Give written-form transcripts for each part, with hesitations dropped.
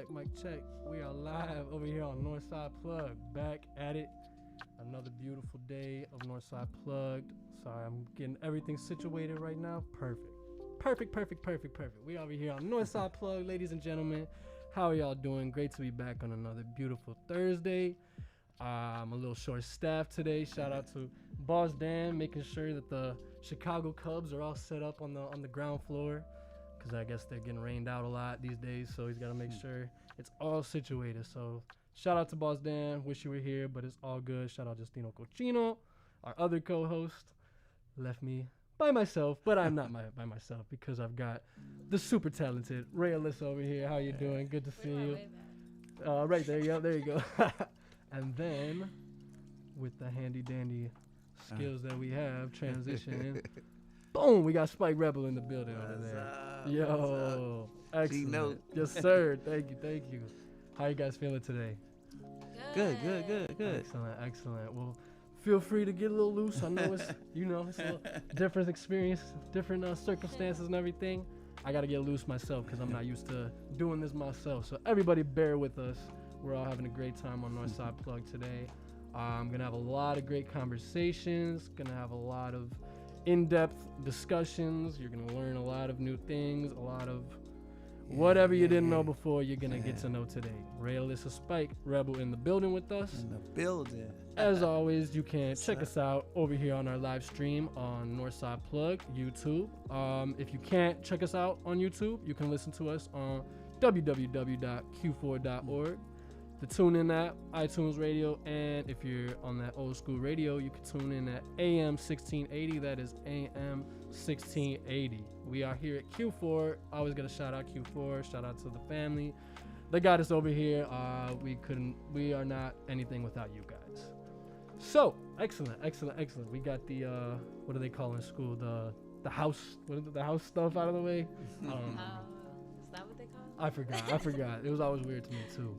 mic check. We are live over here on Northside Plugged. Back at it. Another beautiful day of Northside Plugged. Sorry, I'm getting everything situated right now. Perfect. We over here on Northside Plugged, ladies and gentlemen. How are y'all doing? Great to be back on another beautiful Thursday. I'm a little short-staffed today. Shout out to Boss Dan, making sure that the Chicago Cubs are all set up on the ground floor, because I guess they're getting rained out a lot these days, so he's got to make sure it's all situated. So shout out to Boss Dan. Wish you were here, but it's all good. Shout out Justino Cochino, our other co-host. Left me by myself, but I'm not by myself because I've got the super talented Ray Alissa over here. How you doing? Good to see you. Right there, yeah, there you go. And then, with the handy-dandy skills that we have, transitioning, boom, we got Spike Rebel in the building over there. Yo, excellent. Yes, sir. Thank you. How you guys feeling today? Good. Excellent. Well, feel free to get a little loose. I know it's it's a little different experience, different circumstances and everything. I got to get loose myself because I'm not used to doing this myself. So everybody bear with us. We're all having a great time on Northside Plug today. I'm going to have a lot of great conversations, going to have a lot of in-depth discussions. You're going to learn a lot of new things, a lot of whatever you didn't know before, you're going to get to know today. Ray, Alissa, Spike, Rebel in the building with us. In the building. As always, you can check us out over here on our live stream on Northside Plug, YouTube. If you can't check us out on YouTube, you can listen to us on www.q4.org. The TuneIn app, iTunes Radio, and if you're on that old school radio, you can tune in at AM 1680. That is AM 1680. We are here at Q4. Always got to shout out Q4. Shout out to the family. They got us over here. We are not anything without you guys. So excellent. We got the what do they call in school? The house. What is it, the house stuff out of the way? Is that what they call it? I forgot. It was always weird to me too.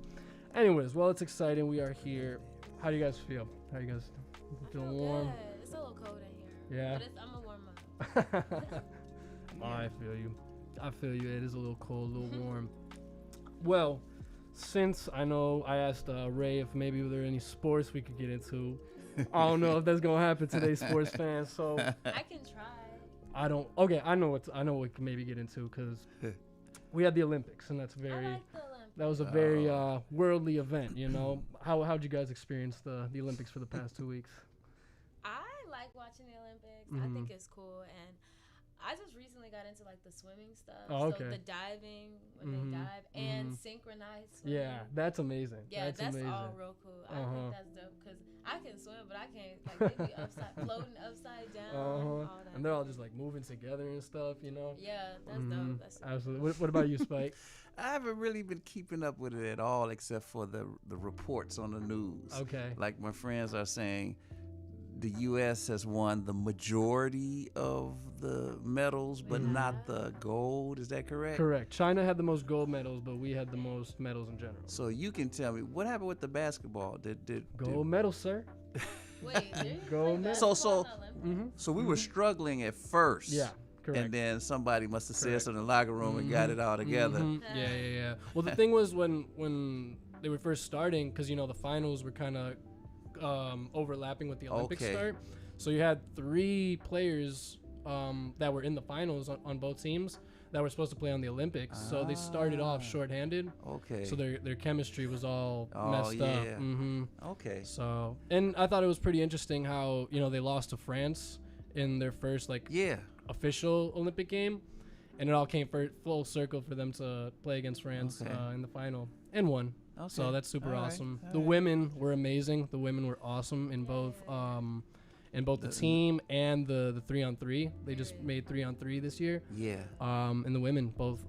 Anyways, well, it's exciting. We are here. How do you guys feel? How you guys feeling warm? Good. It's a little cold in here. Yeah. But I'm going to warm up. I feel you. It is a little cold, a little warm. Well, since I know I asked Ray if maybe there are any sports we could get into. I don't know if that's going to happen today, sports fans. So I can try. I know what we can maybe get into because we had the Olympics, and that's very... I like the Olympics. That was a very worldly event, you know. How'd you guys experience the Olympics for the past 2 weeks? I like watching the Olympics. Mm-hmm. I think it's cool, and I just recently got into like the swimming stuff. Oh, okay. So the diving when they dive and synchronized swimming. Yeah, that's amazing. Yeah, that's amazing. all real cool. I think that's dope because I can swim, but I can't. Like they be floating upside down. All that. And they're all just like moving together and stuff, you know. Yeah, that's dope. That's absolutely. What about you, Spike? I haven't really been keeping up with it at all, except for the reports on the news. Okay. Like my friends are saying, the U.S. has won the majority of the medals, but not the gold. Is that correct? Correct. China had the most gold medals, but we had the most medals in general. So you can tell me what happened with the basketball? Gold medal, sir. Wait, gold medal. So we were struggling at first. Yeah. Correct. And then somebody must have said something in the locker room and got it all together. Yeah. Well, the thing was when they were first starting, because the finals were kind of overlapping with the Olympics start. So you had 3 players that were in the finals on both teams that were supposed to play on the Olympics. So they started off shorthanded. Okay. So their chemistry was all messed up. Mm-hmm. Okay. So, and I thought it was pretty interesting how they lost to France in their first official Olympic game, and it all came full circle for them to play against France in the final and won. Okay. So that's super awesome. The women were amazing. The women were awesome in both the team and the 3-on-3. They just made 3-on-3 this year. Yeah. And the women both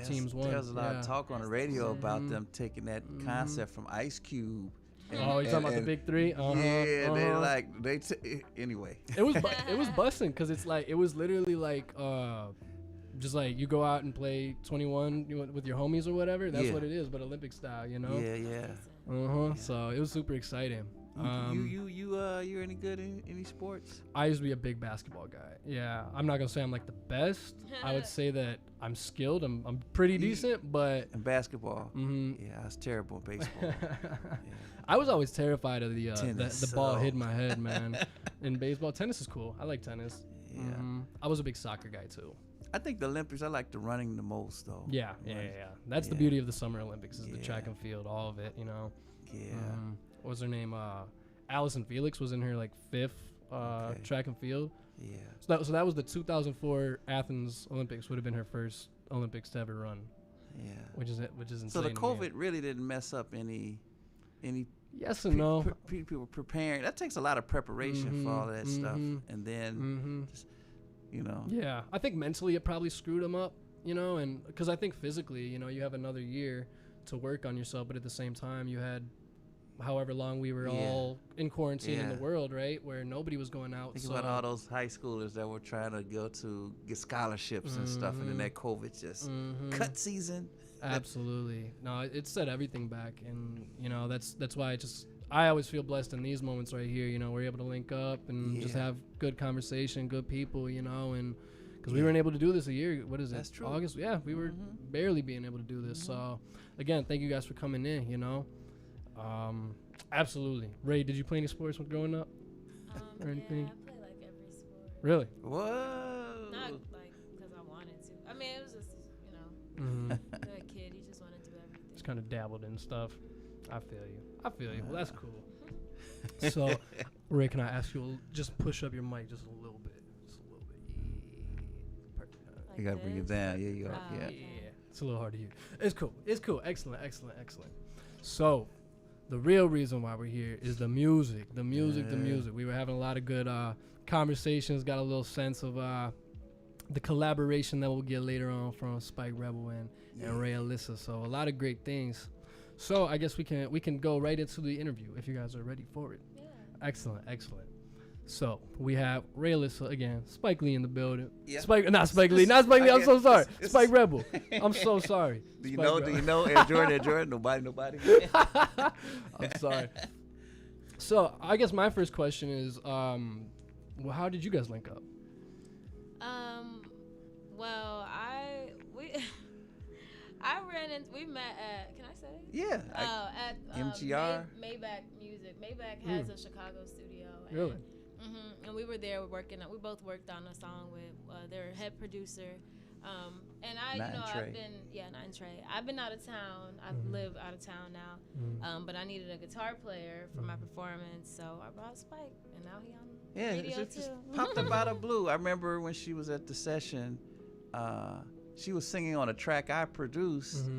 teams won. There's a lot of talk on the radio about them taking that concept from Ice Cube. You're talking about the big 3? Anyway. It was busting because it was literally like just like you go out and play 21 with your homies or whatever. That's what it is, but Olympic style, Yeah. So it was super exciting. You any good in any sports? I used to be a big basketball guy. Yeah, I'm not gonna say I'm like the best. I would say that I'm skilled. I'm pretty decent, but in basketball, mm-hmm. yeah, I was terrible in baseball. Yeah. I was always terrified of the ball hitting my head, man. In baseball, tennis is cool. I like tennis. Yeah. Mm-hmm. I was a big soccer guy too. I think the Olympics, I like the running the most though. Yeah. That's the beauty of the Summer Olympics is the track and field, all of it. You know. Yeah. What was her name? Allison Felix was in her like 5th track and field. Yeah. So that was the 2004 Athens Olympics. Would have been her first Olympics to ever run. Yeah. Which is insane. So the COVID really didn't mess up any. Yes and no. People were preparing. That takes a lot of preparation for all that stuff, and then just, you know. Yeah, I think mentally it probably screwed them up, you know, and because I think physically, you know, you have another year to work on yourself, but at the same time, you had however long we were all in quarantine in the world, right, where nobody was going out. Think about all those high schoolers that were trying to go to get scholarships and stuff, and then that COVID just cut season. Absolutely. No, it set everything back, and you know that's why I always feel blessed in these moments right here. You know, we're able to link up and just have good conversation, good people. You know, and because we weren't able to do this a year. What is it? That's true. August. Yeah, we were barely being able to do this. So, again, thank you guys for coming in. You know, absolutely. Ray, did you play any sports when growing up? Or anything? Yeah, I play like every sport. Really? Whoa. Not like because I wanted to. I mean, it was just a kid. He just wanted to do everything. Just kind of dabbled in stuff. I feel you. Well, that's cool. So, Ray, can I ask you just push up your mic just a little bit? Perfect. Like You gotta bring it down. Yeah, you are. Yeah. Yeah, it's a little hard to hear. It's cool. Excellent. So, the real reason why we're here is the music. The music. We were having a lot of good conversations. Got a little sense of the collaboration that we'll get later on from Spike Rebel and Ray Alissa. So a lot of great things. So I guess we can go right into the interview if you guys are ready for it. Yeah. Excellent. So we have Ray Alissa again, Spike Lee in the building. Yeah. not Spike Lee. I'm so sorry. Spike Rebel. I'm so sorry. Do you know? Air Jordan. Nobody. I'm sorry. So I guess my first question is, well, how did you guys link up? Well, we met at, can I say? Yeah. At MGR. Maybach Music. Maybach has a Chicago studio. Really? And we were there we both worked on a song with their head producer. And Nine Trey. I've been out of town. I live out of town now. But I needed a guitar player for my performance, so I brought Spike, and now he on radio it just too. popped up out of blue. I remember when she was at the session, she was singing on a track I produced,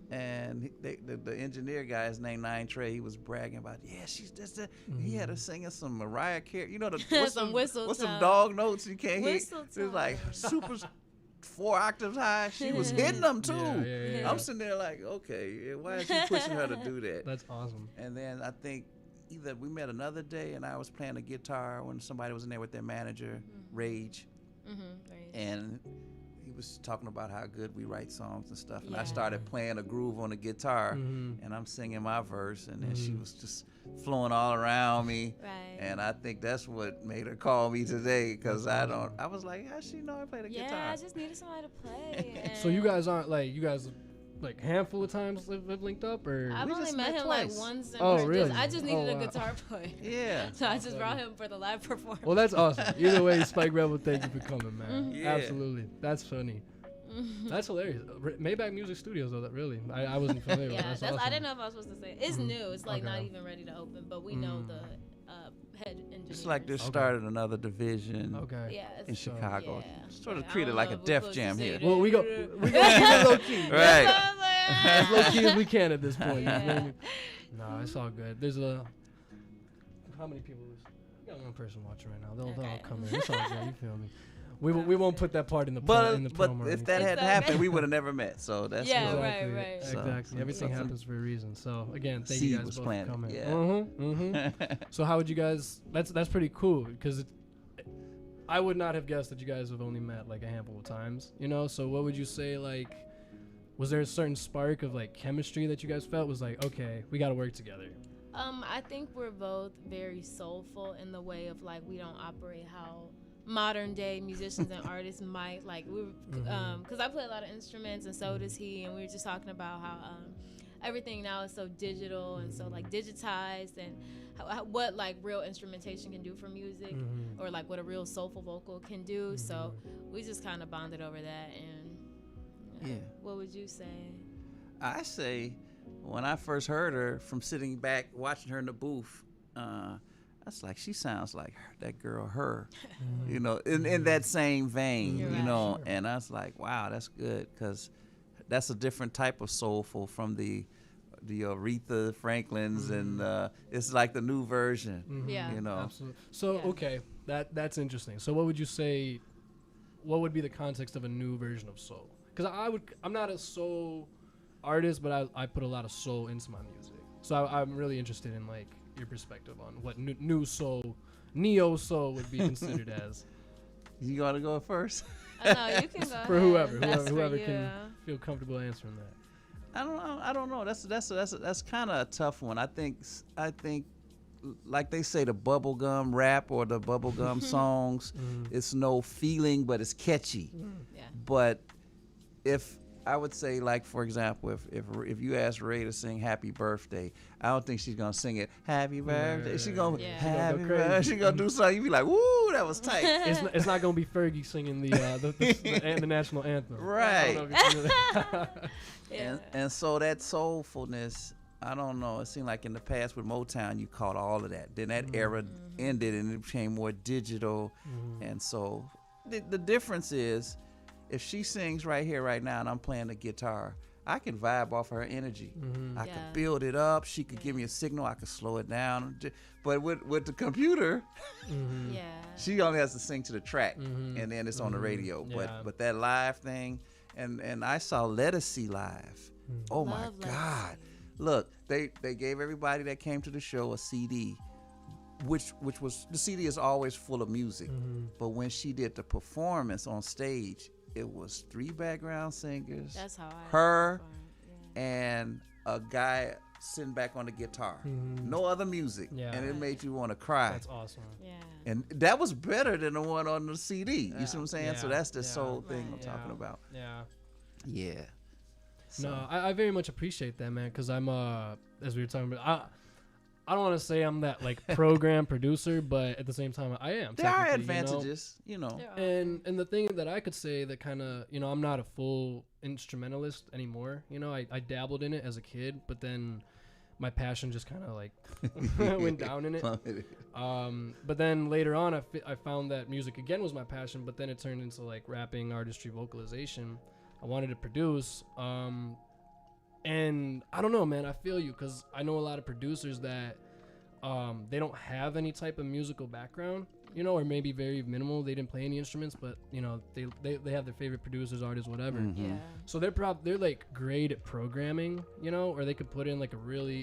and the engineer guy is named Nine Trey. He was bragging about, she's just he had her singing some Mariah Carey, you know, what's some dog notes you can't hear. It was like super 4 octaves high. She was hitting them too. Yeah. I'm sitting there like, okay, why is he pushing her to do that? That's awesome. And then I think either we met another day and I was playing the guitar when somebody was in there with their manager, Rage. And he was talking about how good we write songs and stuff. And I started playing a groove on the guitar and I'm singing my verse, and then she was just flowing all around me. Right. And I think that's what made her call me today, because I was like, how she know I play the guitar? Yeah, I just needed somebody to play. So you guys aren't like handful of times have linked up, or I've only met him twice. like once. Oh, really? I just needed a guitar player. Yeah. So I just brought him for the live performance. Well, that's awesome. Either way, Spike Rebel, thank you for coming, man. Yeah. Absolutely. That's funny. That's hilarious. Maybach Music Studios, though, that really, I wasn't familiar with. That's awesome. I didn't know if I was supposed to say it. It's new. It's like not even ready to open, but we know the head engineer. It's like they started another division in Chicago. Sort of treated like a Def Jam here. Well, we go keep it low key. Right. As low key as we can at this point. No, it's all good. There's how many people? We got one person watching right now. They'll all come in. It's all good. You feel me? We won't put that part in the promo. But if that hadn't happened, we would have never met. So that's right. Exactly. Everything happens for a reason. So again, thank you guys both for coming. Yeah. So how would you guys? That's pretty cool, because I would not have guessed that you guys have only met like a handful of times. You know. So what would you say? Like, was there a certain spark of like chemistry that you guys felt was like, okay, we got to work together? I think we're both very soulful in the way of like we don't operate how modern day musicians and artists might, like we because I play a lot of instruments and so does he, and we were just talking about how everything now is so digital and so like digitized, and how, what like real instrumentation can do for music, or like what a real soulful vocal can do. So we just kind of bonded over that. And what would you say? I say, when I first heard her, from sitting back watching her in the booth, that's like, she sounds like that girl, her, you know, in that same vein, you know. And I was like, wow, that's good, because that's a different type of soulful from the Aretha Franklins, and it's like the new version, you know. Absolutely. So okay, that's interesting. So what would you say? What would be the context of a new version of soul? Because I'm not a soul artist, but I put a lot of soul into my music. So I'm really interested in like your perspective on what new soul, neo soul would be considered as. You gotta go first. No, you can go for ahead. whoever can feel comfortable answering that. I don't know. That's kind of a tough one. I think like they say, the bubblegum rap or the bubblegum songs, it's no feeling, but it's catchy. Yeah. But if I would say, like, for example, if you ask Ray to sing Happy Birthday, I don't think she's gonna sing it Happy Birthday. She's gonna Happy Birthday. She's gonna do something. You be like, woo, that was tight. It's not gonna be Fergie singing the national anthem. Right. Yeah. And so that soulfulness, I don't know. It seemed like in the past with Motown, you caught all of that. Then that era ended and it became more digital. And so the difference is, if she sings right here, right now, and I'm playing the guitar, I can vibe off her energy. I can build it up. She could give me a signal. I could slow it down. But with the computer, she only has to sing to the track, and then it's on the radio. But that live thing, and I saw Lettucey live. Oh my God! Look, they gave everybody that came to the show a CD, which was, the CD is always full of music, but when she did the performance on stage, it was 3 background singers. That's how her and a guy sitting back on the guitar. No other music. And it made you want to cry. That's awesome. And that was better than the one on the CD. You see what I'm saying? So that's the soul thing I'm talking about. Yeah. So. No, I very much appreciate that, man, because I'm as we were talking about, I don't want to say I'm that like program producer, but at the same time I am. There are advantages, you know. And the thing that I could say that kind of, you know, I'm not a full instrumentalist anymore. You know, I dabbled in it as a kid, but then my passion just kind of like went down in it. But then later on, I found that music again was my passion, but then it turned into like rapping, artistry, vocalization. I wanted to produce. And I don't know, man, I feel you, because I know a lot of producers that they don't have any type of musical background, you know, or maybe very minimal. They didn't play any instruments, but, you know, they have their favorite producers, artists, whatever. So they're like great at programming, you know, or they could put in like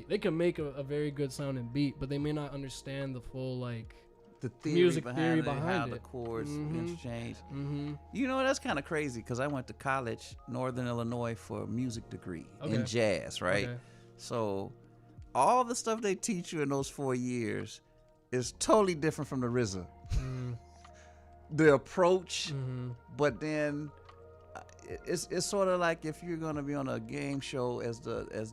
they can make a very good sounding beat, but they may not understand the full like the music theory behind behind it, how the chords interchange. Mm-hmm. You know, that's kind of crazy because I went to college, Northern Illinois, for a music degree in jazz, right? Okay. So all the stuff they teach you in those 4 years is totally different from the RZA. The approach, but then it's sort of like if you're gonna be on a game show as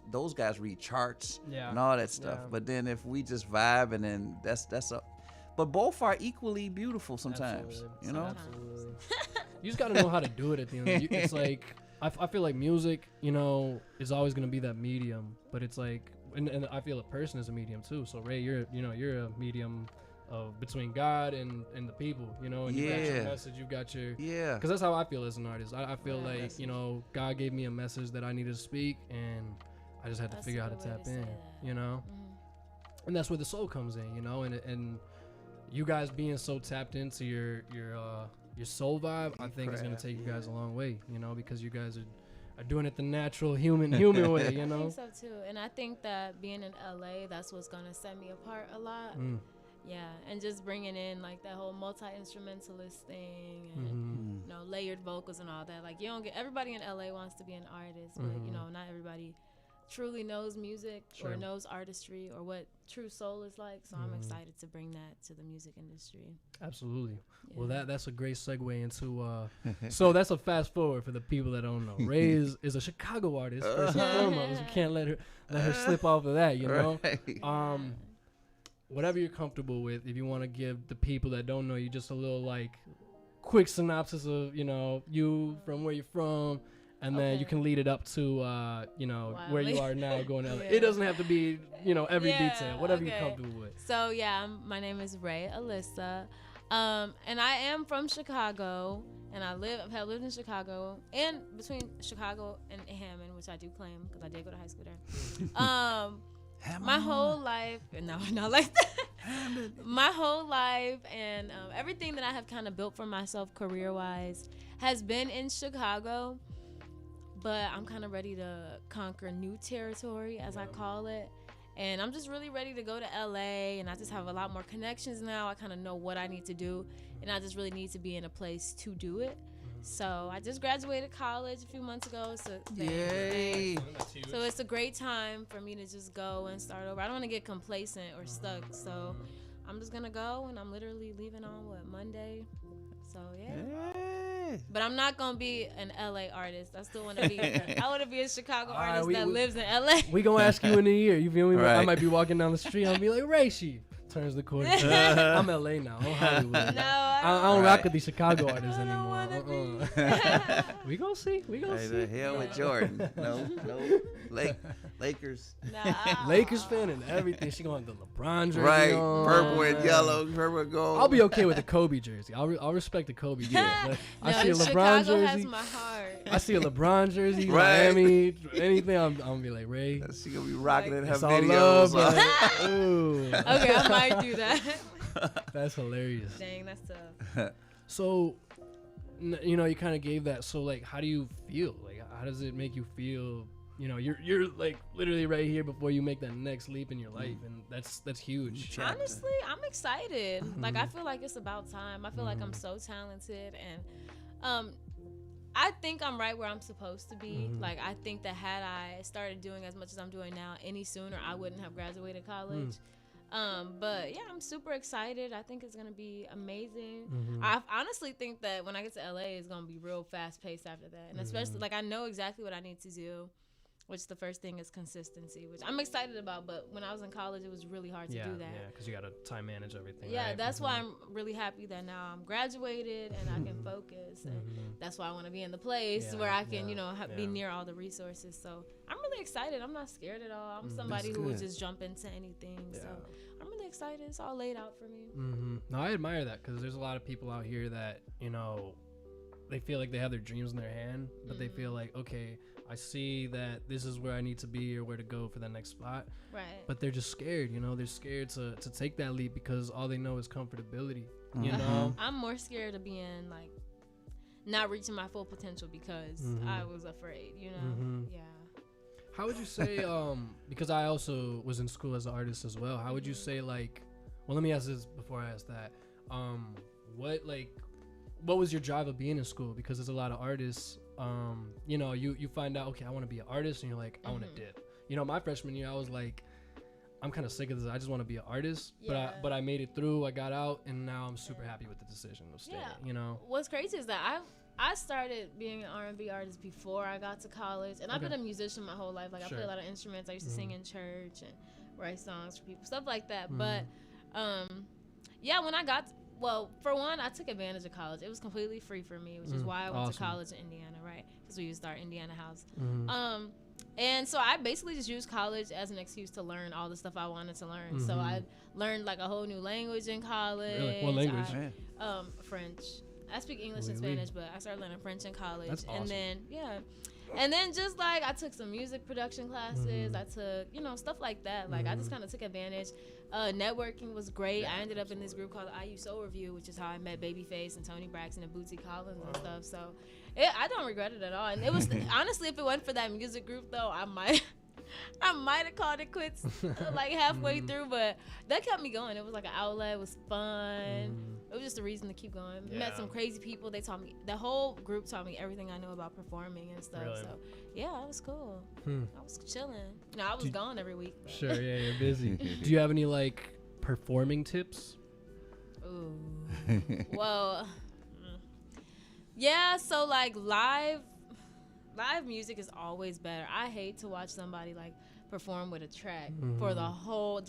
those guys read charts and all that stuff. But then if we just vibe, and then that's a. But both are equally beautiful sometimes, you know. Absolutely. You just gotta know how to do it at the end. It's like I feel like music, you know, is always gonna be that medium, but it's like, and I feel a person is a medium too. So Ray, you're a medium between God and the people, you know, and you got your message, you got your because that's how I feel as an artist. I feel like, you know, God gave me a message that I needed to speak, and I just had to figure out how to tap in, you know, and that's where the soul comes in, you know, and you guys being so tapped into your soul vibe, I think is gonna take you guys a long way, you know, because you guys are doing it the natural human way, you know. I think so too, and I think that being in LA, that's what's gonna set me apart a lot. Yeah, and just bringing in like that whole multi-instrumentalist thing, and you know, layered vocals and all that. Like, you don't get everybody in LA wants to be an artist, but you know, not everybody truly knows music Sure. or knows artistry or what true soul is like. So I'm excited to bring that to the music industry. Absolutely. Yeah. Well, that's a great segue into. So that's a fast forward for the people that don't know. Ray is a Chicago artist first and foremost. We can't let her slip off of that. You know. Right. Whatever you're comfortable with. If you want to give the people that don't know you just a little like quick synopsis of you from where you're from. And then you can lead it up to, where you are now going to LA. It doesn't have to be, every detail, whatever you're comfortable with. So, my name is Alissa. And I am from Chicago. And I've lived in Chicago and between Chicago and Hammond, which I do claim because I did go to high school there. My whole life, and no, not like that. My whole life and everything that I have kind of built for myself career-wise has been in Chicago. But I'm kind of ready to conquer new territory, as I call it. And I'm just really ready to go to LA. And I just have a lot more connections now. I kind of know what I need to do. And I just really need to be in a place to do it. So I just graduated college a few months ago. So Yay. So it's a great time for me to just go and start over. I don't want to get complacent or stuck. So I'm just going to go. And I'm literally leaving on, Monday? So, yeah. But I'm not going to be an LA artist. I still want to be I want to be a Chicago artist that lives in LA. We going to ask you in a year. You feel me? Right. I might be walking down the street. I'll be like, Ray, she turns the corner. I'm LA now. I'm Hollywood. No, I don't rock with these Chicago artists I don't anymore. wanna We going to see. We going to Hey, see. the hell with Jordan. No. Lakers. Nah. Lakers fan and everything. She going to the LeBron jersey. Right. on. Purple and yellow. Purple and gold. I'll be okay with the Kobe jersey. I'll respect the Kobe jersey. But I see a LeBron Chicago jersey. has my heart. I see a LeBron jersey, Right. Miami, anything. I'm gonna be like, Ray. She gonna be rocking in her It's all videos. love, but ooh, Okay, I might do that. that's hilarious. Dang, that's tough. So, you kind of gave that. So, like, how do you feel? Like, how does it make you feel? You're like literally right here before you make that next leap in your life, and that's huge. Honestly, I'm excited. Like, I feel like it's about time. I feel like I'm so talented, and I think I'm right where I'm supposed to be. Like, I think that had I started doing as much as I'm doing now any sooner, I wouldn't have graduated college. But yeah, I'm super excited. I think it's gonna be amazing. I honestly think that when I get to LA, it's gonna be real fast paced after that, and especially like I know exactly what I need to do. Which the first thing is consistency, which I'm excited about. But when I was in college, it was really hard to do that. Yeah, because you got to time manage everything. Yeah, right? that's why I'm really happy that now I'm graduated and I can focus. And that's why I want to be in the place where I can, be near all the resources. So I'm really excited. I'm not scared at all. I'm somebody who would just jump into anything. Yeah. So I'm really excited. It's all laid out for me. No, I admire that because there's a lot of people out here that, they feel like they have their dreams in their hand, but they feel like, okay, I see that this is where I need to be or where to go for the next spot. Right. But they're just scared, they're scared to take that leap because all they know is comfortability, you know? I'm more scared of being like not reaching my full potential because I was afraid, Yeah. How would you say, because I also was in school as an artist as well, how would you say like, well, let me ask this before I ask that. What was your drive of being in school? Because there's a lot of artists, you find out, okay, I want to be an artist, and you're like, I want to dip. My freshman year, I was like, I'm kind of sick of this. I just want to be an artist, but I made it through. I got out, and now I'm super happy with the decision of staying. What's crazy is that I started being an R&B artist before I got to college, and I've been a musician my whole life. Like I play a lot of instruments. I used to sing in church and write songs for people, stuff like that. But when I got for one, I took advantage of college. It was completely free for me, which is why I went to college in Indiana, right? Because we used our Indiana house. And so I basically just used college as an excuse to learn all the stuff I wanted to learn. So I learned like a whole new language in college. Really? What language? French. I speak English and Spanish, but I started learning French in college. That's awesome. And then just like I took some music production classes. I took, stuff like that. Like I just kind of took advantage. Networking was great. I ended up in this group called the IU Soul Review, which is how I met Babyface and Tony Braxton and Bootsy Collins and stuff. So I don't regret it at all. And it was honestly, if it wasn't for that music group though, I might I might have called it quits like halfway through, but that kept me going. It was like an outlet. It was fun. It was just a reason to keep going. Met some crazy people. They taught me, the whole group taught me everything I know about performing and stuff. Really? So yeah, it was cool. I was chilling. No, I was gone every week. But. Sure, yeah, you're busy. Do you have any like performing tips? Ooh. Well, yeah. So like live music is always better. I hate to watch somebody like perform with a track for the whole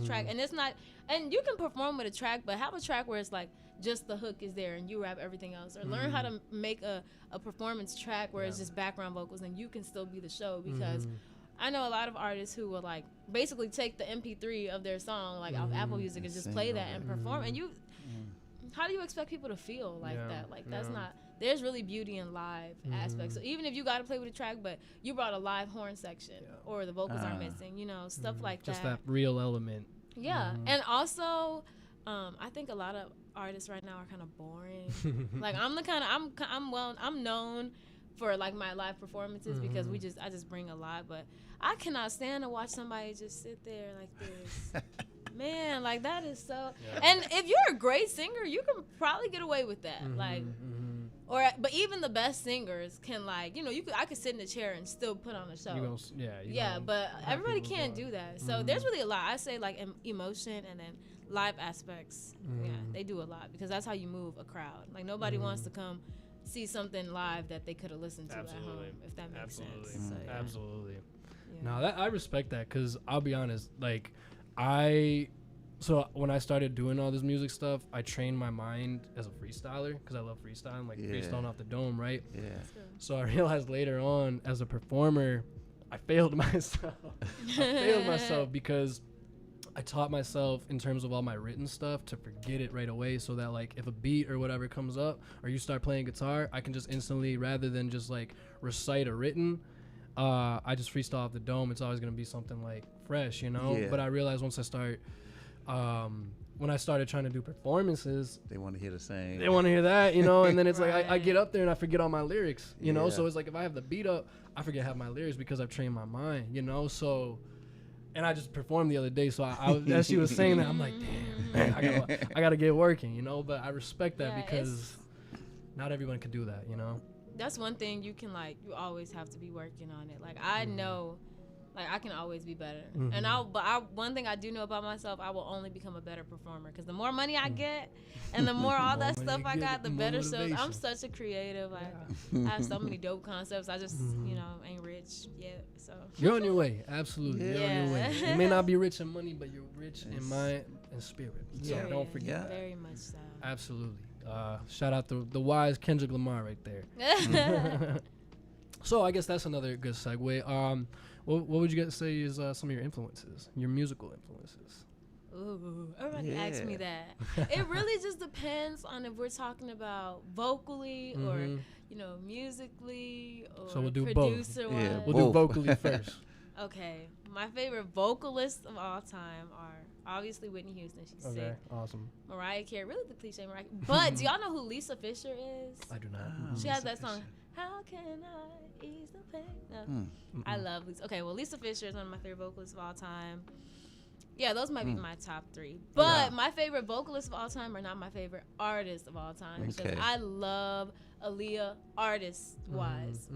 track, and it's not. And you can perform with a track, but have a track where it's like just the hook is there and you rap everything else, or learn how to make a performance track where it's just background vocals and you can still be the show. Because I know a lot of artists who will like basically take the MP3 of their song like off Apple Music and just play that and perform. And you, how do you expect people to feel like that? Like that's not. There's really beauty in live aspects. So even if you got to play with a track, but you brought a live horn section or the vocals are missing, you know, stuff like just that. Just that real element. Yeah, and also, I think a lot of artists right now are kind of boring. Like I'm the kind of I'm known for like my live performances because I just bring a lot, but I cannot stand to watch somebody just sit there like this. Man, like that is so. And if you're a great singer, you can probably get away with that. Like. But even the best singers can like, you know, I could sit in a chair and still put on a show. But everybody can't do that. So there's really a lot. I say like emotion and then live aspects. Yeah, they do a lot because that's how you move a crowd. Like nobody wants to come see something live that they could have listened to at home, if that makes sense. So, yeah. Absolutely. Yeah. No, I respect that because I'll be honest, like So when I started doing all this music stuff, I trained my mind as a freestyler because I love freestyling, like freestyling off the dome, right? Yeah. So I realized later on, as a performer, I failed myself. Because I taught myself in terms of all my written stuff to forget it right away, so that like if a beat or whatever comes up or you start playing guitar, I can just instantly, rather than just like recite a written, I just freestyle off the dome. It's always gonna be something like fresh, you know. Yeah. But I realized once I start. When I started trying to do performances, they want to hear the same. They want to hear that, you know, and then it's like I get up there and I forget all my lyrics, you know. So it's like if I have the beat up, I forget half my lyrics because I've trained my mind, you know. So, and I just performed the other day, so I as she was saying that, I'm like, damn, man, I gotta get working, you know. But I respect that because not everyone can do that, you know. That's one thing you can like. You always have to be working on it. Like I know. Like I can always be better, and one thing I do know about myself, I will only become a better performer because the more money I get, and the more all that stuff I got, the better. So I'm such a creative. Like I have so many dope concepts. I just you know ain't rich yet. So you're on your way, absolutely. You're on your way. You may not be rich in money, but you're rich in mind and spirit. So don't forget. Very much so. Absolutely. Shout out the wise Kendrick Lamar right there. So I guess that's another good segue. What would you guys say is some of your influences, your musical influences? Ooh, everybody asks me that. It really just depends on if we're talking about vocally or, you know, musically or so we'll do producer both. Yeah, we'll do vocally first. Okay. My favorite vocalists of all time are obviously Whitney Houston. She's sick. Awesome. Mariah Carey, really the cliche Mariah Carey. But do y'all know who Lisa Fisher is? I do not. She has that song, How Can I Ease the Pain? No. I love Lisa. Okay, well, Lisa Fisher is one of my favorite vocalists of all time. Yeah, those might be my top 3. But my favorite vocalists of all time are not my favorite artists of all time. Because I love Aaliyah artist-wise.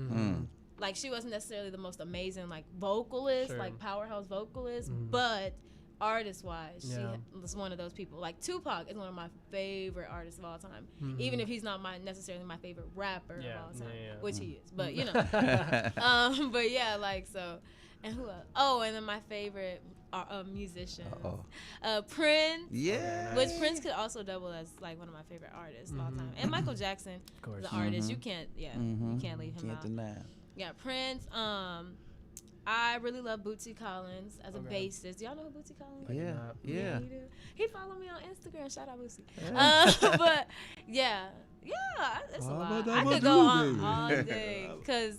Like, she wasn't necessarily the most amazing, like, vocalist, like, powerhouse vocalist, but artist-wise, she was one of those people. Like, Tupac is one of my favorite artists of all time, even if he's not necessarily my favorite rapper of all time, which he is. But, you know. But, yeah, like, so. And who else? Oh, and then my favorite musicians. Prince. Yeah. Which Prince could also double as, like, one of my favorite artists of all time. And Michael Jackson, the artist. You can't, you can't leave him out. Can't deny. Yeah, Prince. I really love Bootsy Collins as a bassist. Do y'all know who Bootsy Collins is? Yeah. He followed me on Instagram. Shout out Bootsy. But yeah, it's a lot. I could go on all day because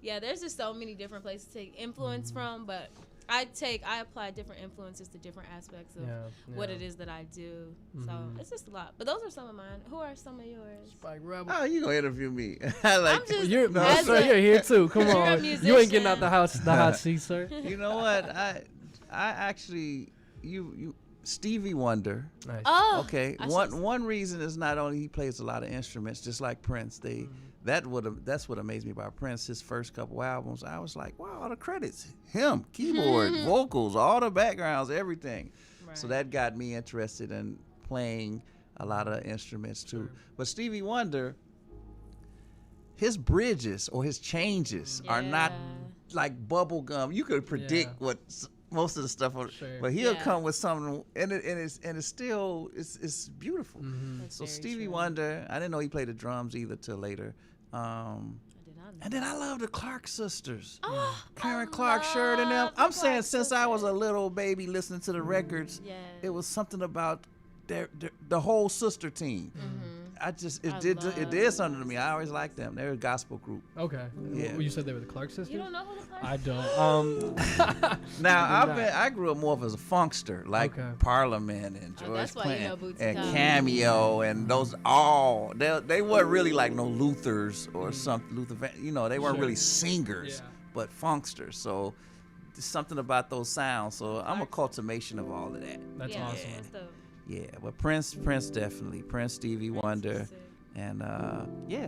there's just so many different places to take influence from. But I apply different influences to different aspects of what it is that I do. So it's just a lot. But those are some of mine. Who are some of yours? Spike Rebel. Oh, you gonna interview me? I like. You're here too. Come on, you ain't getting out the hot seat, sir. You know what? I actually you Stevie Wonder. Nice. Oh, okay. One reason is not only he plays a lot of instruments, just like Prince. That's what amazed me about Prince. His first couple albums, I was like, wow, all the credits, him, keyboard, vocals, all the backgrounds, everything. Right. So that got me interested in playing a lot of instruments too. Sure. But Stevie Wonder, his bridges or his changes are not like bubble gum. You could predict what most of the stuff, but he'll come with something, and it's still beautiful. So Stevie Wonder, I didn't know he played the drums either till later. And then I love the Clark sisters, Karen Clark, Shirley, and them. I'm saying since I was a little baby listening to the records, it was something about the whole sister team. It did something to me. I always liked them. They're a gospel group. Okay. Yeah. Well, you said they were the Clark sisters? You don't know who the Clark sisters are? I don't. Now I grew up more of as a funkster, like Parliament and George Clinton and Cameo and those all. They weren't really like no Luthers or something. They weren't really singers, but funksters. So there's something about those sounds. So I'm a cultivation of all of that. That's awesome. Yeah, but Prince definitely. Prince, Stevie Wonder, and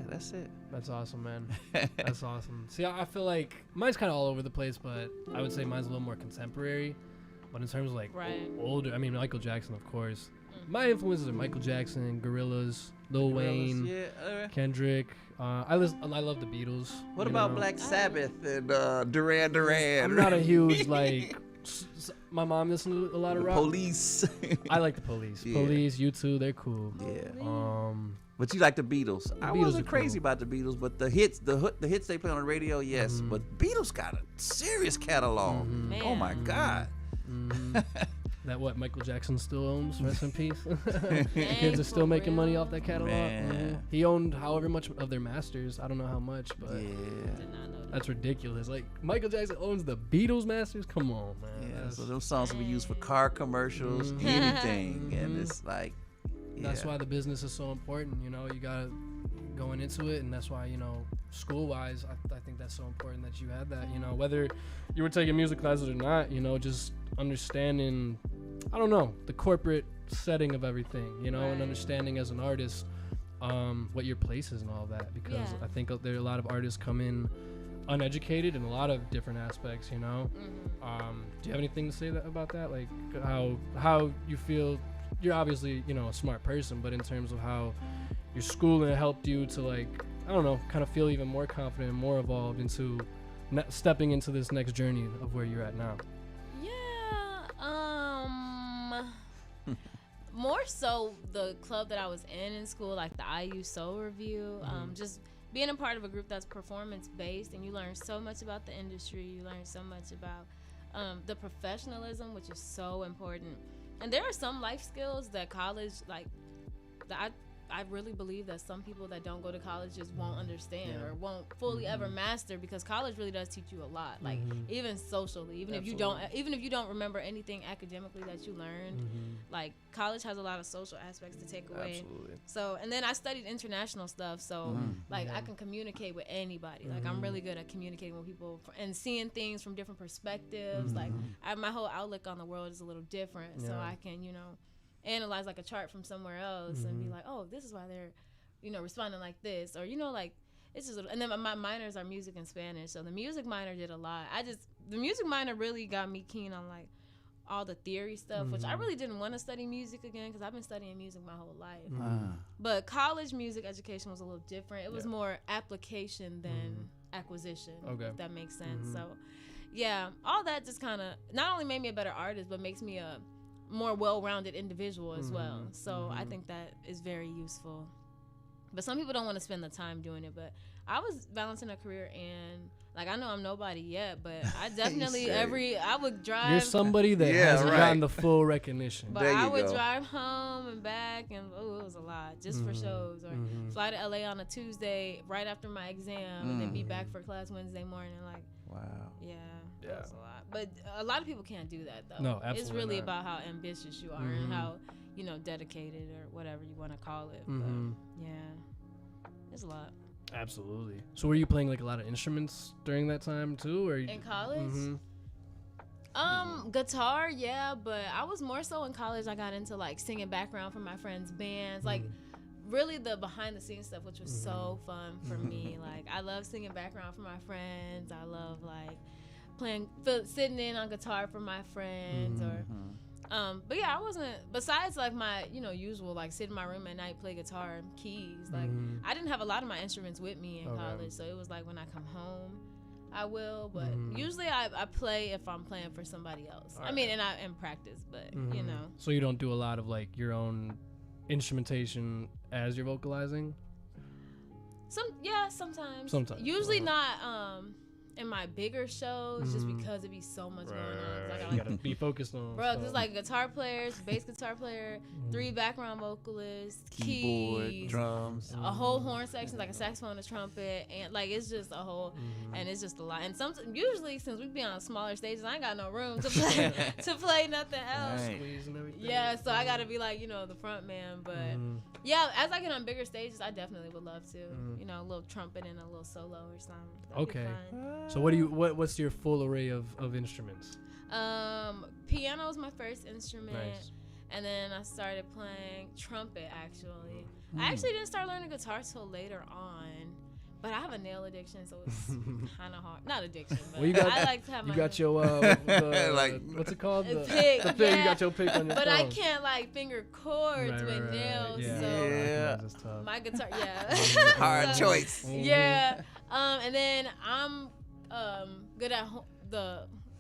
that's it. That's awesome, man. That's awesome. See, I feel like mine's kind of all over the place, but I would say mine's a little more contemporary. But in terms of like older, I mean, Michael Jackson, of course. My influences are Michael Jackson, Gorillaz, Lil Wayne, Kendrick. I love the Beatles. What about Black Sabbath and Duran Duran? I'm not a huge my mom listens to a lot of rock. Police. I like the Police. Police, U2, they're cool. Yeah. But you like the Beatles. I wasn't crazy about the Beatles, but the hits they play on the radio, yes. But Beatles got a serious catalog. Oh my God. That Michael Jackson still owns, rest in peace. Kids are still making money off that catalog. He owned however much of their masters. I don't know how much, but that's ridiculous. Like, Michael Jackson owns the Beatles masters? Come on, man. Yeah, so those songs will be used for car commercials, anything. And it's like, that's why the business is so important. You gotta going into it, and that's why, school-wise, I think that's so important that you had that. Whether you were taking music classes or not, just understanding, I don't know, the corporate setting of everything, and understanding as an artist what your place is and all that, because I think there are a lot of artists come in uneducated in a lot of different aspects. Do you have anything to say about that, like how you feel? You're obviously a smart person, but in terms of how your schooling helped you to, like, I don't know, kind of feel even more confident and more evolved into stepping into this next journey of where you're at now. More so the club that I was in school, like the IU Soul Review, just being a part of a group that's performance based, and you learn so much about the industry, you learn so much about the professionalism, which is so important. And there are some life skills that college, like, that I really believe that some people that don't go to college just won't understand or won't fully ever master, because college really does teach you a lot, like even socially, even if you don't remember anything academically that you learned, like college has a lot of social aspects to take away. So, and then I studied international stuff, so I can communicate with anybody. Like, I'm really good at communicating with people and seeing things from different perspectives. Like, my whole outlook on the world is a little different, so I can analyze like a chart from somewhere else and be like, oh, this is why they're responding like this, or like it's just and then my minors are music and Spanish, so the music minor did a lot. The music minor really got me keen on like all the theory stuff, which I really didn't want to study music again, because I've been studying music my whole life. But college music education was a little different. It was more application than acquisition, if that makes sense. So all that just kind of not only made me a better artist, but makes me a more well-rounded individual as well. So I think that is very useful. But some people don't want to spend the time doing it. But I was balancing a career, and like, I know I'm nobody yet, but I definitely I would drive. You're somebody that hasn't gotten the full recognition. But I would drive home and back, and it was a lot just for shows, or fly to LA on a Tuesday right after my exam, and then be back for class Wednesday morning. Like, Wow. Yeah, Yeah. that's a lot. But a lot of people can't do that though. No, absolutely It's really not. about how ambitious you are and how, you know, dedicated or whatever you want to call it. But yeah, it's a lot. Absolutely. So were you playing like a lot of instruments during that time too, or In college? Guitar, yeah, but I was more so in college. I got into like singing background for my friends' bands, like really the behind the scenes stuff, which was so fun for me. Like I love singing background for my friends. I love like sitting in on guitar for my friends, or but yeah, I wasn't, besides like my, you know, usual like sit in my room at night, play guitar, keys, like I didn't have a lot of my instruments with me in college, so it was like when I come home I will, but usually I play if I'm playing for somebody else. I mean, and I practice, but you know. So you don't do a lot of like your own instrumentation as you're vocalizing? Sometimes. Usually not in my bigger shows, just because it'd be so much going on. Like, you gotta be focused on. Bro, there's like guitar players, bass guitar player, 3 background vocalists, keyboard, keys, drums, a whole horn section, like a saxophone, a trumpet, and like it's just a whole, and it's just a lot. And usually since we be on smaller stages, I ain't got no room to play to play nothing else. Right. Yeah, so I gotta be like, you know, the front man. But yeah, as I get on bigger stages, I definitely would love to, you know, a little trumpet and a little solo or something. That'd be fun. So what's your full array of instruments? Piano was my first instrument. Nice. And then I started playing trumpet, actually. I actually didn't start learning guitar till later on. But I have a nail addiction, so it's kind of hard. Not addiction, but I like to have my... You got your, like, what's it called? The pick. The pick, yeah. You got your pick on your But thumb. I can't, like, finger chords with nails, so... My guitar, Hard choice. Yeah. And then I'm good at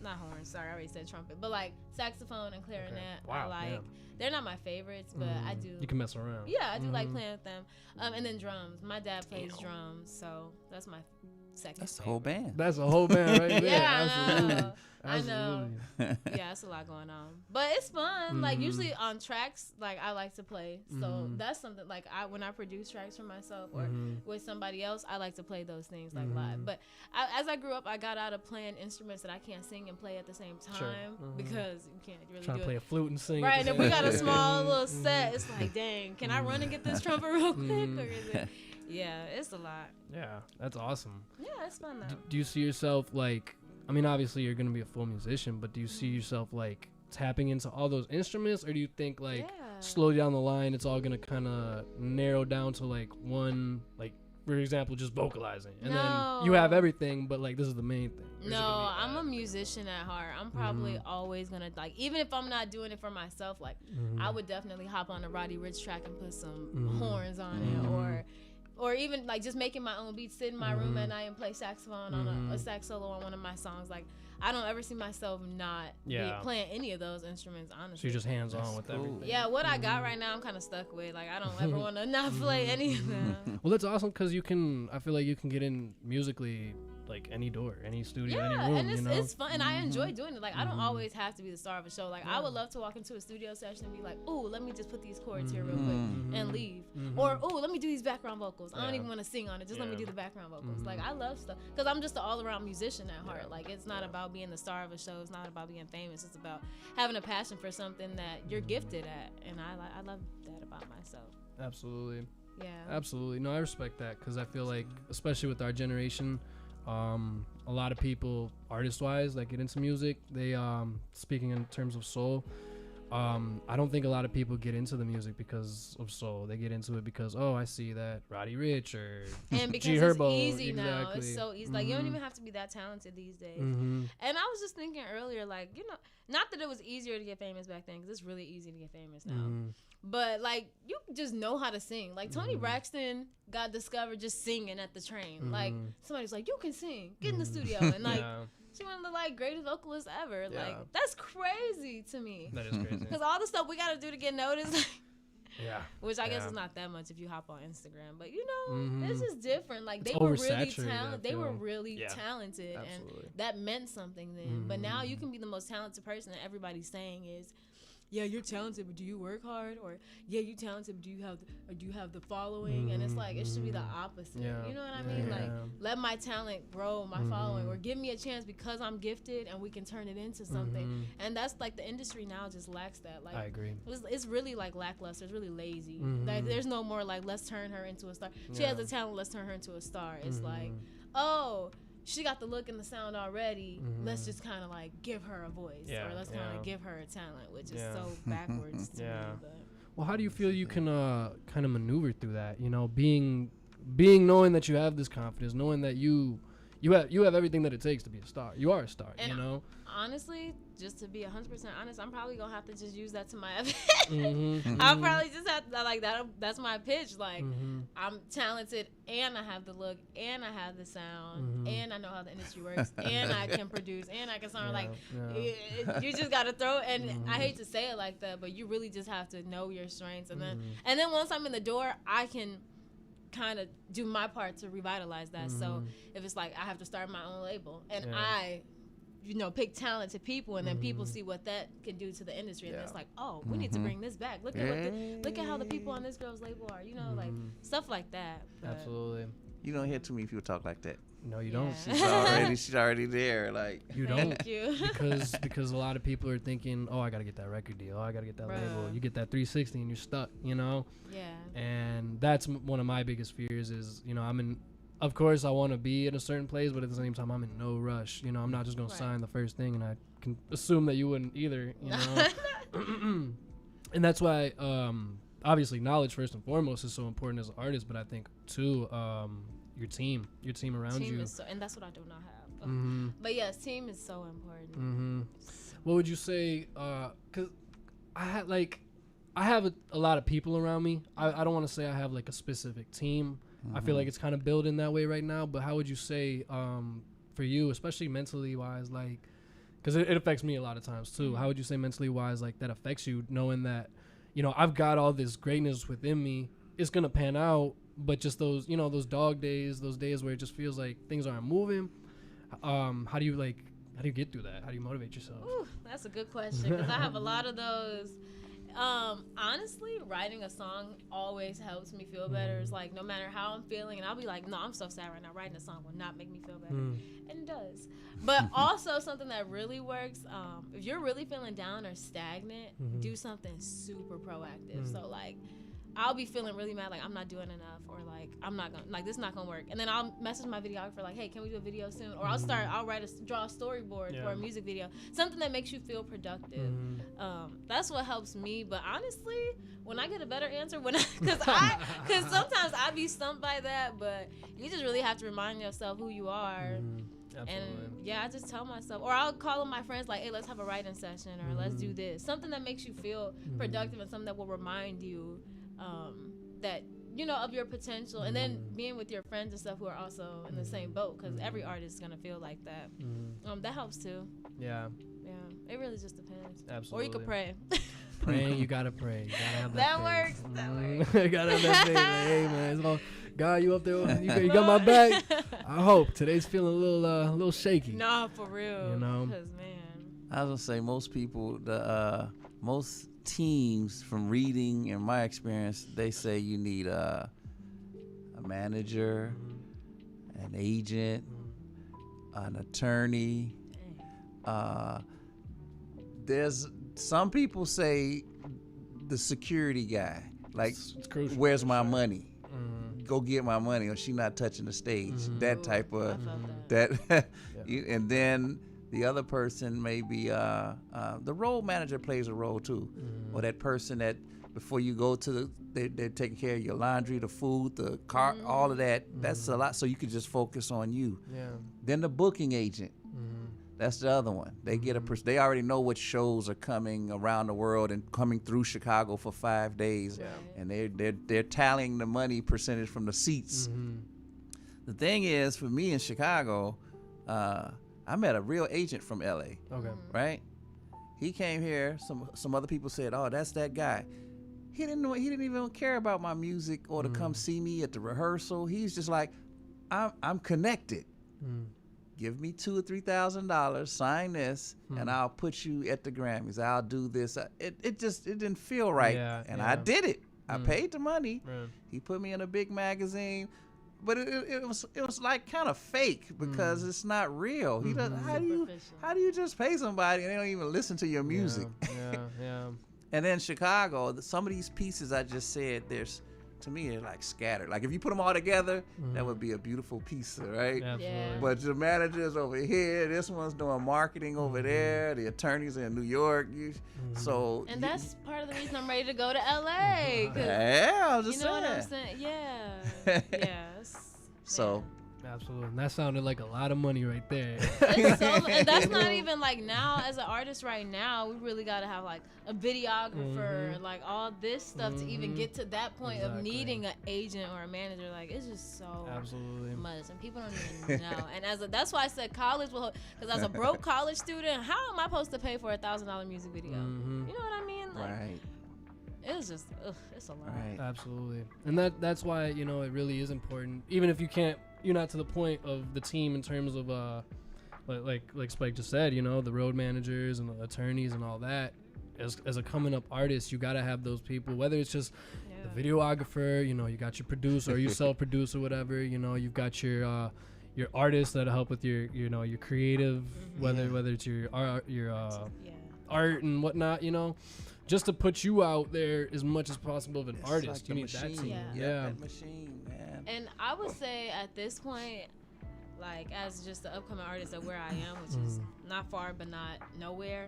not horns, sorry, I already said trumpet, but like saxophone and clarinet. Wow, I like. They're not my favorites, but I do. You can mess around. Yeah, I do like playing with them. And then drums. My dad plays drums, so that's my second. That's the whole band. That's a whole band right there. Yeah, I know. Yeah, it's a lot going on, but it's fun. Like usually on tracks, like I like to play, so that's something like when I produce tracks for myself or with somebody else, I like to play those things like live. But as I grew up, I got out of playing instruments that I can't sing and play at the same time because you can't really trying do to play a flute and sing. Right, if we got a small little set, it's like, dang, can I run and get this trumpet real quick, or is it? Yeah, it's a lot. Yeah, that's awesome. Yeah, it's fun though. Do you see yourself like? I mean, obviously you're gonna be a full musician, but do you see yourself like tapping into all those instruments, or do you think like slowly down the line it's all gonna kind of narrow down to like one, like for example, just vocalizing, and then you have everything, but like this is the main thing? No, I'm a musician at heart. I'm probably always gonna like, even if I'm not doing it for myself, like I would definitely hop on a Roddy Ricch track and put some horns on it, or even like just making my own beats, sit in my room at night and play saxophone on a sax solo on one of my songs. Like I don't ever see myself not playing any of those instruments, honestly. So you're just hands on with everything. Yeah, what I got right now I'm kind of stuck with. Like I don't ever want to not play any of them. Well, that's awesome because I feel like you can get in musically like any door, any studio, any room. And it's, you know? it's fun, and I enjoy doing it. Like I don't always have to be the star of a show. Like I would love to walk into a studio session and be like, "Ooh, let me just put these chords here real quick and leave," or "Ooh, let me do these background vocals. I don't even want to sing on it. Just let me do the background vocals." Like I love stuff because I'm just an all-around musician at heart. Like it's not about being the star of a show. It's not about being famous. It's about having a passion for something that you're gifted at, and I love that about myself. Absolutely. Yeah. Absolutely. No, I respect that because I feel like, especially with our generation, a lot of people, artist-wise, that get into music, they speaking in terms of soul, I don't think a lot of people get into the music because of soul. They get into it because, oh, I see that Roddy Ricch or and because G Herbo. It's easy now. It's so easy. Like you don't even have to be that talented these days. And I was just thinking earlier, like, you know, not that it was easier to get famous back then, because it's really easy to get famous now. But like you just know how to sing. Like Toni Braxton got discovered just singing at the train. Like somebody's like, you can sing. Get in the studio. And like she one of the like greatest vocalists ever. Like that's crazy to me. That is crazy. Because all the stuff we got to do to get noticed. Which I guess is not that much if you hop on Instagram. But you know, it's just different. Like they were really talented. They were really talented, and that meant something then. But now you can be the most talented person that everybody's saying is. yeah, you're talented, but do you work hard? Or yeah, you talented, but do you have the following? And it's like, it should be the opposite. Yeah. You know what I mean? Yeah. Like, let my talent grow, my following, or give me a chance because I'm gifted and we can turn it into something. And that's like the industry now just lacks that. Like, I agree. It's really like lackluster. It's really lazy. Like, there's no more like, let's turn her into a star. She has a talent, let's turn her into a star. It's like, oh, she got the look and the sound already. Let's just kind of like give her a voice, or let's kind of give her a talent, which is so backwards to me. But. Well, how do you feel you can kind of maneuver through that? You know, being knowing that you have this confidence, knowing that you have everything that it takes to be a star. You are a star. And you know. Honestly, just to be 100% honest, I'm probably gonna have to just use that to my advantage. I'll probably just have to, like, that. That's my pitch. Like, I'm talented, and I have the look, and I have the sound, and I know how the industry works, and I can produce, and I can sound you just gotta throw. And I hate to say it like that, but you really just have to know your strengths, and then once I'm in the door, I can kind of do my part to revitalize that. So if it's like I have to start my own label, and I pick talented people, and then people see what that can do to the industry, and it's like, oh, we need to bring this back. Look at look at how the people on this girl's label are, like stuff like that. But absolutely. You don't hear too many people talk like that. No, you don't. She's already there. Like, you don't. Thank you. because a lot of people are thinking, oh, I gotta get that record deal. Oh, I gotta get that label. You get that 360 and you're stuck. Yeah. And that's one of my biggest fears is, of course I want to be in a certain place, but at the same time I'm in no rush. I'm not just gonna sign the first thing, and I can assume that you wouldn't either. And that's why obviously knowledge first and foremost is so important as an artist, but I think too your team around you. And that's what I do not have. But yes, team is so important. What would you say? Because I have a lot of people around me. I don't want to say I have like a specific team. I feel like it's kind of building that way right now. But how would you say for you, especially mentally wise, like, because it affects me a lot of times too. How would you say mentally wise, like, that affects you, knowing that, I've got all this greatness within me. It's gonna pan out, but just those, those dog days, those days where it just feels like things aren't moving. How do you get through that? How do you motivate yourself? Ooh, that's a good question, because I have a lot of those. Honestly, writing a song always helps me feel better. It's like, no matter how I'm feeling, and I'll be like, no, I'm so sad right now. Writing a song will not make me feel better. And it does. But also something that really works, if you're really feeling down or stagnant, do something super proactive. So like, I'll be feeling really mad, like I'm not doing enough, or like I'm not gonna, like, this is not gonna work. And then I'll message my videographer like, hey, can we do a video soon? Or I'll draw a storyboard for a music video, something that makes you feel productive. That's what helps me. But honestly, when I get a better answer, because sometimes I be stumped by that, but you just really have to remind yourself who you are. And I just tell myself, or I'll call on my friends like, hey, let's have a writing session, or let's do this, something that makes you feel productive, and something that will remind you that of your potential. And then being with your friends and stuff who are also in the same boat, because every artist is gonna feel like that. That helps too. Yeah, it really just depends. Absolutely. Or you could pray. Praying, you gotta pray. You gotta have that works. That works. You gotta have that faith. Like, hey man, God, you up there? You got my back. I hope today's feeling a little shaky. Nah, for real. Because I was gonna say most people, most teams, from reading and my experience, they say you need a manager, an agent, an attorney. There's some people say the security guy, like, it's crucial. Where's my money? Go get my money, or she not touching the stage. That type of that. And then the other person may be the role manager plays a role too, or that person that before you go to they're taking care of your laundry, the food, the car, all of that. That's a lot, so you can just focus on you. Then the booking agent. That's the other one. They get they already know what shows are coming around the world and coming through Chicago for 5 days, and they're tallying the money percentage from the seats. The thing is, for me in Chicago, I met a real agent from LA. Okay. Right? He came here. Some other people said, "Oh, that's that guy." He didn't even care about my music or to come see me at the rehearsal. He's just like, I'm connected. give me $2,000 or $3,000, sign this, and I'll put you at the Grammys. I'll do this. It didn't feel right, and I did it. I paid the money. Right. He put me in a big magazine, but it was like kind of fake because it's not real. He does. How do you just pay somebody and they don't even listen to your music? Yeah. And then Chicago, some of these pieces I just said, to me, they're like scattered. Like if you put them all together, that would be a beautiful piece, right? Absolutely. Yeah. But the manager's over here, this one's doing marketing over there, the attorneys in New York. And that's part of the reason I'm ready to go to LA. Yeah, I was just saying. You know what I'm saying? Yeah. Yes. So. Absolutely. And that sounded like a lot of money right there. And that's not even like now as an artist right now, we really got to have like a videographer, like all this stuff to even get to that point of needing an agent or a manager. Like it's just so much and people don't even know. And that's why I said college will, because as a broke college student, how am I supposed to pay for $1,000 music video? You know what I mean? Like, right. It's just, it's a lot. Right. Absolutely. And that's why, you know, it really is important. Even if you're not to the point of the team in terms of, like Spike just said, you know, the road managers and the attorneys and all that. As a coming up artist, you got to have those people, whether it's just the videographer, you know, you got your producer or you self-produce or whatever, you know, you've got your artists that'll help with your creative, whether it's your art and whatnot, you know. Just to put you out there as much as possible of an artist, like you need that team. Yeah, that machine, man. And I would say at this point, like as just the upcoming artist of where I am, which is not far but not nowhere,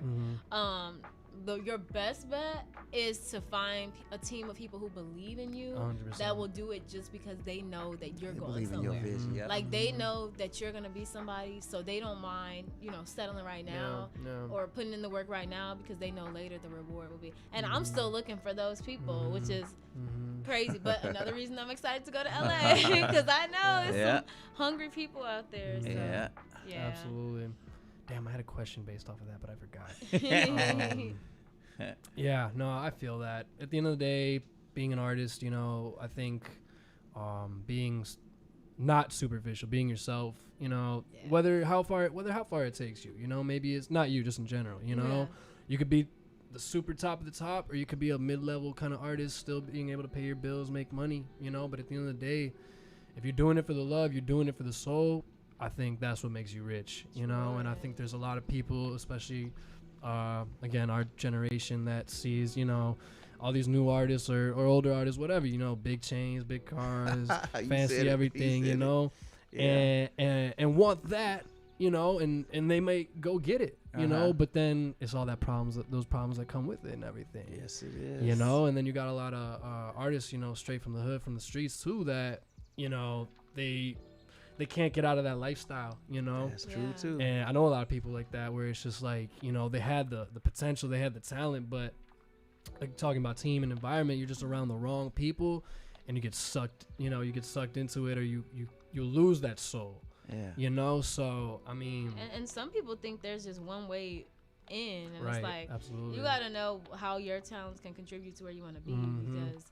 your best bet is to find a team of people who believe in you 100%. That will do it just because they know that you're going somewhere. In your vision, Like they know that you're gonna be somebody, so they don't mind, you know, settling right now or putting in the work right now because they know later the reward will be. And I'm still looking for those people, which is crazy. But another reason I'm excited to go to LA because I know it's some hungry people out there. So, yeah, absolutely. Damn, I had a question based off of that, but I forgot. Yeah, no, I feel that. At the end of the day, being an artist, you know, I think being not superficial, being yourself, you know, whether how far it takes you, you know, maybe it's not you, just in general, you know, you could be the super top of the top, or you could be a mid-level kind of artist, still being able to pay your bills, make money, you know. But at the end of the day, if you're doing it for the love, you're doing it for the soul, I think that's what makes you rich, you know. And I think there's a lot of people, especially again, our generation, that sees, you know, all these new artists or older artists, whatever, you know, big chains, big cars, fancy everything, you know, and want that, you know, and they may go get it, you know, but then it's all those problems that come with it and everything. Yes, it is. You know, and then you got a lot of artists, you know, straight from the hood, from the streets too, that, you know, they can't get out of that lifestyle, you know. That's true too. And I know a lot of people like that, where it's just like, you know, they had the potential, they had the talent, but like talking about team and environment, you're just around the wrong people and you get sucked into it, or you lose that soul. Yeah. You know, so I mean, and some people think there's just one way in, and right, it's like, absolutely, you gotta know how your talents can contribute to where you want to be, because,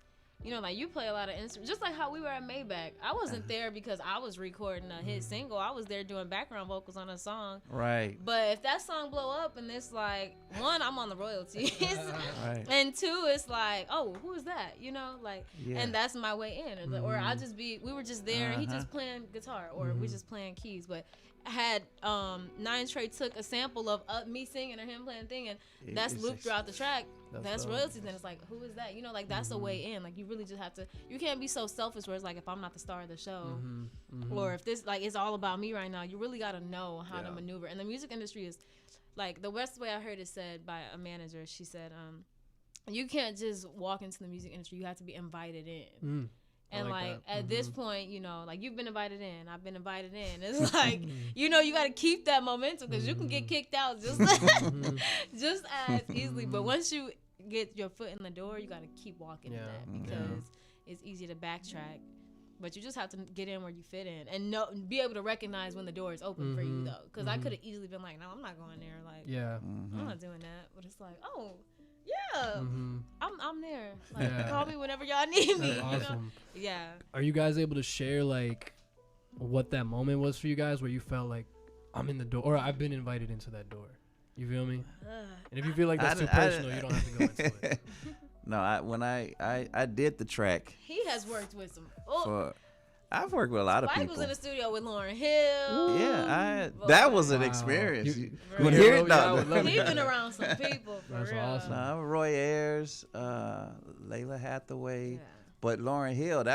you know, like you play a lot of instruments, just like how we were at Maybach. I wasn't there because I was recording a hit single. I was there doing background vocals on a song. Right. But if that song blow up and it's like, one, I'm on the royalties. Right. And two, it's like, oh, who is that? You know, like, and that's my way in. Or I'll just be, we were just there and he just playing guitar, or we just playing keys. But had Nine Trey took a sample of me singing or him playing thing, and that's looped throughout the track, that's royalties. Then it's like, who is that? You know, like that's a way in. Like you really just have to, you can't be so selfish where it's like, if I'm not the star of the show, or if this, like, it's all about me right now, you really got to know how to maneuver. And the music industry is, like, the best way I heard it said by a manager, she said, you can't just walk into the music industry, you have to be invited in. And like at this point, you know, like you've been invited in, I've been invited in. It's like, you know, you got to keep that momentum, because you can get kicked out just as easily. But once you get your foot in the door, you got to keep walking in that, because it's easy to backtrack. But you just have to get in where you fit in, and be able to recognize when the door is open for you, though. Because I could have easily been like, no, I'm not going there. Like, I'm not doing that. But it's like, oh, yeah, I'm there. Like, call me whenever y'all need me. That's awesome. You know? Yeah. Are you guys able to share like what that moment was for you guys, where you felt like, I'm in the door, or I've been invited into that door. You feel me? And if you feel like that's too personal, you don't have to go into it. No, when I did the track. He has worked with some. I've worked with a lot of people. Spike was in the studio with Lauryn Hill. Yeah, that was an experience. You hear it? He's been around some people. For That's real. awesome. Roy Ayers, Layla Hathaway, Yeah. but Lauryn Hill.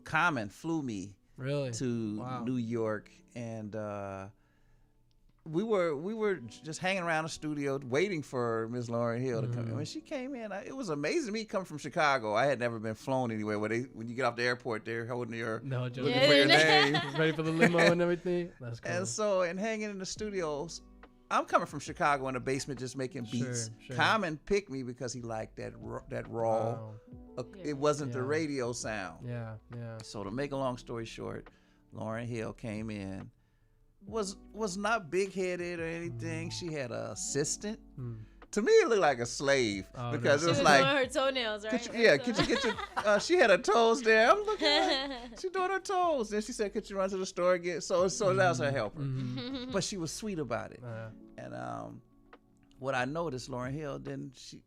Common flew me Really? to New York, and we were just hanging around the studio waiting for Miss Lauryn Hill to come in. When she came in, it was amazing to me coming from Chicago. I had never been flown anywhere when you get off the airport, they're holding your looking for your name, ready for the limo and everything. That's cool. And hanging in the studios. I'm coming from Chicago in the basement just making beats. Sure. Common picked me because he liked that raw. It wasn't the radio sound. Yeah. So to make a long story short, Lauryn Hill came in. Was not big headed or anything. She had an assistant. To me, it looked like a slave because it was like doing her toenails, right? Could you get your? She had her toes there. I'm looking. She doing her toes. Then she said, "Could you run to the store and get?" So that was her helper. But she was sweet about it. And what I noticed, Lauryn Hill,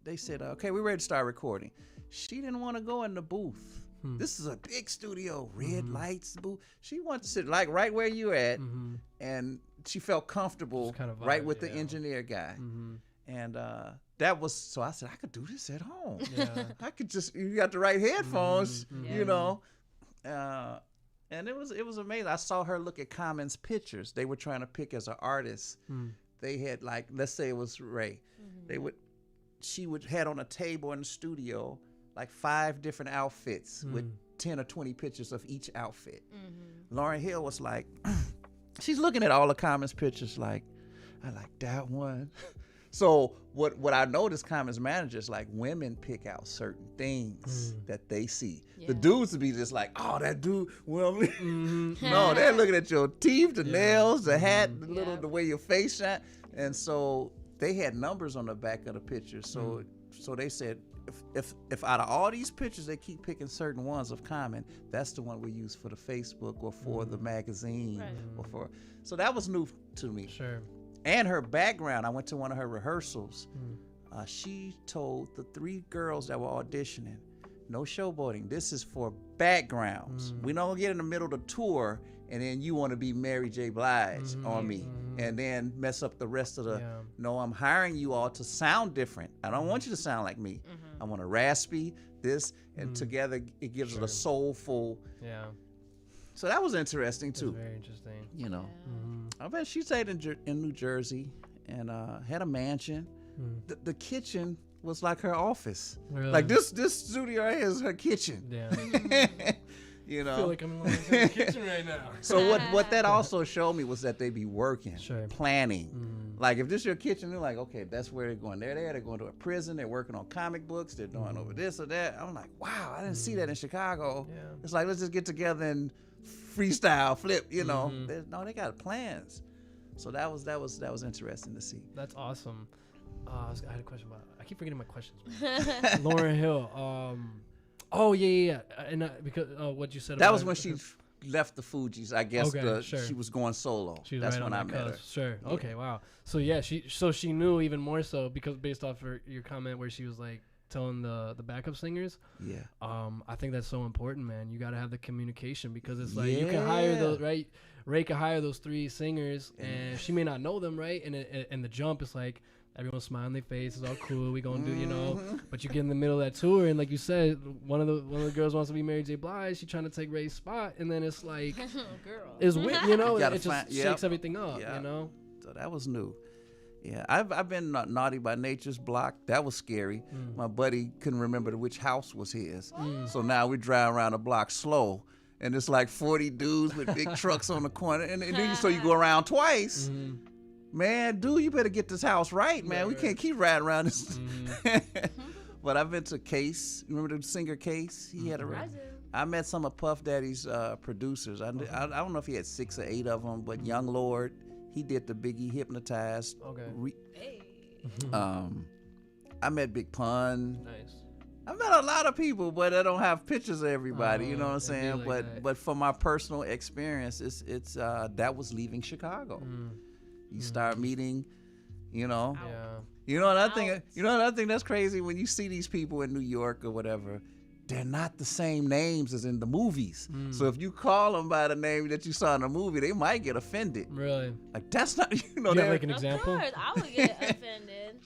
they said, "Okay, we're ready to start recording." She didn't want to go in the booth. This is a big studio, red lights, booth. She wanted to sit like right where you at, and she felt comfortable kind of right with the engineer guy. And that was, so I said, I could do this at home. I could you got the right headphones, you know. And it was amazing. I saw her look at Common's pictures. They were trying to pick as an artist. They had like, let's say it was Ray. She would had on a table in the studio like 5 different outfits with 10 or 20 pictures of each outfit. Lauryn Hill was like, she's looking at all the Common's pictures like, I like that one. So what I noticed, Common's managers, like women pick out certain things that they see. The dudes would be just like, oh, that dude, well, no, they're looking at your teeth, the nails, the hat, the way your face shine. And so they had numbers on the back of the pictures. So they said, if out of all these pictures they keep picking certain ones of Common, that's the one we use for the Facebook or for the magazine or so that was new to me. Sure. And her background, I went to one of her rehearsals. She told the 3 girls that were auditioning, no showboating, this is for backgrounds. We don't get in the middle of the tour and then you want to be Mary J. Blige on me and then mess up the rest of the, no, I'm hiring you all to sound different. I don't want you to sound like me. I want a raspy, this, and together it gives it a soulful. So that was interesting too. That's very interesting. You know, I bet she stayed in New Jersey and had a mansion. The kitchen was like her office. Really? Like this studio right here is her kitchen. You know, I feel like I'm in the kitchen right now. So what that also showed me was that they be working, Sure. planning. Like if this is your kitchen, they're like, okay, that's where they're going. They're going to a prison. They're working on comic books. They're doing over this or that. I'm like, wow, I didn't see that in Chicago. It's like, let's just get together and freestyle, flip. You know, no, they got plans. So that was interesting to see. That's awesome. I had a question about. I keep forgetting my questions. Lauryn Hill. Oh yeah. And because what you said. That was when she left the Fugees. I guess sure. she was going solo. That's when I met her. Sure. Yeah. Okay. Wow. So yeah, she knew even more so because based off your comment where she was like telling the backup singers. Yeah. I think that's so important, man. You got to have the communication because it's like you can hire those right. Ray could hire those 3 singers and she may not know them, right? And the jump is like. Everyone's smiling their face. It's all cool. We gonna do, you know. But you get in the middle of that tour, and like you said, one of the girls wants to be Mary J. Blige. She's trying to take Ray's spot, and then it's like, it's you know, it just shakes everything up, you know. So that was new. Yeah, I've been naughty by nature's block. That was scary. My buddy couldn't remember which house was his, so now we drive around the block slow, and it's like 40 dudes with big trucks on the corner, and then so you go around twice. Man, dude, you better get this house right, man. We can't keep riding around this. But I've been to Case. You remember the singer Case? He had I met some of Puff Daddy's producers. I don't know if he had 6 or 8 of them, but Young Lord, he did the Biggie Hypnotized. Okay. I met Big Pun. Nice. I met a lot of people, but I don't have pictures of everybody. You know what I'm it'd be saying? like But from my personal experience, it's that was leaving Chicago. You start meeting, you know. Yeah. You know another thing. You know another thing that's crazy when you see these people in New York or whatever. They're not the same names as in the movies. So if you call them by the name that you saw in the movie, they might get offended. Really? Like that's not, you know. Do you have like an example? Of course, I would get offended.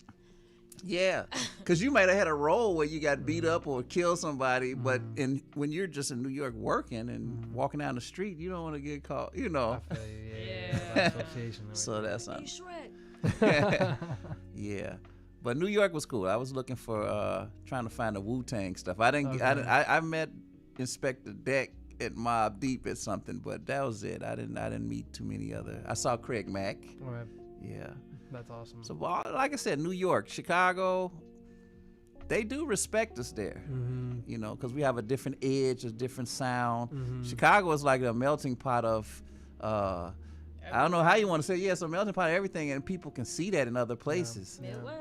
Yeah, because you might have had a role where you got beat up or killed somebody, but when you're just in New York working and walking down the street, you don't want to get caught. You know. I feel you. Yeah. Association. So that's not. Shrek. Yeah. But New York was cool. I was looking for trying to find the Wu-Tang stuff. I didn't. Okay. I met Inspector Deck at Mobb Deep at something, but that was it. I didn't meet too many other. I saw Craig Mack. All right. Yeah. That's awesome. So like I said, New York, Chicago, they do respect us there. You know, because we have a different edge, a different sound. Chicago is like a melting pot of. I don't know how you want to say. Yeah, it's a melting pot of everything, and people can see that in other places. It was.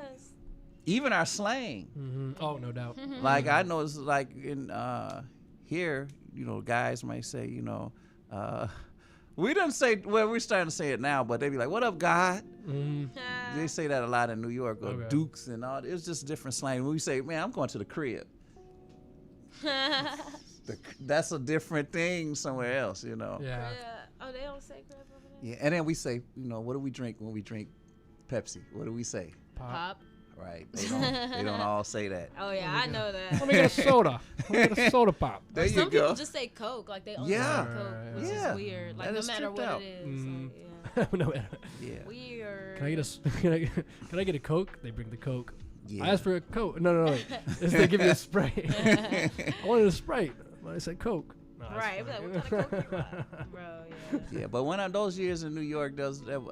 Even our slang. Oh, no doubt. Like I know it's like in here, you know, guys might say, you know, we don't say. Well, we're starting to say it now, but they be like, "What up, God?" They say that a lot in New York, or Dukes and all. It's just different slang. When we say, "Man, I'm going to the crib," that's a different thing somewhere else, you know. Yeah. Oh, they don't say crib over there? Yeah, and then we say, you know, what do we drink when we drink Pepsi? What do we say? Pop. Right. They don't all say that. Oh, yeah, I know that. Let me get a soda. Let me get a soda pop. There you Some go. people just say Coke. Like, they only say Coke, which is weird. Like, That no is matter tripped what out. it is. Like, No, Yeah. weird. Can I get can I get a Coke? They bring the Coke. Yeah. I asked for a Coke. No, wait. They give you a Sprite. I wanted a Sprite, but I said Coke. No, that's Right. fine. Like, what kind of Coke you got? Bro, yeah. Yeah, but when those years in New York,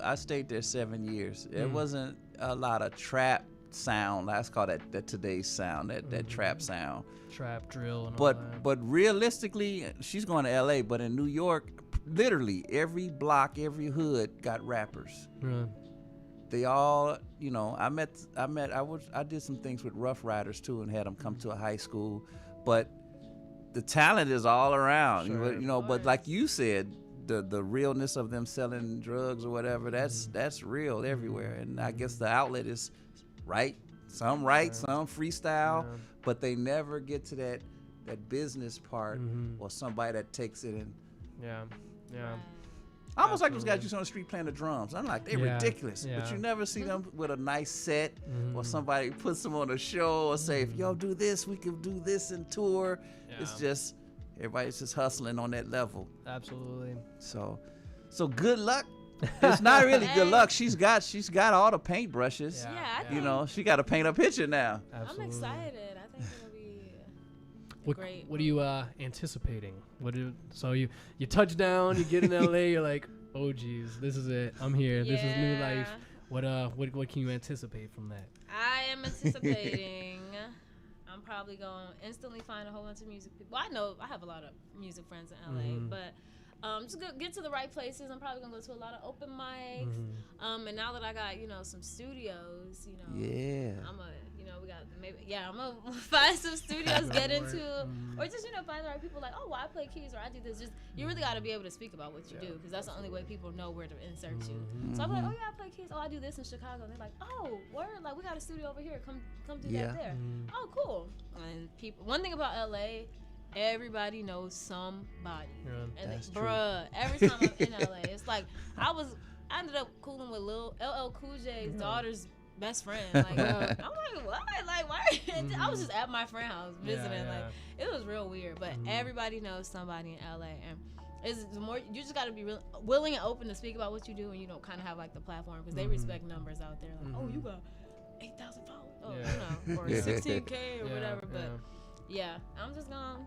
I stayed there 7 years. It wasn't a lot of trap sound. Let's call that today's sound, that trap sound. Trap drill and all that. But realistically, she's going to L.A. But in New York, literally every block, every hood got rappers. Really? They all, you know, I did some things with Rough Riders too, and had them come to a high school, but the talent is all around. Sure. You know, but like you said, the realness of them selling drugs or whatever, that's real everywhere. And I guess the outlet is some freestyle, but they never get to that business part or somebody that takes it and almost like those guys you see on the street playing the drums. I'm like, they're ridiculous, but you never see them with a nice set or somebody puts them on a show or say, if y'all do this, we can do this and tour. It's just everybody's just hustling on that level. Absolutely. So good luck. It's not really good luck. She's got all the paintbrushes. Yeah, I think You know, she got to paint a picture now. Absolutely. I'm excited. I think it'll be great. What are you anticipating? So you touch down, you get in LA, you're like, oh geez, this is it. I'm here. This is new life. What can you anticipate from that? I am anticipating. I'm probably going to instantly find a whole bunch of music people. Well, I know I have a lot of music friends in LA, but just get to the right places. I'm probably gonna go to a lot of open mics. And now that I got some studios, I'm gonna find some studios, get into, or just find the right people. Like, oh, well, I play keys or I do this. Just you really got to be able to speak about what you do, because that's the only way people know where to insert you. So I'm like, oh yeah, I play keys. Oh, I do this in Chicago. And they're like, oh, word, like we got a studio over here. Come do that there. Oh, cool. And one thing about LA. Everybody knows somebody. And That's bruh, every time I'm in LA, it's like I ended up cooling with LL Cool J's daughter's best friend. Like, I'm like, what? Like, why? I was just at my friend's house visiting. Like, it was real weird. But everybody knows somebody in LA, and it's more. You just got to be willing and open to speak about what you do, and kind of have like the platform, because they respect numbers out there. Like, oh, you got 8,000 followers, or 16K or whatever. But yeah, I'm just gonna,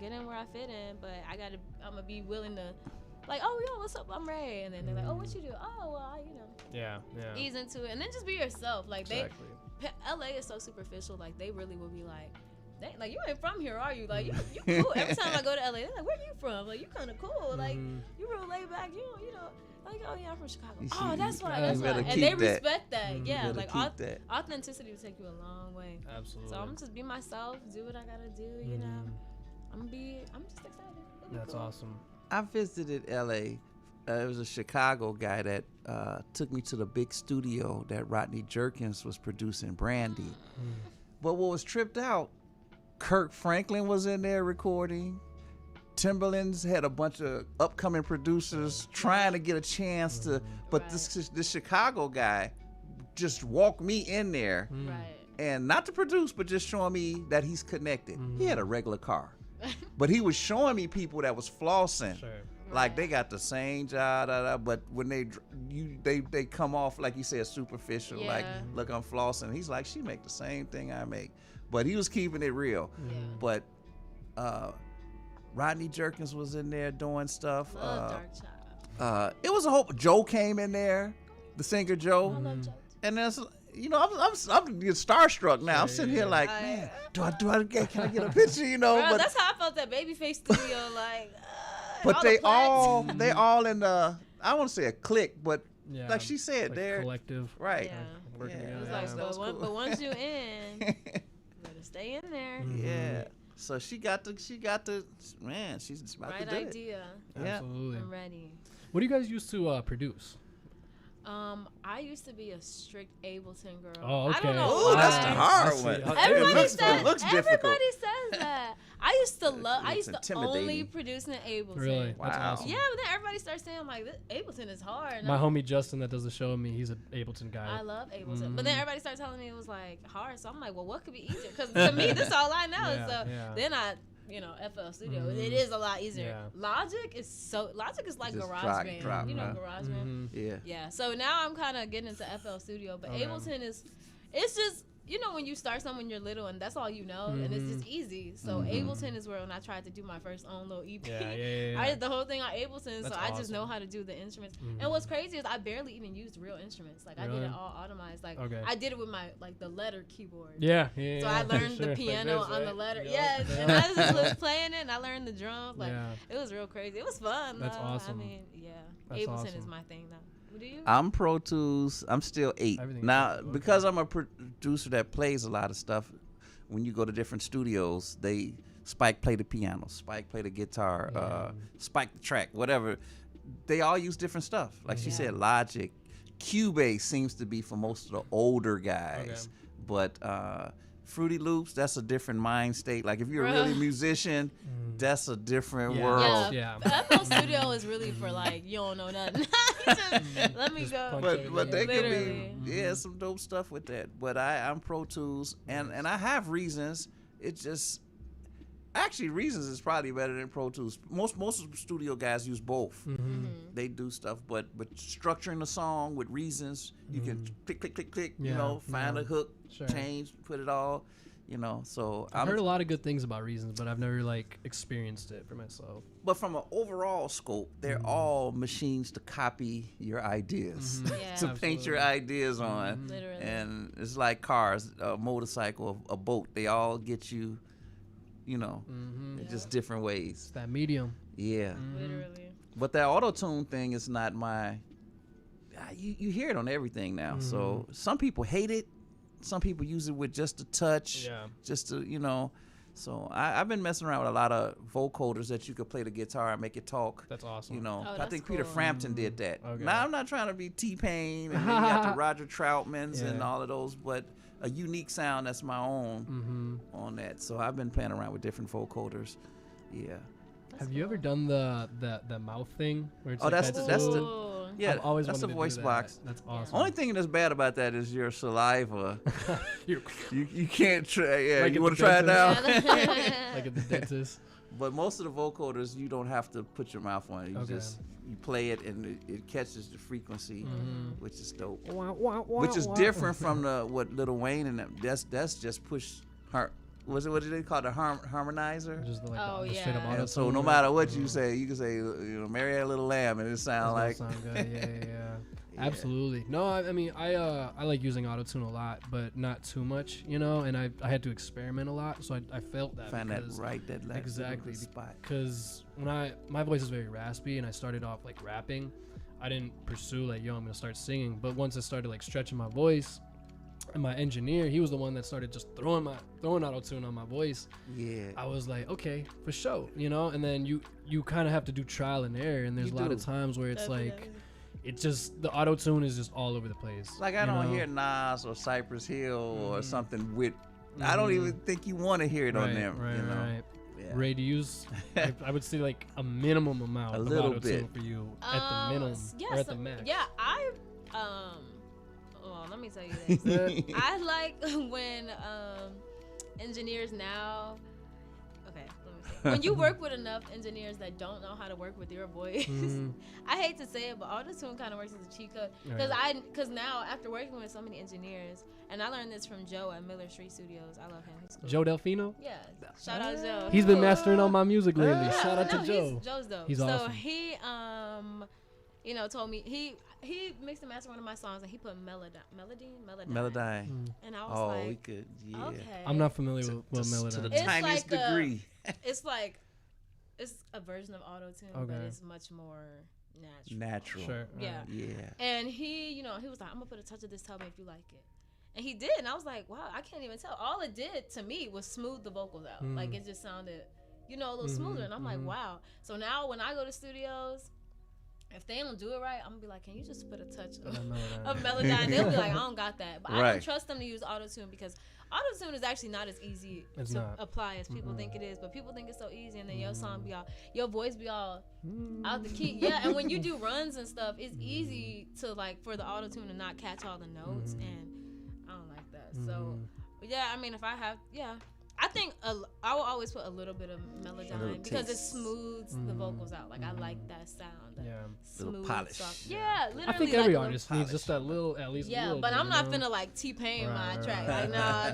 get in where I fit in, but I'm gonna be willing to, like, oh, yo, what's up? I'm Ray. And then they're like, oh, what you do? Oh, well, ease into it. And then just be yourself. Like, LA is so superficial. Like, they really will be like, you ain't from here, are you? Like, you cool. Every time I go to LA, they're like, where you from? Like, you kind of cool. Like, you real laid back. You know. Like, oh yeah, I'm from Chicago. You Oh, see, that's why. you That's why. better And keep they that. respect that. Mhm. Yeah, Better like keep that. authenticity will take you a long way. Absolutely. So I'm gonna just be myself, do what I gotta do. You know, I'm just excited. It'll be That's cool. awesome. I visited LA. It was a Chicago guy that took me to the big studio that Rodney Jerkins was producing Brandy. But what was tripped out, Kirk Franklin was in there recording. Timberland's had a bunch of upcoming producers trying to get a chance to, but Right. this Chicago guy just walked me in there, Right. and not to produce, but just showing me that he's connected. He had a regular car, but he was showing me people that was flossing. Sure. Like they got the same job, but when they come off like you said superficial, like Yeah. look, I'm flossing. He's like, she make the same thing I make, but he was keeping it real. Yeah. But Rodney Jerkins was in there doing stuff. Love Dark Child. It was a whole. Joe came in there, the singer Joe, I love Joe. and that's I'm getting starstruck now. I'm sitting here like, man, can I get a picture? You know, Bro, but that's how I felt at Babyface Studio. Like, but all they the plaques. they all in the, I want to say a clique, but Yeah. like she said, like they're collective. right. Yeah. Working Yeah, It together. was that like, was- that was cool. but once you in, you better stay in there. Yeah. So she got the man. She's about Right to do it. idea. Yeah. Absolutely. I'm ready. What do you guys used to produce? I used to be a strict Ableton girl. Oh, okay. I don't know Ooh, why. that's the hard I see. one. Everybody looks- says it looks difficult. everybody says that. I used to love. I It's used to only intimidating. produce in Ableton. Really? That's Wow. awesome. Yeah, but then everybody starts saying like, Ableton is hard. And My I'm- homie Justin that does the show with me, he's an Ableton guy. I love Ableton, Mhm. but then everybody started telling me it was like hard. So I'm like, well, what could be easier? Because to me, this is all I know. Yeah, So yeah. then I, FL Studio. Mhm. It is a lot easier. Yeah. Logic is like Just GarageBand. drop, You know huh? GarageBand. Mhm. Yeah. Yeah. So now I'm kind of getting into FL Studio, but Okay. Ableton it's just. When you start something when you're little and that's all you know, and it's just easy. So Ableton is where when I tried to do my first own little EP, Yeah. I did the whole thing on Ableton, That's so I just know awesome. how to do the instruments. Mhm. And what's crazy is I barely even used real instruments. Like I did Really? it all automized. Like Okay. I did it with my the letter keyboard. Yeah. So I learned sure. the Like piano this, on the right? letter. Yup. Yes, Yeah. and I just was playing it, and I learned the drums. Like Yeah. it was real crazy. It was fun. That's though. awesome. I mean, yeah, That's Ableton is awesome. my thing now. What do you? I'm Pro Tools. I'm still 8 Everything now is Pro Tools, because I'm a producer that plays a lot of stuff. When you go to different studios, Spike play the piano, Spike play the guitar, Spike the track, whatever. They all use different stuff. Like she Yeah. said, Logic, Cubase seems to be for most of the older guys, Okay. but Fruity Loops, that's a different mind state. Like if you're a really Bruh. musician, that's a different Yeah. world. Yeah, Yeah. FL Studio is really for like you don't know nothing. Just, let me Just go. punch But they could Literally. be some dope stuff with that. But I'm Pro Tools and I have Reasons. It just actually Reasons is probably better than Pro Tools. Most studio guys use both. Mm-hmm. They do stuff, but structuring the song with Reasons, you can click click click click. Yeah, find yeah. a hook, Sure. change, put it all. So I've heard a lot of good things about Reasons, but I've never experienced it for myself. But from an overall scope, they're all machines to copy your ideas, Yeah. to paint your ideas on. Literally. And it's like cars, a motorcycle, a boat. They all get you, Mm-hmm. in just different ways. It's that medium. Yeah. Literally. But that auto-tune thing is not my... You hear it on everything now. So some people hate it. Some people use it with just a touch. Yeah. Just to, So I've been messing around with a lot of vocoders that you could play the guitar and make it talk. That's awesome. Oh, I that's think Peter cool. Frampton did that. Okay. Now I'm not trying to be T-Pain and then you got the Roger Troutmans and Yeah. all of those, but a unique sound that's my own on that. So I've been playing around with different vocoders. Yeah. Have you ever done the mouth thing where it's Oh, like that's that the- tool? Ooh. Yeah, I've always that's the wanted to voice do that. box. That's awesome. Only thing that's bad about that is your saliva. You- you can't try. Yeah, Like you at want to the try it dentist. now? like at the dentist. But most of the vocoders, you don't have to put your mouth on it. You Okay. just play it and it catches the frequency, which is dope. Which Which is different from what Lil Wayne and them. That's just push. What did they call it? The harmonizer. Just the, Oh, the straight up yeah. auto And so no matter what you say, you can say "Marry That Little Lamb" and it sound like. sound good. Yeah. Yeah. Absolutely. No, I mean I like using autotune a lot, but not too much, and I had to experiment a lot, so I felt that Find that because- right, that exactly spot. because when my voice is very raspy and I started off like rapping, I didn't pursue like, yo, I'm gonna start singing. But once I started like stretching my voice, and my engineer, he was the one that started just throwing auto-tune on my voice. Yeah. I was like, okay, for sure, you know. And then you kind of have to do trial and error, and there's a lot of times where it's like, it's just the auto-tune is just all over the place. Like I don't hear Nas or Cypress Hill or something with. I don't even think you want to hear it on them. Right, you know? right. Yeah. Ray, do you use? I would say like a minimum amount of auto-tune for you at the minimum or at the max. Yeah, well, let me tell you this. I like when engineers now. Okay, let me see. When you work with enough engineers that don't know how to work with your voice, I hate to say it, but auto-tune kind of works as a cheat code. Because now after working with so many engineers, and I learned this from Joe at Miller Street Studios. I love him. He's cool. Joe Delfino? Yeah. Shout out Joe. He's been mastering all my music lately. Shout out to Joe. Joe's dope. He's awesome. So he told me he mixed and mastered one of my songs and he put Melodyne. And I was like, we could, yeah. Okay. I'm not familiar with Melodyne. To the tiniest degree. It's like, it's a version of auto-tune, but it's much more natural. Sure. Yeah. Yeah. And he was like, I'm gonna put a touch of this, tell me if you like it. And he did, and I was like, wow, I can't even tell. All it did to me was smooth the vocals out. Like it just sounded, a little smoother. And I'm like, wow. So now when I go to studios, if they don't do it right, I'm gonna be like, can you just put a touch of Melodyne? They'll be like, I don't got that. But I don't trust them to use auto-tune because auto-tune is actually not as easy to apply as people think it is. But people think it's so easy, and then your song be all, your voice be all out the key. Yeah, and when you do runs and stuff, it's easy to like for the auto-tune to not catch all the notes, and I don't like that. So yeah, I mean, if I have, I think I will always put a little bit of Melodyne because it smooths the vocals out. Like I like that sound. Smooth, little polish. soft. Yeah, literally. I think every artist needs just that little, at least. Yeah, but I'm not finna like T-Pain my track. Like nah,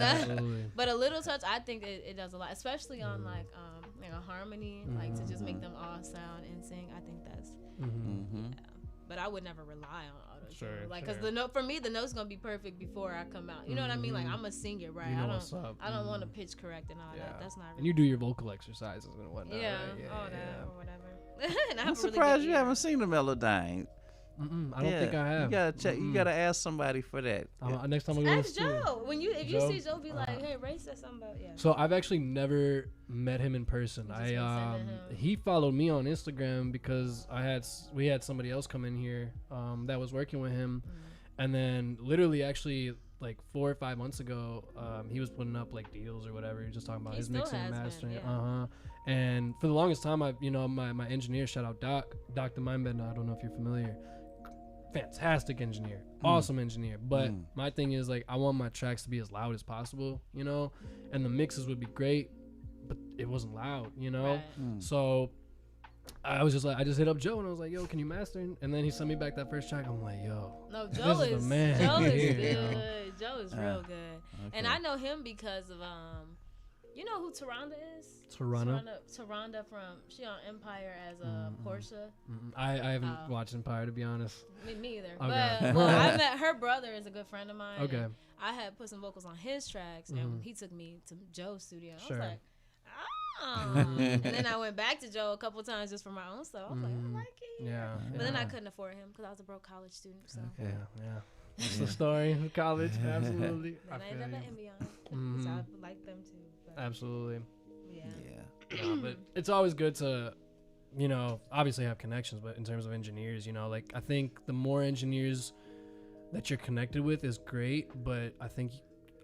but a little touch, I think it does a lot, especially on like a harmony, like to just make them all sound and sing. I think that's. But I would never rely on auto-tune. Sure, like, cause the note for me, the note's gonna be perfect before I come out. You know what I mean? Like I'm gonna sing it right. You know I don't want to pitch correct and all that. That's not. Really and you do your vocal exercises and whatnot. Yeah, right? all that or whatever. I'm surprised you haven't seen the Melodyne. I don't think I have. You gotta check. You gotta ask somebody for that. Next time I go to ask Joe. If you see Joe, be like, "Hey, Ray said something about So I've actually never met him in person. He followed me on Instagram because we had somebody else come in here that was working with him, and then literally actually like 4 or 5 months ago, he was putting up like deals or whatever. He was just talking about his mixing and mastering. And for the longest time, my engineer, shout out Dr. Mindbender. I don't know if you're familiar. Fantastic engineer, awesome engineer. But my thing is like I want my tracks to be as loud as possible, and the mixes would be great, but it wasn't loud, Right. So I just hit up Joe and I was like, yo, can you master? And then he sent me back that first track. I'm like, yo, no, Joe is the man. Joe is good. Joe is real good. Okay. And I know him because of you know who Taronda is? Taronda from she on Empire as a Portia. I haven't watched Empire, to be honest. Me either. Okay. But I met her brother is a good friend of mine. Okay. I had put some vocals on his tracks, and he took me to Joe's studio. I was like, and then I went back to Joe a couple times just for my own stuff. I was like, I like it. Yeah. But then I couldn't afford him because I was a broke college student. So. Okay. Yeah. That's the story of college. Absolutely. And I ended up at Ambion. So I like them too. But absolutely. Yeah. But it's always good to, obviously have connections, but in terms of engineers, like I think the more engineers that you're connected with is great, but I think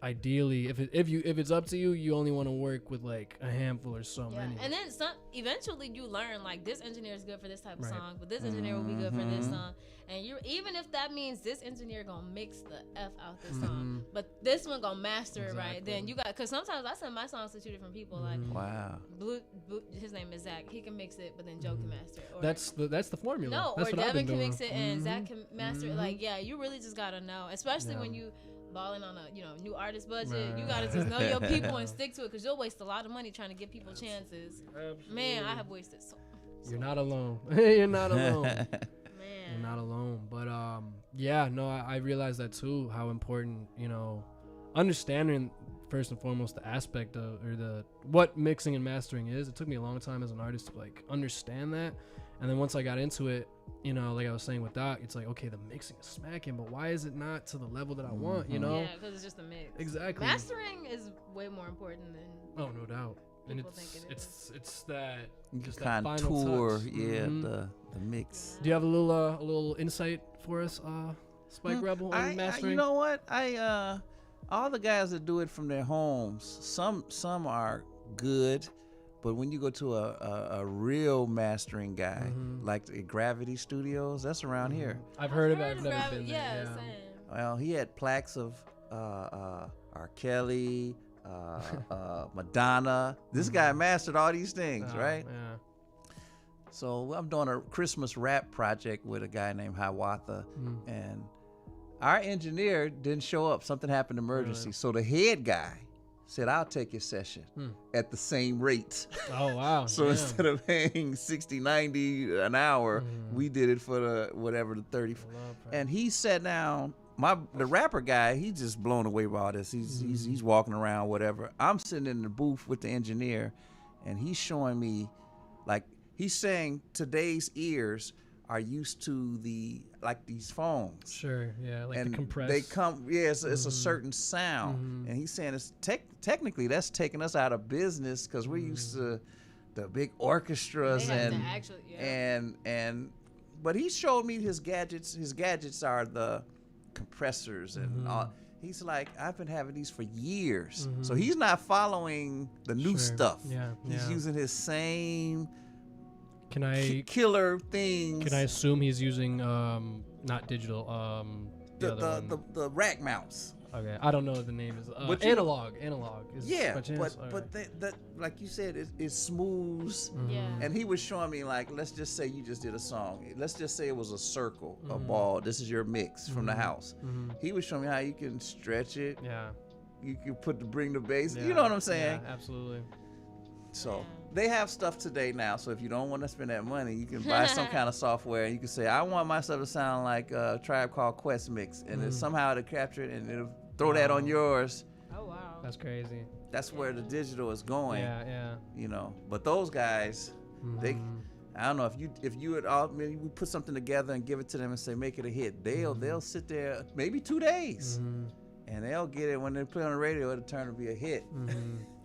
ideally if it's up to you, you only want to work with like a handful or so many. And then eventually you learn like this engineer is good for this type of song, but this engineer will be good for this song. And even if that means this engineer gonna mix the F out this song, but this one gonna master it right, then you got, because sometimes I send my songs to 2 different people. Like Blue, his name is Zach. He can mix it, but then Joe can master it. Or, that's the formula. No, that's or Devin can mix it and Zach can master it. Like you really just gotta know, especially when you balling on a new artist budget. You gotta just know your people and stick to it, because you'll waste a lot of money trying to give people chances. Absolutely. Man, I have wasted so You're not alone. You're not alone. You're not alone. But I realized that too, how important, understanding first and foremost the aspect of, or what mixing and mastering is. It took me a long time as an artist to like understand that. And then once I got into it, you know, like I was saying with Doc, it's like, okay, the mixing is smacking, but why is it not to the level that I want, you know? Yeah, because it's just a mix. Exactly. Mastering is way more important than no doubt. And it's that just that contour, final touch. the mix. Do you have a little insight for us, Spike Rebel, on mastering? You know what? All the guys that do it from their homes, some are good, but when you go to a real mastering guy, like the Gravity Studios, that's around here. I've heard of it. I've never been there. Yeah, same. Well, he had plaques of R. Kelly, Madonna. This guy mastered all these things, right? Yeah. So I'm doing a Christmas rap project with a guy named Hiawatha, and our engineer didn't show up. Something happened, emergency. So the head guy said, I'll take your session at the same rate. Oh, wow. So instead of paying $60, $90 an hour, we did it for the 30. And he sat down. The rapper guy, he's just blown away by all this. He's walking around, whatever. I'm sitting in the booth with the engineer, and he's showing me, like, he's saying today's ears are used to these phones. Sure, yeah, like and the compressed. They come, it's a certain sound, and he's saying it's technically that's taking us out of business because we're used to the big orchestras and but he showed me his gadgets. His gadgets are the compressors and all. He's like, I've been having these for years, so he's not following the new stuff. Yeah, he's using his same. Killer things. Can I assume he's using not digital the rack mounts? Okay, I don't know what the name is. Analog is but like you said, it smooths. And he was showing me, like, let's just say you just did a song. Let's just say it was a circle, a ball. This is your mix from the house. He was showing me how you can stretch it. Yeah. You can bring the bass. You know what I'm saying? Yeah, absolutely. So they have stuff today now. So if you don't want to spend that money, you can buy some kind of software, and you can say, I want my stuff to sound like a Tribe Called Quest mix, and then somehow it'll capture it and it'll throw that on yours. Oh wow, that's crazy. That's where the digital is going. Yeah. You know, but those guys, they, I don't know if you would all maybe we put something together and give it to them and say make it a hit. They'll sit there maybe 2 days. And they'll get it when they play on the radio. It'll turn to be a hit.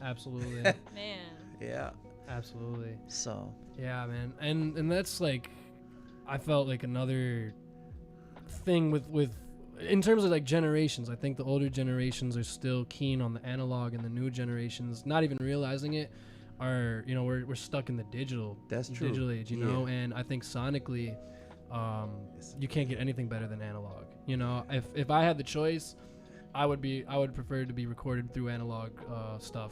Absolutely. Man. Yeah. Absolutely. So. Yeah, man, and that's like, I felt like another thing with in terms of like generations. I think the older generations are still keen on the analog, and the new generations, not even realizing it, are, you know, we're stuck in the digital. That's true. Digital age, you know, and I think sonically, you can't get anything better than analog. You know, if I had the choice, I would prefer to be recorded through analog stuff.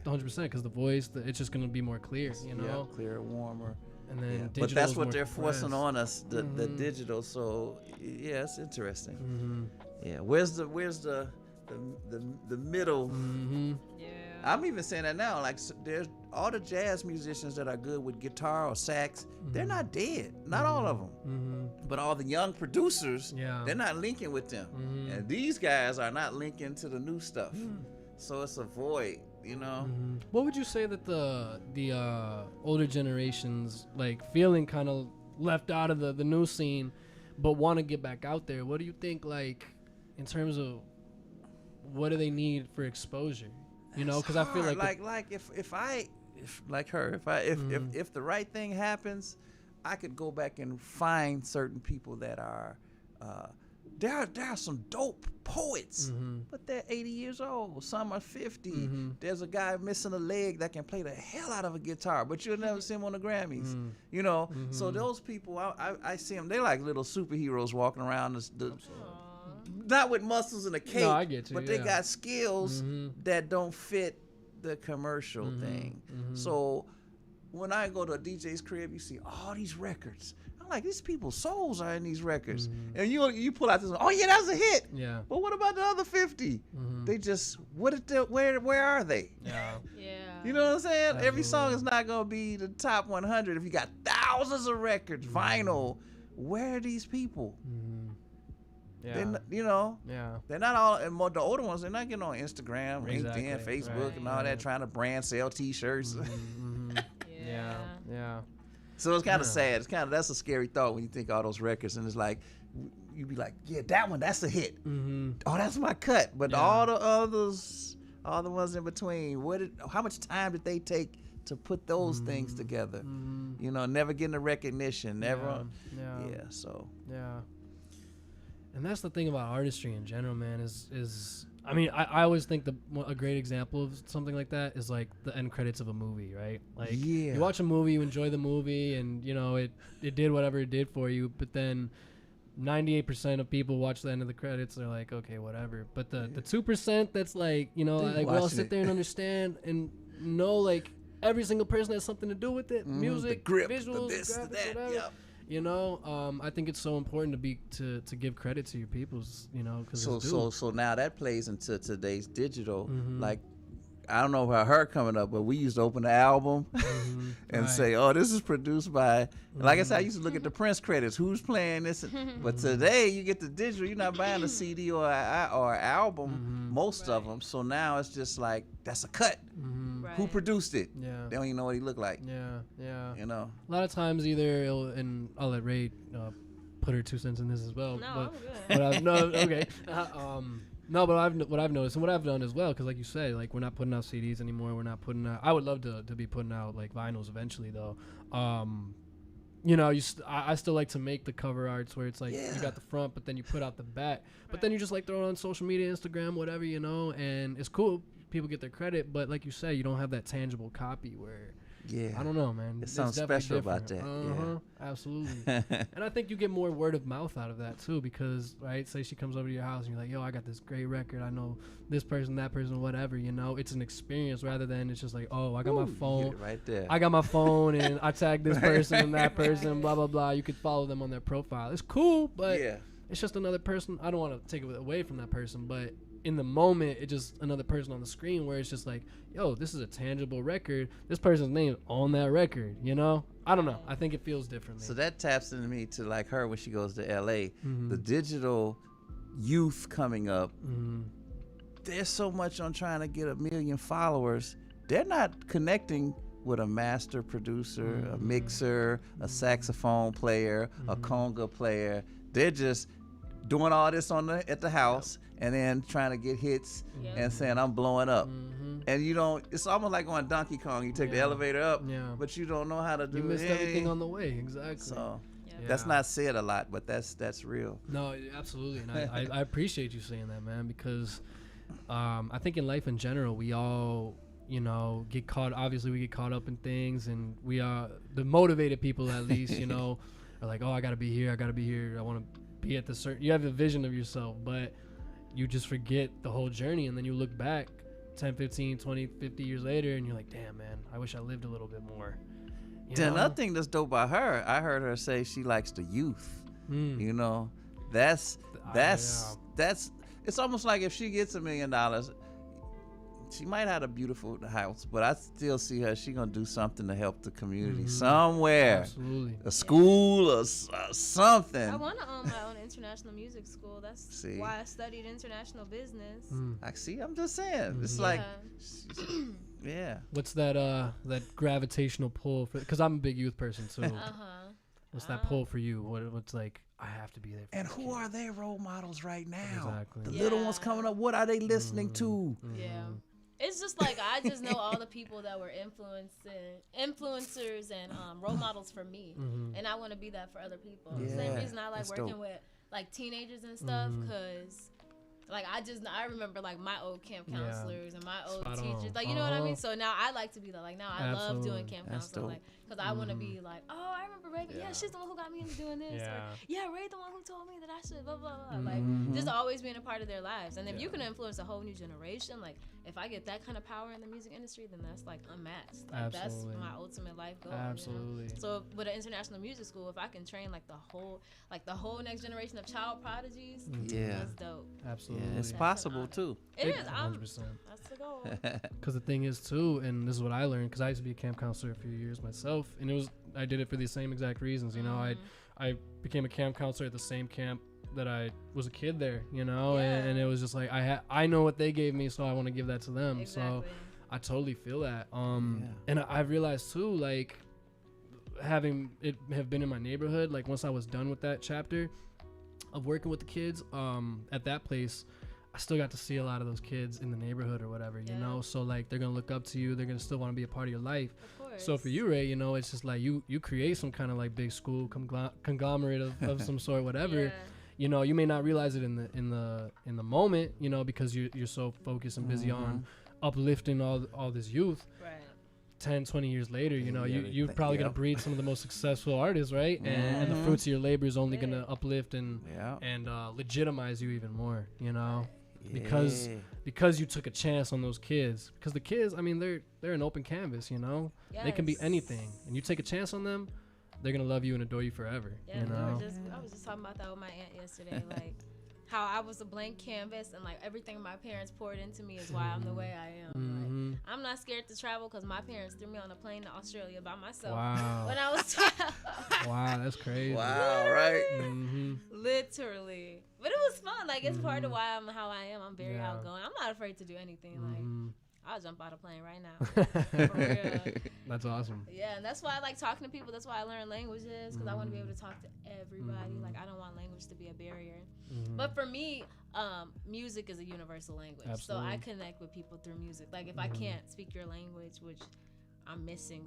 100%, because the voice, it's just gonna be more clear, you know. Yeah, clearer, warmer. And then but that's what they're forcing on us, the digital. So yeah, it's interesting. Yeah, where's the middle? Yeah. I'm even saying that now. Like, there's all the jazz musicians that are good with guitar or sax. They're not dead. Not all of them. But all the young producers, they're not linking with them. And these guys are not linking to the new stuff. So it's a void, you know. What would you say that the older generations, like, feeling kind of left out of the new scene, but want to get back out there? What do you think, like, in terms of what do they need for exposure? You know, because I feel like if the right thing happens, I could go back and find certain people that are. There are some dope poets, but they're 80 years old. Some are 50. There's a guy missing a leg that can play the hell out of a guitar, but you'll never see him on the Grammys. You know, so those people, I see them. They're like little superheroes walking around, not with muscles and a cape, no, I get you, but they got skills that don't fit the commercial thing. So when I go to a DJ's crib, you see all these records. I'm like, these people's souls are in these records. And you pull out this, oh yeah, that's a hit. Yeah. But what about the other 50? They just, where are they? Yeah. You know what I'm saying? Absolutely. Every song is not going to be the top 100. If you got thousands of records, vinyl, where are these people? Yeah. You know, they're not all, and the older ones, they're not getting on Instagram, LinkedIn, Facebook, and all that, trying to brand sell T-shirts. Yeah. So it's kind of sad. That's a scary thought when you think all those records, and it's like you be like, yeah, that one, that's a hit. Mm-hmm. Oh, that's my cut. But all the others, all the ones in between, how much time did they take to put those things together? You know, never getting the recognition, never. Yeah. And that's the thing about artistry in general, man, is I mean, I always think a great example of something like that is like the end credits of a movie, right? Like you watch a movie, you enjoy the movie, and you know it did whatever it did for you, but then 98% of people watch the end of the credits, they're like, okay, whatever. But the 2% that's like, you know, like we'll sit there and understand and know like every single person has something to do with it. Music, the grip, visuals, the this, graphics, that, whatever. Yep. You know, I think it's so important to give credit to your peoples, you know, because so now that plays into today's digital. Like, I don't know about her coming up, but we used to open the album and say, "Oh, this is produced by." Like I said, I used to look at the Prince credits. Who's playing this? But today, you get the digital. You're not buying a CD or an album. Most of them. So now it's just like that's a cut. Who produced it? Yeah. They don't even know what he looked like. Yeah. You know. A lot of times, and I'll let Ray put her 2 cents in this as well. No, but I'm good. Okay. No, but what I've noticed and what I've done as well, because like you said, like we're not putting out CDs anymore. We're not putting out. I would love to be putting out like vinyls eventually, though. You know, I still like to make the cover arts where it's like you got the front, but then you put out the back. But then you just like throw it on social media, Instagram, whatever, you know, and it's cool. People get their credit, but like you say, you don't have that tangible copy where. Yeah, I don't know, man. It's something special about that. Absolutely. And I think you get more word of mouth out of that too, because say she comes over to your house and you're like, yo, I got this great record. I know this person, that person, whatever. You know, it's an experience rather than it's just like, oh, I got my phone. Right there. I got my phone and I tagged this person and that person, blah blah blah. You could follow them on their profile. It's cool, but it's just another person. I don't want to take it away from that person, but in the moment, it's just another person on the screen where it's just like, yo, this is a tangible record. This person's name is on that record, you know? I don't know. I think it feels differently. So that taps into me to like her when she goes to LA. The digital youth coming up, there's so much on trying to get 1 million followers. They're not connecting with a master producer, a mixer, a saxophone player, a conga player. They're just doing all this at the house and then trying to get hits and saying I'm blowing up. And you don't, it's almost like on Donkey Kong. You take the elevator up, but you don't know how to do it. You missed everything on the way, exactly. So that's not said a lot, but that's real. No, absolutely. And I appreciate you saying that, man, because I think in life in general, we all, you know, we get caught up in things, and we are, the motivated people at least, you know, are like, oh, I gotta be here, I want to be at the certain, you have a vision of yourself, but you just forget the whole journey, and then you look back 10, 15, 20, 50 years later, and you're like, damn, man, I wish I lived a little bit more. Another thing that's dope about her, I heard her say she likes the youth. You know, that's it's almost like if she gets $1 million, she might have a beautiful house, but I still see her. She gonna do something to help the community somewhere. Absolutely. A school or something. I want to own my own international music school. That's why I studied international business. I see. I'm just saying. It's like, What's that gravitational pull for? Because I'm a big youth person too. What's that pull for you? What's like? I have to be there. And who are their role models right now? Exactly. The little ones coming up. What are they listening to? It's just like I just know all the people that were influencers and role models for me, and I want to be that for other people. Same reason I like working with like teenagers and stuff, because like I remember like my old camp counselors and my old teachers, like you know what I mean. So now I like to be that. Like now I love doing camp counseling, like because I want to be like, oh, I remember Ray. Yeah, she's the one who got me into doing this. Or, Ray, the one who told me that I should blah blah blah. Like just always being a part of their lives, and if you can influence a whole new generation, like. If I get that kind of power in the music industry, then that's like unmatched. Like that's my ultimate life goal. Absolutely. You know? So with an international music school, if I can train like the whole next generation of child prodigies, that's dope. Absolutely. Yeah, it's possible too. It is. 100%. That's the goal. Because the thing is too, and this is what I learned, because I used to be a camp counselor a few years myself, and I did it for the same exact reasons. You know, I became a camp counselor at the same camp that I was a kid there, you know, and it was just like I know what they gave me, so I want to give that to them. Exactly. So I totally feel that. And I realized too, like having it have been in my neighborhood, like once I was done with that chapter of working with the kids at that place, I still got to see a lot of those kids in the neighborhood or whatever, you know. So like they're gonna look up to you, they're gonna still want to be a part of your life. Of course. So for you, Ray, you know, it's just like you create some kind of like big school conglomerate of some sort, whatever. Yeah. You know, you may not realize it in the moment, you know, because you're so focused and busy on uplifting all this youth. Right. 10, 20 years later, you know, you're probably going to breed some of the most successful artists, right? And the fruits of your labor is only going to uplift and legitimize you even more, you know, because you took a chance on those kids. Because the kids, I mean, they're an open canvas, you know. Yes. They can be anything, and you take a chance on them, they're gonna love you and adore you forever. Yeah, you know? I was just talking about that with my aunt yesterday, like how I was a blank canvas and like everything my parents poured into me is why I'm the way I am. Like, I'm not scared to travel because my parents threw me on a plane to Australia by myself when I was 12. Wow, that's crazy. Wow, right? Literally. But it was fun. Like, it's part of why I'm how I am. I'm very outgoing. I'm not afraid to do anything. Like, I'll jump out of a plane right now. For real. That's awesome. Yeah, and that's why I like talking to people. That's why I learn languages, because I want to be able to talk to everybody. Like, I don't want language to be a barrier. But for me, music is a universal language. Absolutely. So I connect with people through music. Like, if I can't speak your language, which I'm missing,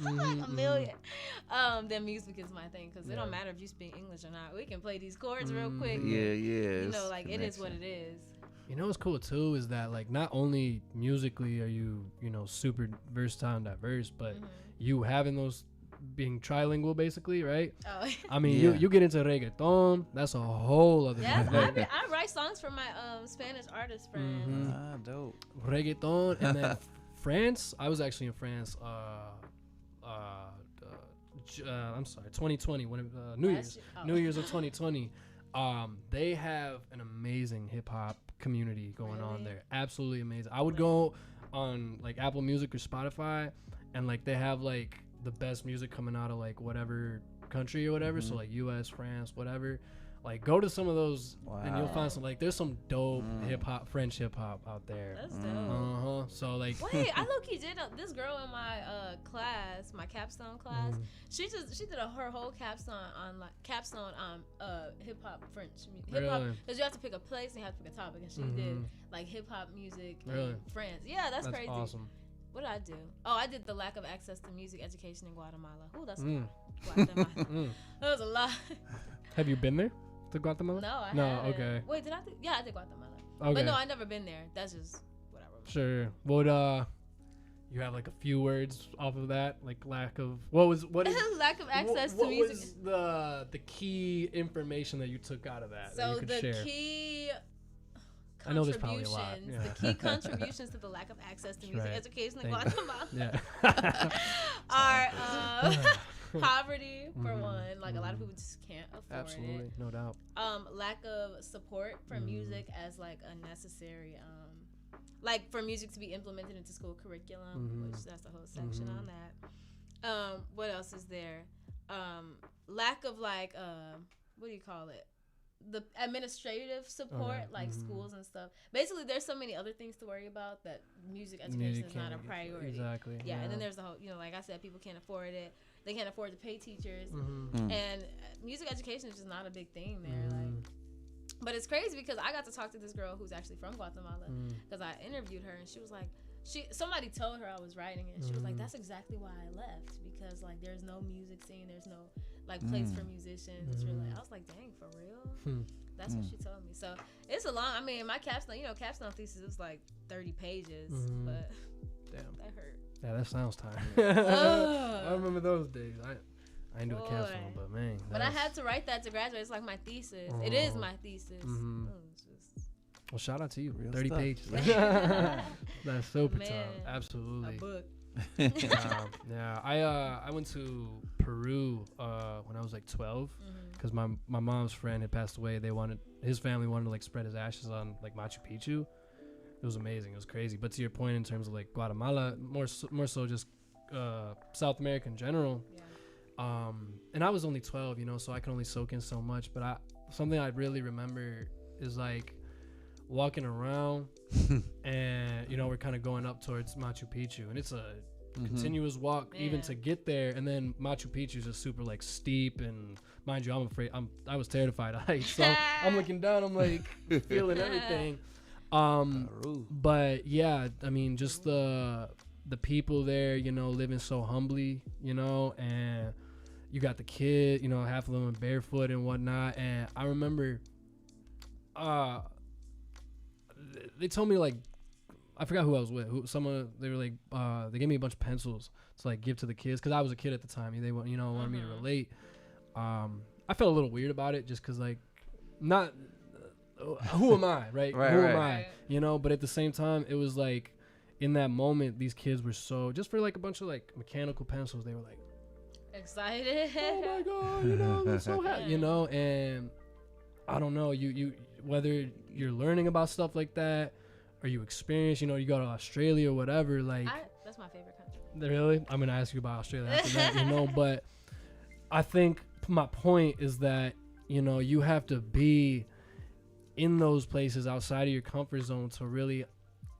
like a million, then music is my thing. Because it don't matter if you speak English or not. We can play these chords real quick. Yeah. You know, like, it is what it is. You know what's cool too is that like not only musically are you know super versatile and diverse, but you having those being trilingual basically, right? Oh. I mean you get into reggaeton, that's a whole other thing. I write songs for my Spanish artist friends. Dope. Reggaeton and then France. I was actually in France I'm sorry, 2020 when New Year's of 2020. They have an amazing hip hop community going on there. Absolutely amazing. I would go on like Apple Music or Spotify and like they have like the best music coming out of like whatever country or whatever. So like US, France, whatever. Like go to some of those and you'll find some like there's some dope French hip hop out there. That's dope. So like wait, I low-key did this girl in my class, my capstone class. She did her whole capstone on hip hop French music. Hip hop, because you have to pick a place and you have to pick a topic, and she did like hip hop music in France. Yeah, that's crazy. Awesome. What did I do? Oh, I did the lack of access to music education in Guatemala. Ooh, that's a lot. Guatemala. That was a lot. Have you been there to Guatemala? No, I haven't. Okay. Wait, did I? Yeah, I did Guatemala. Okay. But no, I never been there. That's just whatever. Sure. Would you have like a few words off of that? Like lack of what is lack of access to music. What was the key information that you took out of that? So that you could share? Key. I know there's probably a lot. Yeah. The key contributions to the lack of access to music education in Guatemala are poverty for one. Like a lot of people just can't afford it. Absolutely, no doubt. Lack of support for music as like a necessary, like for music to be implemented into school curriculum, which that's a whole section on that. What else is there? Lack of like what do you call it? The administrative support, like schools and stuff. Basically, there's so many other things to worry about that music education is not a priority. Exactly. Yeah, and then there's the whole, like I said, people can't afford it. They can't afford to pay teachers, and music education is just not a big thing there. Like, but it's crazy because I got to talk to this girl who's actually from Guatemala because I interviewed her, and she was like, somebody told her I was writing it, and she was like, that's exactly why I left, because like there's no music scene, there's no like place for musicians. Really, I was like, dang, for real? That's what she told me. So it's a long. I mean, my capstone thesis was like 30 pages, but damn, that hurt. Yeah, that sounds tiring. I remember those days. I didn't do a capstone, but man. But I had to write that to graduate. It's like my thesis. It is my thesis. Well, shout out to you. Real 30 stuff. pages. That's super tough. Absolutely. A book. Yeah. I went to Peru when I was like 12 because my mom's friend had passed away. His family wanted to like spread his ashes on like Machu Picchu. It was amazing. It was crazy. But to your point, in terms of like Guatemala, more so just South America in general. Yeah. And I was only 12, so I can only soak in so much. But something I really remember is like walking around and we're kind of going up towards Machu Picchu, and it's a continuous walk even to get there. And then Machu Picchu is just super like steep, and mind you, I was terrified of heights, so I'm looking down, I'm like feeling everything. But yeah, I mean, just the people there, you know, living so humbly, you know, and you got the kid, you know, half of them barefoot and whatnot. And I remember they told me, like, I forgot who I was with. They were like, they gave me a bunch of pencils to like give to the kids, because I was a kid at the time. They wanted me to relate. I felt a little weird about it, just because, like, not who am I, right? Who am I? You know, but at the same time, it was like, in that moment, these kids were so, just for like a bunch of like mechanical pencils, they were like excited. Oh my God, you know, I'm so happy, you know. And I don't know, you whether you're learning about stuff like that or you experience, you know, you go to Australia or whatever, like that's my favorite country. Really? I'm gonna ask you about Australia after that, you know. But I think my point is that, you know, you have to be in those places outside of your comfort zone to really,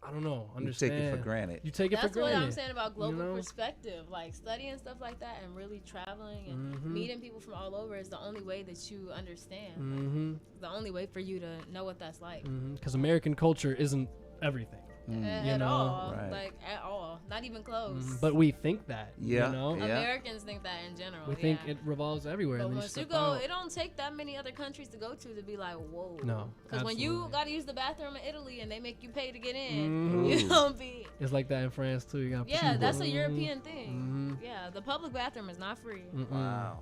I don't know, understand. You take it for granted. You take it for granted. That's what I'm saying about global, you know? perspective. Like, studying stuff like that and really traveling and meeting people from all over is the only way that you understand. Like, the only way for you to know what that's like. Because American culture isn't everything. At all. Right. Like, at all. Not even close. But we think that, you know? Americans think that in general. We think it revolves everywhere. But once you go, it don't take that many other countries to go to be like, whoa. No, because when you got to use the bathroom in Italy and they make you pay to get in, you don't be. It's like that in France, too. You got that's a European thing. Yeah, the public bathroom is not free. Wow.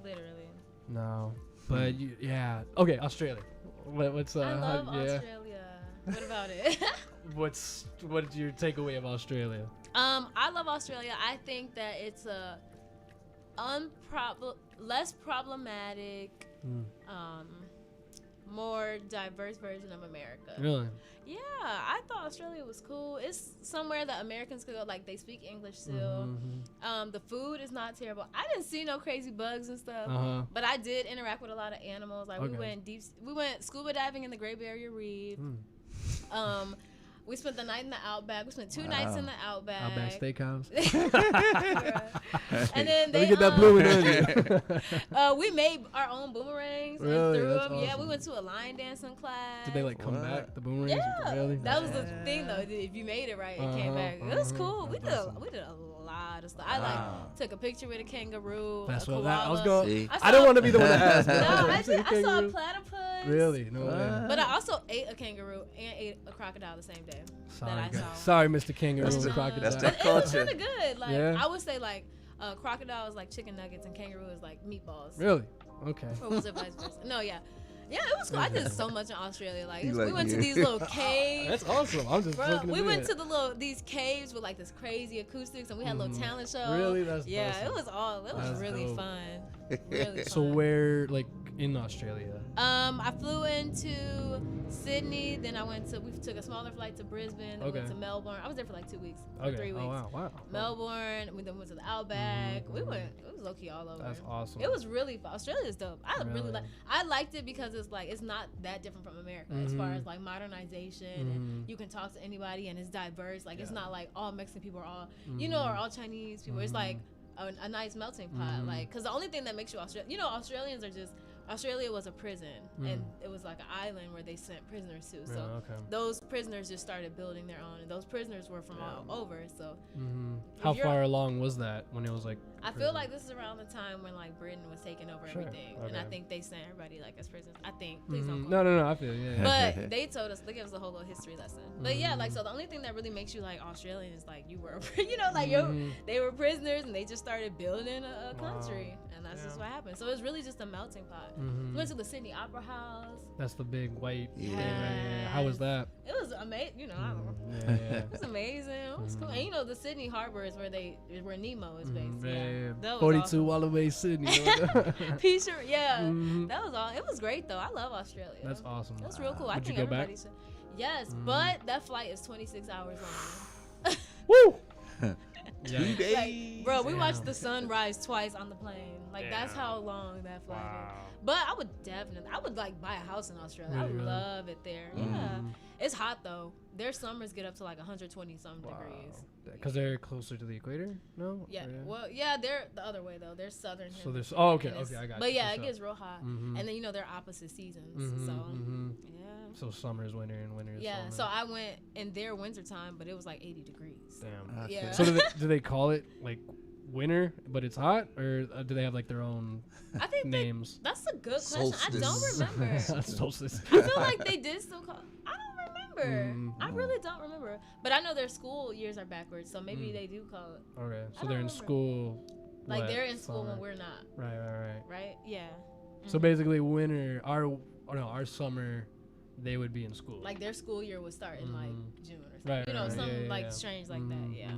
Literally. No. But, okay, Australia. What's I love Australia. What about it? What's your takeaway of Australia? I love Australia. I think that it's a less problematic, more diverse version of America. Really? Yeah, I thought Australia was cool. It's somewhere that Americans could go. Like, they speak English still. The food is not terrible. I didn't see no crazy bugs and stuff, but I did interact with a lot of animals. Like, we went scuba diving in the Great Barrier Reef. We spent the night in the Outback. We spent 2 nights in the Outback. Outback Steakhouse. And then let me get that blue in. we made our own boomerangs and threw them. Awesome. Yeah, we went to a line dancing class. Did they like come back, the boomerangs? Yeah, really? That was the thing though. If you made it right, it came back. It was cool. We did a lot of stuff. I took a picture with a kangaroo. That's what I was going. I don't want to be the one to ask. I saw a platypus. Really? No way. But I also ate a kangaroo and ate a crocodile the same day. Sorry, Mr. Kangaroo and crocodile. That's the culture. It was kind of good. Like, I would say, like, crocodile is like chicken nuggets and kangaroo is like meatballs. Really? Okay. Or was it vice versa? No, yeah, it was cool. I did so much in Australia. Like, we went to these little caves. That's awesome. I'm just looking. We went to these caves with like this crazy acoustics, and we had a little talent show. Really? That's awesome. It was really fun. Really fun. So where, like, in Australia? I flew into Sydney, then we took a smaller flight to Brisbane, then went to Melbourne. I was there for like 2 weeks, 3 weeks. Oh, wow. Melbourne, we then went to the Outback. It was low-key all over. That's awesome. It was really fun. Australia is dope. I liked it because it's not that different from America as far as like modernization, and you can talk to anybody, and it's diverse. Like, it's not like all Mexican people are all, or all Chinese people. It's like a nice melting pot. Like, because the only thing that makes you Australian, Australians are just, Australia was a prison, and it was like an island where they sent prisoners to. So those prisoners just started building their own, and those prisoners were from all over. So how far along was that when it was like? I feel like this is around the time when like Britain was taking over everything, and I think they sent everybody like as prisoners. I think. Please don't. No. I feel But they told us, they gave us a whole little history lesson. But yeah, like, so the only thing that really makes you like Australian is like you were, they were prisoners, and they just started building a country, and that's just what happened. So it's really just a melting pot. We went to the Sydney Opera House. That's the big white. Yeah. How was that? It was amazing. I don't know. It was amazing. It was cool. And the Sydney Harbor is where Nemo is based. That was 42 awesome. Wallaby Sydney. Peace, that was all. It was great though. I love Australia. That's awesome. That's real cool. Would I think you go everybody back? should. Yes, but that flight is 26 hours long. Woo! 2 days. Like, bro, we watched the sun rise twice on the plane. Like that's how long that flight is. But I would like buy a house in Australia. I would love it there. Yeah, it's hot though. Their summers get up to like 120 some degrees. Because they're closer to the equator. No. Yeah. Well, yeah, they're the other way though. They're southern. So there's. Oh, okay. I got. But yeah, it gets real hot, and then they're opposite seasons. So yeah. So summer is winter and winter is summer. Yeah. So I went in their winter time, but it was like 80 degrees. Damn. Okay. Yeah. So do they call it like winter, but it's hot, or do they have like their own names? That's a good question. Solstice. I don't remember. Solstice. I feel like they did still call. I don't remember. I really don't remember. But I know their school years are backwards, so maybe they do call it. Okay, so they're in school. Like they're in school when we're not. Right. Yeah. So basically, winter, our summer, they would be in school. Like their school year would start in like June or something. Something strange like that. Yeah.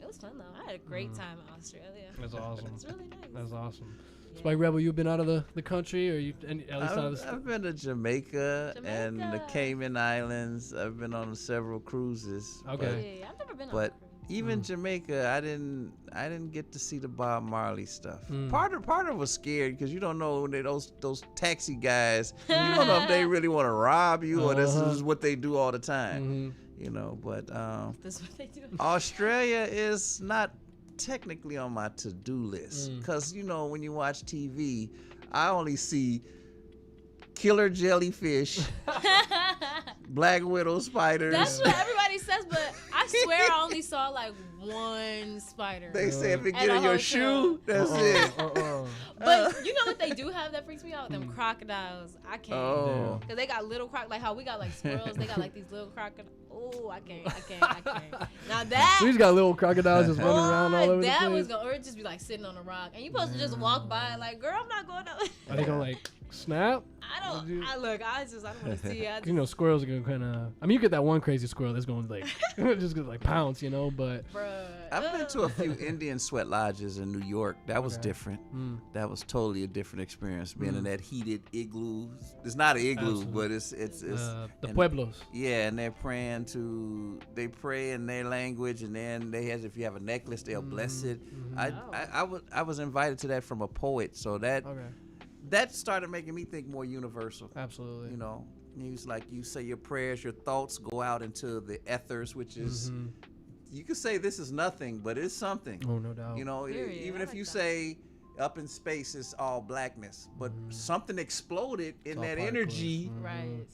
It was fun though. I had a great time in Australia. That's awesome. It's really nice. That's awesome. Yeah. Spike Rebel, you've been out of the country, or you at least out of the I've been to Jamaica and the Cayman Islands. I've been on several cruises. Okay. Yeah, I've never been on but even Jamaica, I didn't get to see the Bob Marley stuff. Part of it was scared because you don't know when those taxi guys. You don't know if they really want to rob you or this is what they do all the time. You know, but this is what they do. Australia is not technically on my to-do list because when you watch TV, I only see killer jellyfish, black widow spiders. That's what everybody says, but I swear I only saw like one spider. They say if it get in your shoe, that's it. But you know what they do have that freaks me out? Them crocodiles. I can't. Oh. Because they got little like how we got like squirrels. They got like these little crocodiles. Oh, I can't. Now that. So he's got little crocodiles just running around all over the place. Or it just be like sitting on a rock. And you supposed to just walk by like, girl, I'm not going up. Are they gonna like snap? I don't want to see it. Squirrels are gonna kind of. I mean, you get that one crazy squirrel that's going like just gonna like pounce, but. Bruh. I've been to a few Indian sweat lodges in New York. That was different. That was totally a different experience. Being in that heated igloo. It's not an igloo, but it's the pueblos. Yeah, and they pray in their language, and then if you have a necklace, they'll bless it. I was invited to that from a poet, so that started making me think more universal. Absolutely. It's like you say your prayers, your thoughts go out into the ethers, which is, you could say this is nothing, but it's something. Oh, no doubt. Even if you say up in space it's all blackness, but something exploded in that energy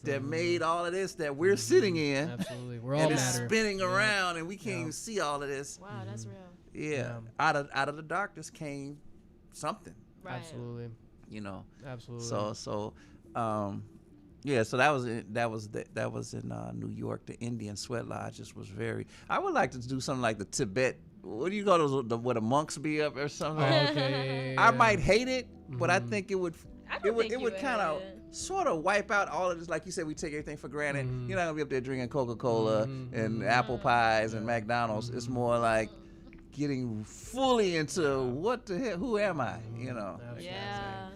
that made all of this that we're sitting in. Absolutely. We're all and matter. It's spinning around and we can't even see all of this. Wow, that's real. Yeah. Out of the darkness came something. Right. Absolutely. Absolutely. So so that was in New York. The Indian sweat lodges was very. I would like to do something like the Tibet. What do you call those? Where the monks be up or something? Okay. I might hate it, but I think it would kind of sort of wipe out all of this. Like you said, we take everything for granted. You're not gonna be up there drinking Coca-Cola and apple pies and McDonald's. It's more like getting fully into what the hell, who am I?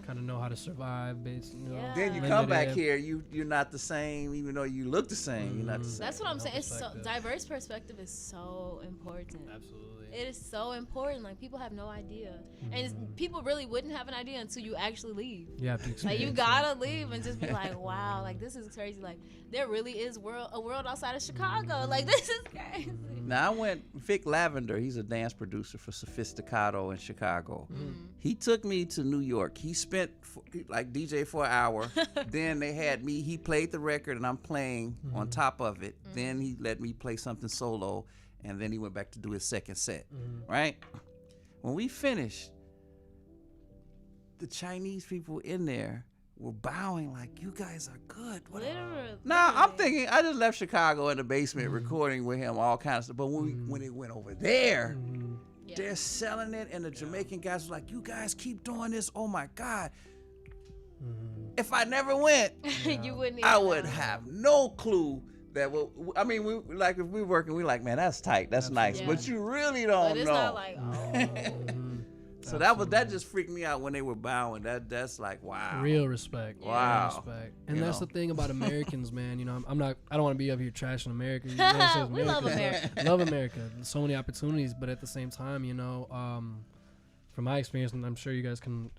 Kind of know how to survive, basically. Then you come back here, you're not the same, even though you look the same. You're not the same. That's what I'm saying. It's so diverse perspective is so important. Absolutely. It is so important. Like people have no idea, and people really wouldn't have an idea until you actually leave. You have to experience. Like you gotta leave and just be like, wow, like this is crazy. Like there really is a world outside of Chicago. Like this is crazy. Now Vic Lavender, he's a dance producer for Sophisticato in Chicago. He took me to New York. He spent like DJ for an hour. Then they had me, he played the record and I'm playing on top of it. Then he let me play something solo and then he went back to do his second set, right? When we finished, the Chinese people in there were bowing like, you guys are good. Now, I'm thinking, I just left Chicago in the basement recording with him, all kinds of stuff. But when it went over there, they're selling it, and the Jamaican guys were like, you guys keep doing this, oh my God. If I never went, you wouldn't. I would have no clue that we like if we're working, we like, man, that's tight, that's nice, but you really don't but it's know. Not like, oh. So that just freaked me out when they were bowing. That's like, wow. Real respect. Wow. Real respect. And that's the thing about Americans, man. I don't want to be up here trashing America. We love America. Love America. So many opportunities, but at the same time, from my experience, and I'm sure you guys can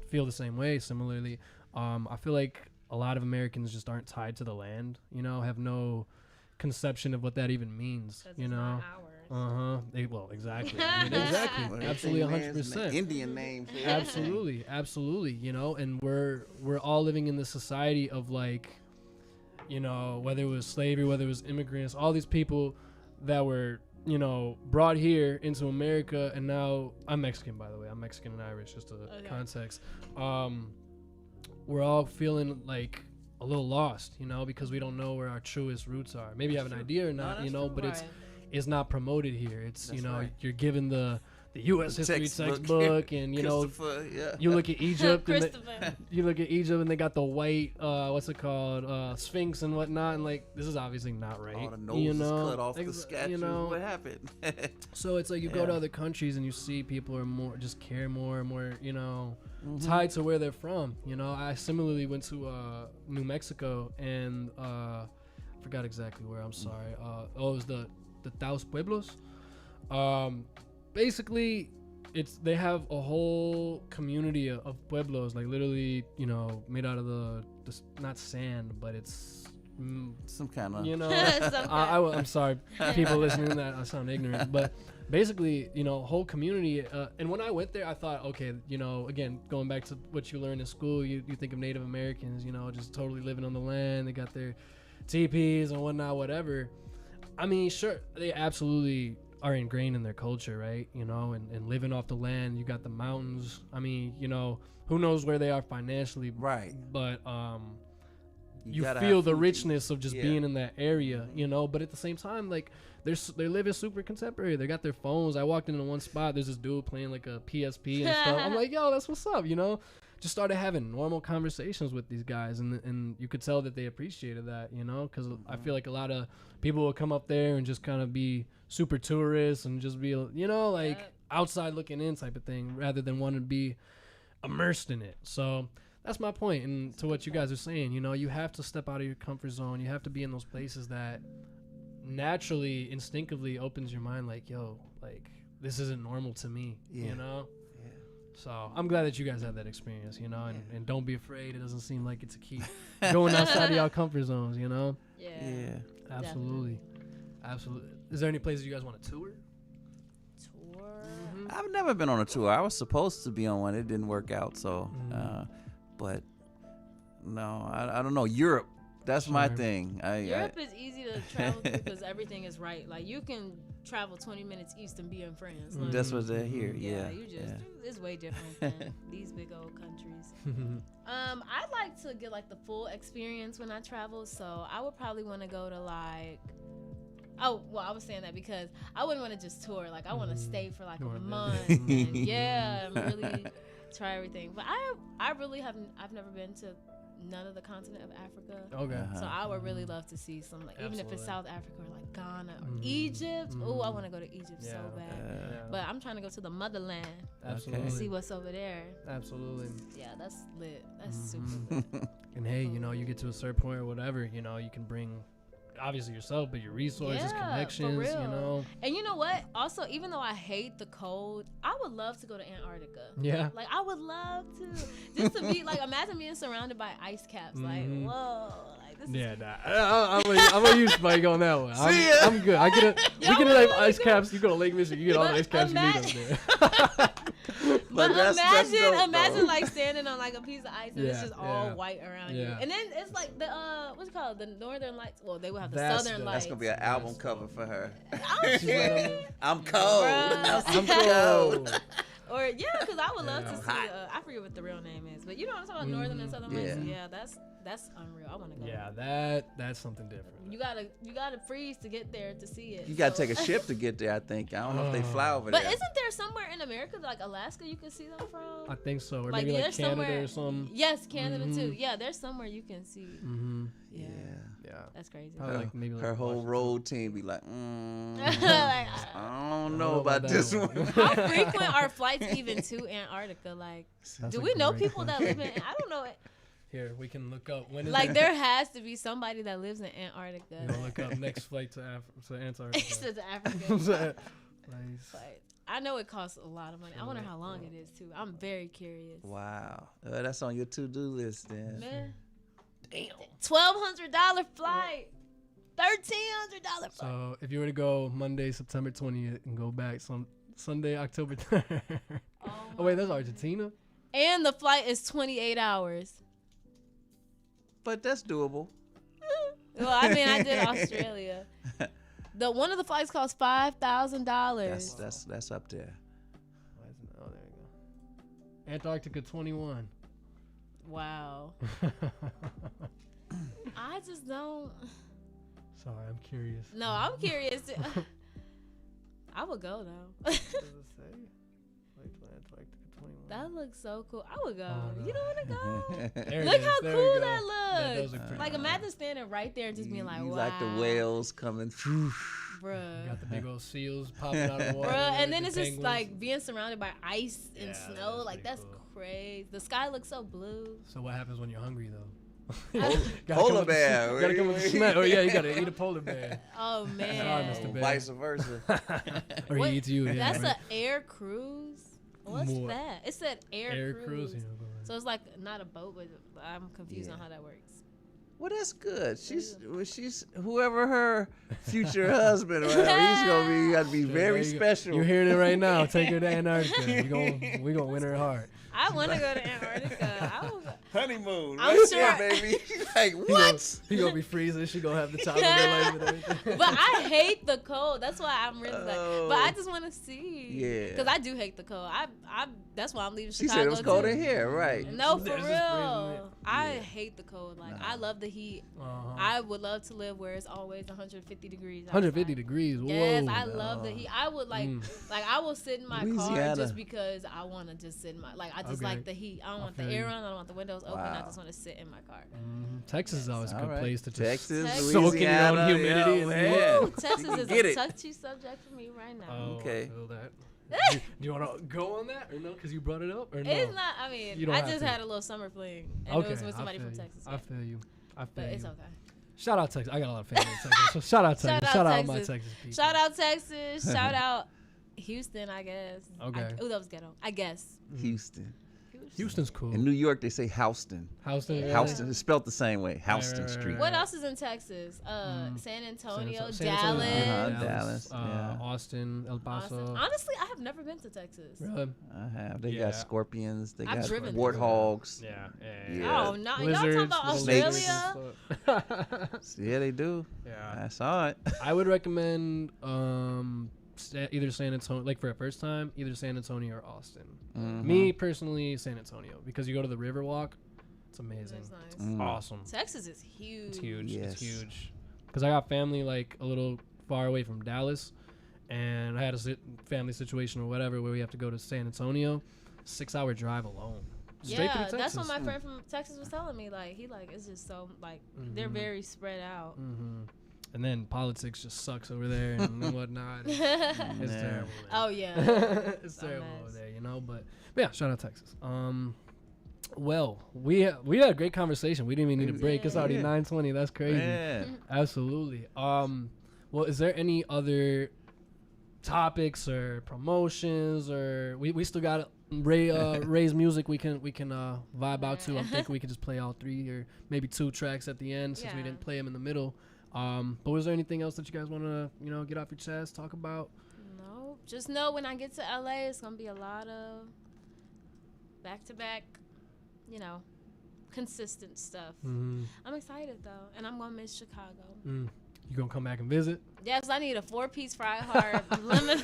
feel the same way. Similarly, I feel like a lot of Americans just aren't tied to the land. Have no conception of what that even means. It's not ours. Well, exactly. Exactly. Absolutely, 100%. Indian name. Absolutely. And we're all living in this society of like, whether it was slavery, whether it was immigrants, all these people that were, brought here into America, and now I'm Mexican, by the way. I'm Mexican and Irish, just context. We're all feeling like a little lost, because we don't know where our truest roots are. Maybe you have an idea or not, but it's not promoted here. It's you're given the U.S. history textbook, and you look at Egypt, and they got the white what's it called, Sphinx and whatnot, and like this is obviously not right. All the noses cut off the statue. What happened? So it's like you go to other countries and you see people are more just care more and more tied to where they're from. I similarly went to New Mexico, and I forgot exactly where. I'm sorry. It was the Taos Pueblos. Basically, they have a whole community of pueblos, like literally, made out of the not sand, but it's some kind of, I'm sorry, people listening to that, I sound ignorant, but basically, whole community. And when I went there, I thought, okay, again, going back to what you learn in school, you think of Native Americans, just totally living on the land. They got their teepees and whatnot, whatever. I mean, sure, they absolutely are ingrained in their culture, right? And living off the land. You got the mountains. I mean, who knows where they are financially, right? But you feel the richness of just being in that area, But at the same time, like they're living super contemporary. They got their phones. I walked into one spot. There's this dude playing like a PSP and stuff. I'm like, yo, that's what's up, Just started having normal conversations with these guys, and you could tell that they appreciated that, because I feel like a lot of people will come up there and just kind of be super tourists and just be, outside looking in type of thing, rather than wanting to be immersed in it. So that's my point. And to what you guys are saying, you have to step out of your comfort zone. You have to be in those places that naturally, instinctively opens your mind, like, yo, like this isn't normal to me, So I'm glad that you guys had that experience, and don't be afraid. It doesn't seem like it's a key going outside of your comfort zones, Yeah. Absolutely. Is there any places you guys want to tour? I've never been on a tour. I was supposed to be on one. It didn't work out. So, but no, I don't know. Europe. That's my thing. Europe is easy to travel to because everything is right. Like you can travel 20 minutes east and be in France. Like, that's what they're here. Yeah. It's way different than these big old countries. I'd like to get like the full experience when I travel. So I would probably want to go to like. Oh, well, I was saying that because I wouldn't want to just tour. Like, I want to stay for like a month and really try everything. But I really I've never been to none of the continent of Africa. Okay. So I would really love to see some, like, even if it's South Africa or like Ghana or Egypt. Oh, I want to go to Egypt so bad. But I'm trying to go to the motherland. Absolutely. And see what's over there. Absolutely. Yeah, that's lit. That's super lit. And hey, you get to a certain point or whatever, you can bring obviously yourself, but your resources, connections, And you know what? Also, even though I hate the cold, I would love to go to Antarctica. Yeah. Like, I would love to. Just to be, like, imagine being surrounded by ice caps. Like, whoa. Like, this is... I'm gonna use Spike on that one. I'm good. We get like ice caps. You go to Lake Michigan, you get all the ice caps you need up there. But imagine like standing on like a piece of ice and it's just all white around you. And then it's like the what's it called? The Northern Lights. Well, they will have the Southern Lights. That's gonna be an album cover for her. I'm cold. I'm cold. Or because I would love to see. I forget what the real name is, but you know what I'm talking about, Northern and Southern Lights. Yeah, that's unreal. I want to go. Yeah, that's something different. You gotta freeze to get there to see it. You gotta take a ship to get there. I think. I don't know if they fly over there. But isn't there somewhere in America, like Alaska, you can see them from? I think so, or maybe like Canada or something. Yes, Canada too. Yeah, there's somewhere you can see. Yeah. That's crazy. Her whole road team be like, I don't know about this one. How frequent are flights even to Antarctica? Like, do we know people that live in? I don't know. Here, we can look up when. Like, there has to be somebody that lives in Antarctica. Look up next flight to Antarctica. To Africa. I know it costs a lot of money. I wonder how long it is too. I'm very curious. Wow, that's on your to-do list then. Man, Damn. $1,200 flight, $1,300 flight. So if you were to go Monday, September 20th, and go back Sunday, October 3rd. Oh wait, that's Argentina. And the flight is 28 hours. But that's doable. Well, I mean, I did Australia. One of the flights cost $5,000. That's up there. Oh, there you go. Antarctica 21. Wow. I just don't. Sorry, I'm curious. No, I'm curious. I would go though. What does it say? Antarctica 21. That looks so cool. I would go. Oh, no. You don't want to go? There it Look is. how There cool we go. that That looks. does look pretty Like cool. imagine standing right there and just being like, You wow. like the whales coming. Bruh. Got the big old seals popping out of the water. Bruh, and then the it's just penguins. like being surrounded by ice and Yeah, snow. that's Like pretty that's cool. crazy. The sky looks so blue. So what happens when you're hungry though? Polar come with bear. The, gotta come with the snack. Oh yeah, you gotta eat a polar bear. Oh Sorry, man. Mr. Bear. Vice versa. Or What? he eats you. Yeah, That's right? an air cruise. What's More. that? It said air cruise. Yeah, go ahead. So it's like not a boat, but I'm confused on Yeah. how that works. Well, that's good. She's whoever her future husband or whatever, he's gonna be. You got to be Sure, very there you go. special. You're hearing it right now. Take her to Antarctica. We gonna win her heart. I want to go to Antarctica. I would, Honeymoon. I'm right sure there, I- baby. Like what? He gonna be freezing. She gonna have the top of her life and everything. but I hate the cold. That's why I'm really like. But I Oh. just want to see. Yeah. Because I do hate the cold. That's why I'm leaving She Chicago. said it was cold too. in here, right? No, for There's this real. freezing I Yeah. hate the cold. Like Nah. I love the heat. Uh-huh. I would love to live where it's always 150 degrees. 150 outside. degrees. Whoa. Yes, I love the heat. I would like I will sit in my car Louisiana. just because I want to just sit in my I just Okay. like the heat. I don't want the feel air you. on. I don't want the windows open. I Wow. just want to sit in my car. Texas is always a All good right. place to just Texas, Texas. soak in your own Louisiana, humidity yeah, and man. Ooh, Texas can is get a it. touchy subject for me right now. Oh, Okay. I feel that. Do you want to go on that or no? Because you brought it up or no? It's not. I mean, You don't I have just to. had a little summer fling, and Okay, it was with I somebody feel from you. Texas. I Yeah. feel you. I feel But you. it's okay. Shout out Texas. I got a lot of family in Texas. So shout out Texas. Shout out my Texas. Texas people. Shout out Texas. Shout out Houston. I guess. Okay. Oh, that was ghetto. I guess. Houston. Houston's cool. In New York, they say Houston. Houston. Yeah. Houston. It's spelled the same way. Houston right, Street. right. What else is in Texas? San Antonio, Dallas. Dallas, yeah. Austin, El Paso. Austin. Honestly, I have never been to Texas. Really? I have. They Yeah. got scorpions. They I've got driven warthogs. Yeah. Yeah. Oh no, y'all Lizards, talking about little snakes. Australia? Yeah, they do. Yeah. I saw it. I would recommend either San Antonio, like for a first time, either San Antonio or Austin. Mhm. Me personally, San Antonio, because you go to the Riverwalk, it's amazing. That's nice. Mm. Awesome. Texas is huge. It's huge. Yes. It's huge. Because I got family like a little far away from Dallas, and I had a family situation or whatever where we have to go to San Antonio, 6-hour drive alone. Straight Yeah, through that's Texas. what my friend from Texas was telling me. Like it's just so they're Mhm. very spread out. Mm-hmm. And then politics just sucks over there and whatnot. It's Yeah. terrible. Man. Oh yeah. It's a terrible mess. over there, you know. But yeah, shout out Texas. Well, we had a great conversation. We didn't even need a break. It's already Yeah. 9:20. That's crazy. Yeah. Absolutely. Well, is there any other topics or promotions or we still got Ray's music we can vibe out to? I'm thinking we could just play all 3 or maybe 2 tracks at the end since we Yeah. didn't play them in the middle. But was there anything else that you guys want to get off your chest, talk about? No, just know when I get to LA, it's gonna be a lot of back-to-back, consistent stuff. Mm-hmm. I'm excited though, and I'm gonna miss Chicago. You gonna come back and visit? Yes, I need a 4-piece fried hard lemon.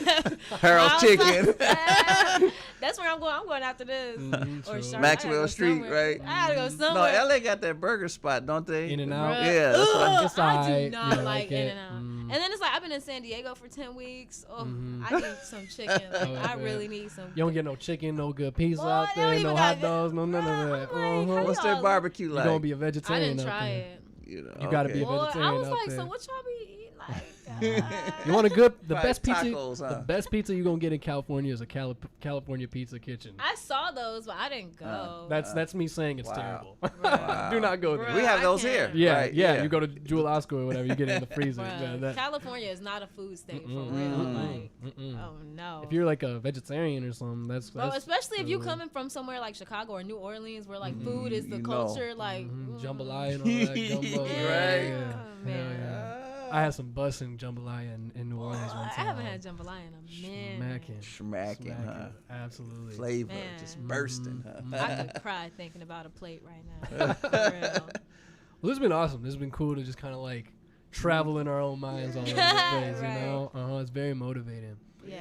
Harold's I was Chicken. like, that's where I'm going. I'm going after this. Mhm, Or true. Charlotte. Maxwell I gotta go Street, somewhere. right? I gotta go No, somewhere. LA got that burger spot, don't they? In and out. Bruh. Yeah, that's what Ugh, It's I alright. do You not don't like like it? In-N-Out. Mm. And then it's like I've been in San Diego for 10 weeks. Oh, Mhm. I need some chicken. Like, Oh, I man. really need some. You don't get no chicken, no good pizza Boy, out they don't there, no even hot got dogs, no none of Bruh, that. I'm like, how What's their y'all- barbecue You're like? gonna be a I vegetarian didn't out try there. it. You gotta be a Boy, I vegetarian was out like, there. so what y'all be eating? Like, You want a good, the Probably best pizza, tacos, huh? the best pizza you gonna get in California is a California Pizza Kitchen. I saw those, but I didn't go. That's me saying it's Wow. terrible. Wow. Do not go there. Bruh, We have I those can't. here. Yeah, right, yeah. You go to Jewel Oscar or whatever, you get it in the freezer. Bruh, Man, California is not a food state for real. Mm-mm. Like, oh no. if you're like a vegetarian or something, that's especially if you coming from somewhere like Chicago or New Orleans, where like food is the You culture, like jambalaya and all that gumbo. Yeah, Yeah, man. yeah. I had some bussin' jambalaya in New Orleans one I time. haven't had jambalaya in a minute. Smacking, huh? Absolutely. Flavor Man. just bursting, huh? I could cry thinking about a plate right now. For real. Well, this has been awesome. This has been cool to just kind of like travel in our own minds all over the place, you know? It's very motivating. Yeah.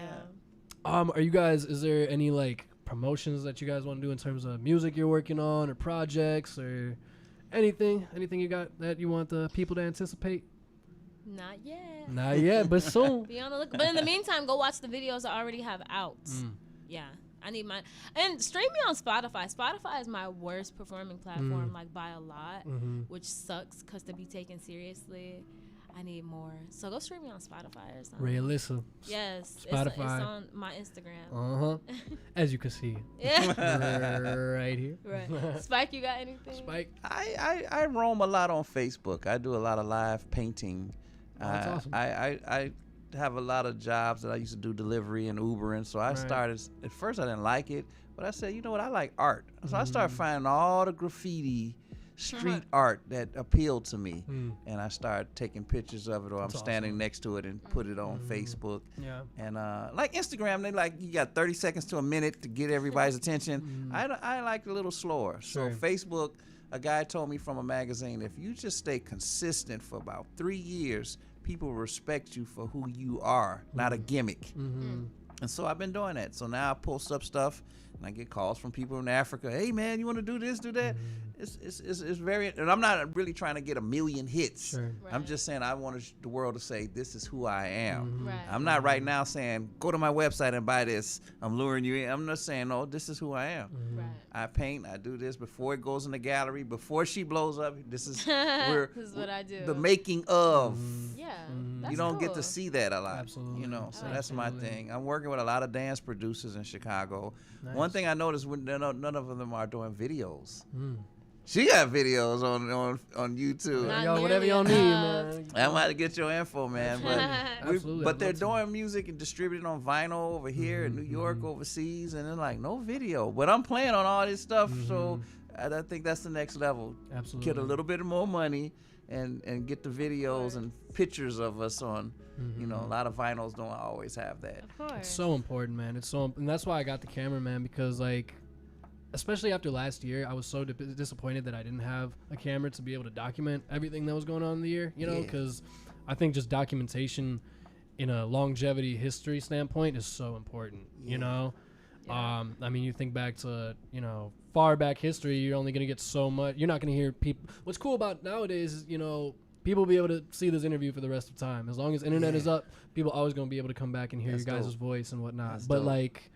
Are you guys, is there any like promotions that you guys want to do in terms of music you're working on or projects or anything you got that you want the people to anticipate? Not yet. Not yet, but soon. Be on the look. But in the meantime, go watch the videos I already have out. Yeah. I need my and stream me on Spotify. Spotify is my worst performing platform, like by a lot, which sucks because to be taken seriously, I need more. So go stream me on Spotify or something. Ray Alissa. Yes, Spotify. It's on my Instagram. As you can see, right here. Right. Spike, you got anything? Spike. I roam a lot on Facebook. I do a lot of live painting. That's awesome. I have a lot of jobs that I used to do delivery and Ubering. So I started, at first I didn't like it, but I said, you know what, I like art. So I started finding all the graffiti street art that appealed to me. And I started taking pictures of it, or I'm standing next to it and put it on Facebook. Yeah. And like Instagram, they like, you got 30 seconds to a minute to get everybody's attention. I like a little slower. Sure. So Facebook, a guy told me from a magazine, if you just stay consistent for about 3 years, people respect you for who you are, not a gimmick. And so I've been doing that. So now I post up stuff and I get calls from people in Africa. Hey man, you want to do this, do that? It's very, and I'm not really trying to get a million hits. Sure. I'm just saying I want the world to say this is who I am. Right. I'm not right now saying go to my website and buy this. I'm luring you in. I'm not saying no, this is who I am. Right. I paint. I do this before it goes in the gallery. Before she blows up, this is This is what I do. the making of. Yeah. You don't get to cool. see that a lot. Absolutely. You know, so Oh, that's my absolutely. thing. I'm working with a lot of dance producers in Chicago. Nice. One thing I noticed, when none of them are doing videos. She got videos on YouTube. Not Y'all, whatever nearly y'all need, enough. man. I'm about to get your info, man. Absolutely, But I'd they're love to. doing music and distributing on vinyl over here in New York, overseas, and they're like, no video. But I'm playing on all this stuff, so I think that's the next level. Absolutely. Get a little bit more money and get the videos and pictures of us on. You know, a lot of vinyls don't always have that. Of course. It's so important, man. It's so, and that's why I got the camera, man, because like, especially after last year, I was so disappointed that I didn't have a camera to be able to document everything that was going on in the year, you know, Yeah. because I think just documentation in a longevity history standpoint is so important, you know. Yeah. I mean, you think back to, you know, far back history, you're only going to get so much. You're not going to hear people. What's cool about nowadays is, you know, people will be able to see this interview for the rest of time. As long as internet is up, people always going to be able to come back and hear That's your guys' dope. voice and whatnot. That's But dope. like,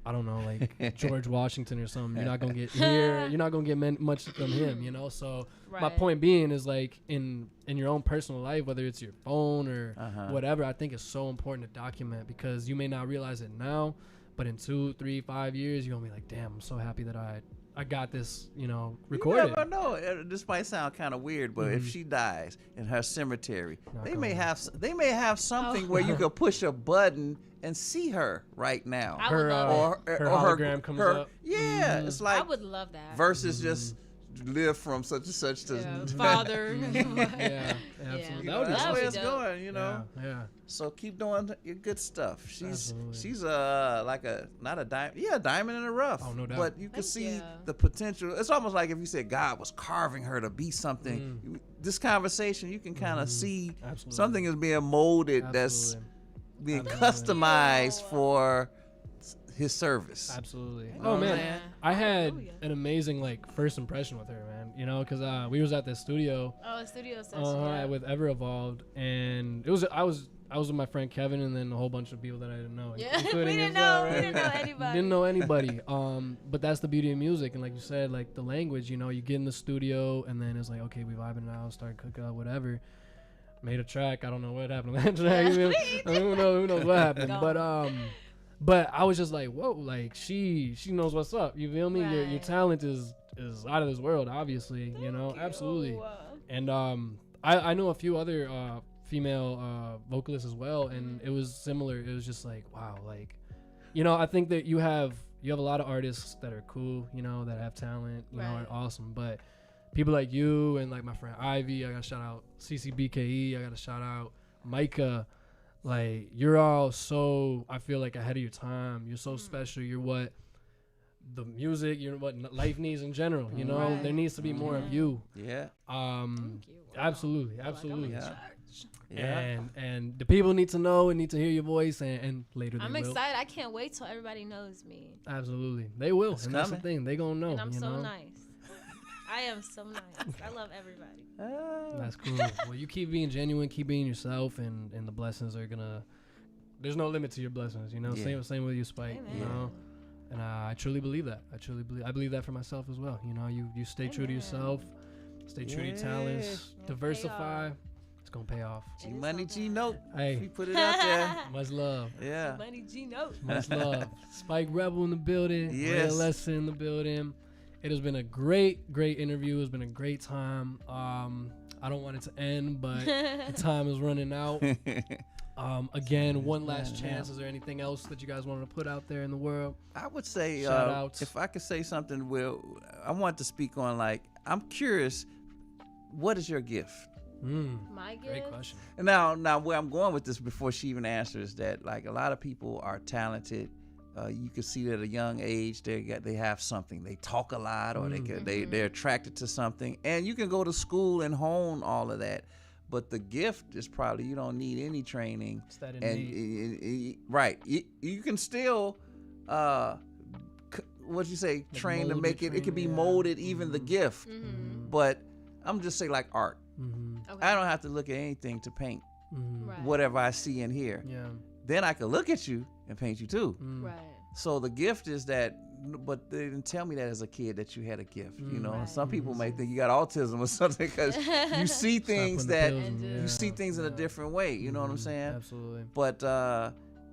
I don't know, like George Washington or something, you're not going to get here. You're not going to get much from him, you know? So my Right. point being is like in your own personal life, whether it's your phone or whatever, I think it's so important to document because you may not realize it now, but in 2, 3, 5 years, you're going to be like, damn, I'm so happy that I got this, you know, recorded. You never know. This might sound kind of weird, but if she dies in her cemetery, they may have something where you could push a button and see her right now. I would love her hologram comes up. Yeah, it's I like would love that. versus just live from such and such to Father. Yeah, absolutely. You That would know, be that's That would where be it's dope. going, you know. Yeah. So keep doing your good stuff. She's Absolutely. like not a diamond, a diamond in the rough. Oh, no doubt. But you can Thank see you. the potential. It's almost like if you said God was carving her to be something. This conversation, you can kind of see Absolutely. something is being molded Absolutely. that's being Absolutely. customized for his service. Absolutely. know Oh what I'm man, saying? I had Hallelujah. an amazing like first impression with her, man. You know, because we was at the studio Oh, a studio session. Yeah. with Ever Evolved, and it was I was with my friend Kevin and then a whole bunch of people that I didn't know. Yeah, we including didn't yourself, know. We right? didn't know anybody. Didn't know anybody. But that's the beauty of music, and like you said, like the language. You know, you get in the studio, and then it's like, okay, we vibing now, start cooking up, whatever. Made a track. I don't know what happened to that track. Who knows what happened? But I was just like, whoa, like she knows what's up. You feel me? Your Right. talent is is out of this world, obviously. You know, Thank absolutely. you. And I know a few other female vocalists as well, and it was similar. It was just like, wow, like, you know, I think that you have a lot of artists that are cool, you know, that have talent, you know, are awesome, but people like you and like my friend Ivy, I gotta shout out CCBKE, I gotta shout out Micah. Like, you're all so, I feel like, ahead of your time. You're so special. You're what the music, you're what life needs in general. You know, there needs to be more of you. Yeah. Thank you. Wow. Absolutely, Like absolutely. And the people need to know and need to hear your voice, and later I'm they will. excited. I can't wait till everybody knows me. Absolutely, they will. It's and that's the coming. thing. They gonna know. And I'm you so know? nice. I am so nice. I love everybody. That's cool. Well, you keep being genuine, keep being yourself, and the blessings are gonna. There's no limit to your blessings, you know. Yeah. Same with you, Spike. Amen. You know, and I truly believe that. I believe that for myself as well. You know, you stay true to yourself, stay true to your talents, It'll diversify. It's gonna pay off. G Money G Note. Hey, We put it out there. much love. Yeah. Money G Note. Much love. Spike Rebel in the building. Yes. Alissa in the building. It has been a great interview. It's been a great time. I don't want it to end, but the time is running out. Again, one last chance. Is there anything else that you guys wanted to put out there in the world? I would say, Shout outs. if I could say something, I want to speak on, like, I'm curious, what is your gift? My gift. Great question. And now where I'm going with this before she even answers that, like, a lot of people are talented. You can see that at a young age they have something. They talk a lot, or they're attracted to something, and you can go to school and hone all of that. But the gift is probably you don't need any training. It's that innate. Right. You can still what you say, Like train to mold make it, it can be train, yeah. molded, even the gift. But I'm just say like art. Okay. I don't have to look at anything to paint Right. whatever I see in here. Yeah. Then I can look at you and paint you too. Right. So the gift is that, but they didn't tell me that as a kid that you had a gift. You know, Right. some people may think you got autism or something because you see things that you see things in a different way. You know what I'm saying? Absolutely. But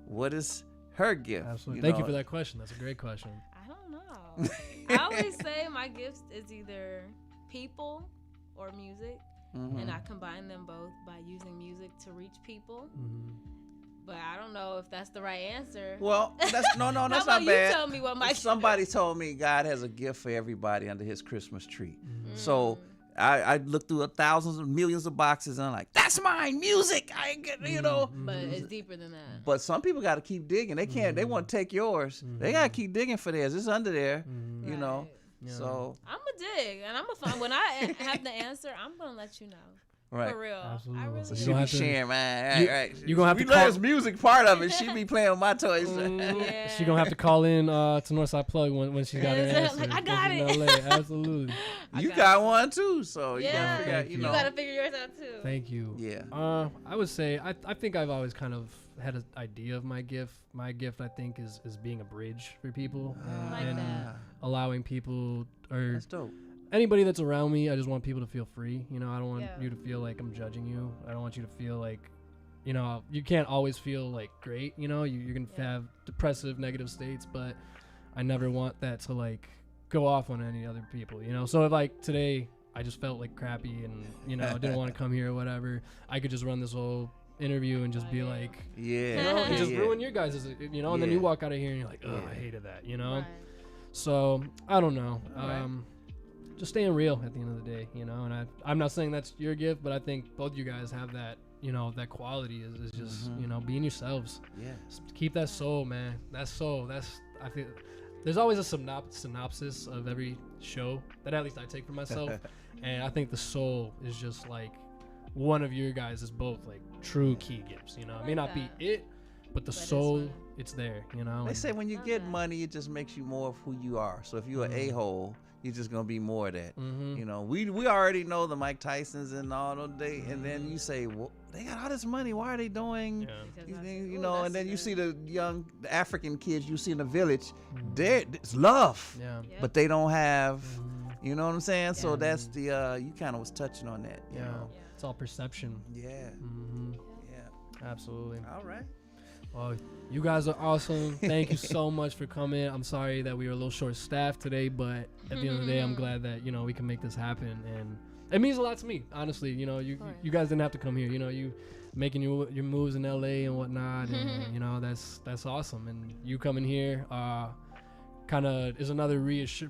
what is her gift? Absolutely. Thank you for that question. That's a great question. I don't know. I always say my gift is either people or music, and I combine them both by using music to reach people. But I don't know if that's the right answer. Well, that's that's How not about you bad. tell me what my Somebody told me God has a gift for everybody under His Christmas tree. So I looked through thousands of millions of boxes and I'm like, that's mine, music. I ain't get, you know. But it's deeper than that. But some people got to keep digging. They can't. They want to take yours. They got to keep digging for theirs. It's under there, you know. Yeah. So I'm a dig, and I'm a find when I have the answer, I'm gonna let you know. right. For real. Absolutely. I really So She gonna be have to- sharing mine. Right. you gonna have we to know call- it's music part of it. She be playing with my toys. Yeah. She gonna have to call in to Northside Plug when she got her answer. Like, I got in it. LA. Absolutely. You got got one too, so you Yeah. gotta figure out, Thank you you. know. You gotta figure yours out too. Thank you. Yeah. I would say I think I've always kind of had an idea of my gift. My gift, I think, is being a bridge for people I like and that. allowing people or That's dope. anybody that's around me. I just want people to feel free. You know, I don't want Yeah. you to feel like I'm judging you. I don't want you to feel like, you know, you can't always feel like great. You know, you're gonna have depressive, negative states, but I never want that to like go off on any other people. You know, so if like today I just felt like crappy and you know didn't want to come here or whatever, I could just run this whole interview and just be like, Yeah. you know, and just yeah. ruin your guys', you know, and then Yeah. you walk out of here and you're like, oh, Yeah. I hated that, you know. Right. So I don't know. Alright. Just staying real at the end of the day, you know. And I'm not saying that's your gift, but I think both you guys have that, you know, that quality is just, you know, being yourselves. Yeah. Keep that soul, man. That soul. I feel there's always a synopsis of every show that at least I take for myself, and I think the soul is just like one of your guys is both like true key gifts. You know, it may not be it, but the But it's soul, one. it's there. You know. They and- say when you Love get that. money, it just makes you more of who you are. So if you're an a-hole, you're just gonna be more of that. Mhm. You know, we already know the Mike Tysons and all those and then you say, well, they got all this money. Why are they doing Yeah. Because these I things? said, You "Ooh, know, that's and then you good." see the African kids you see in the village. It's love, Yeah. Yep. but they don't have. Mhm. You know what I'm saying? So Yeah. that's the you kind of was touching on that. You Yeah. know? It's all perception. Yeah. Hmm Yeah. Absolutely. All right. Well, you guys are awesome. Thank you so much for coming. I'm sorry that we were a little short-staffed today, but at the end of the day, I'm glad that, you know, we can make this happen. And it means a lot to me, honestly. You know, you guys didn't have to come here. You know, you making your moves in LA and whatnot, and you know, that's awesome. And you coming here kind of is another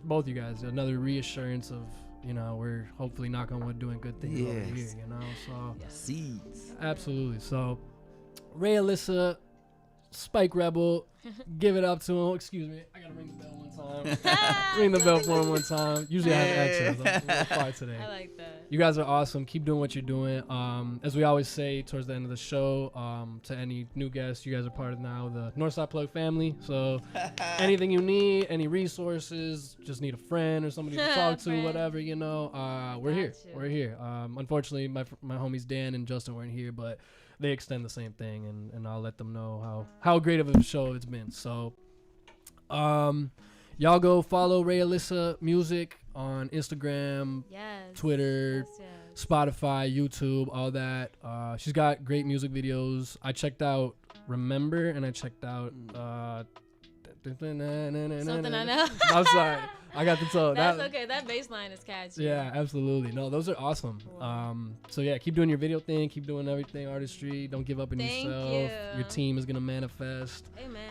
both you guys, another reassurance of, you know, we're hopefully, knock on wood, doing good things over here, you know. So seeds. Absolutely. So Ray, Alissa, Spike Rebel, give it up to him. Excuse me, I gotta ring the bell one time. Ring the bell for him one time. Usually I have access. I'm a little quiet today. I like that. You guys are awesome. Keep doing what you're doing. As we always say towards the end of the show, to any new guests, you guys are part of now the Northside Plug family. So anything you need, any resources, just need a friend or somebody to talk to, whatever, you know, we're here. We're here. Unfortunately, my homies Dan and Justin weren't here, but they extend the same thing, and I'll let them know how great of a show it's been. So y'all go follow Ray Alissa Music on Instagram, Twitter, Spotify, YouTube, all that. She's got great music videos. I checked out Remember, and I checked out Something I Know. I'm sorry, I got the tone. That's okay. That bass line is catchy. Yeah, absolutely. No, those are awesome. So yeah, keep doing your video thing, keep doing everything, artistry. Don't give up on yourself. Your team is gonna manifest. Amen.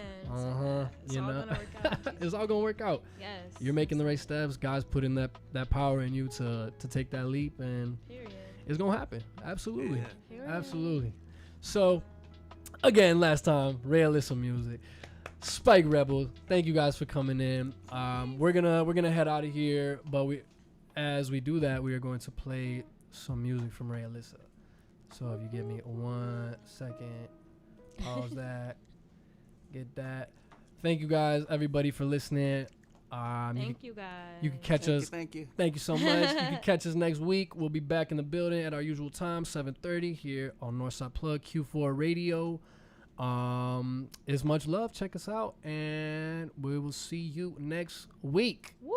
You know, all gonna work out. it's all gonna work out. Yes. You're making the right steps. God's putting that power in you to take that leap, and it's gonna happen. Absolutely. Absolutely. So again, last time, Ray Alissa Music, Spike Rebel, thank you guys for coming in. We're gonna head out of here, but as we do that, we are going to play some music from Ray Alissa. So if you give me 1 second, pause that, get that. Thank you guys, everybody, for listening. Thank you guys. You can catch us. Thank you. Thank you so much. You can catch us next week. We'll be back in the building at our usual time, 7:30 here on Northside Plug Q4 Radio. It's much love. Check us out, and we will see you next week. Woo!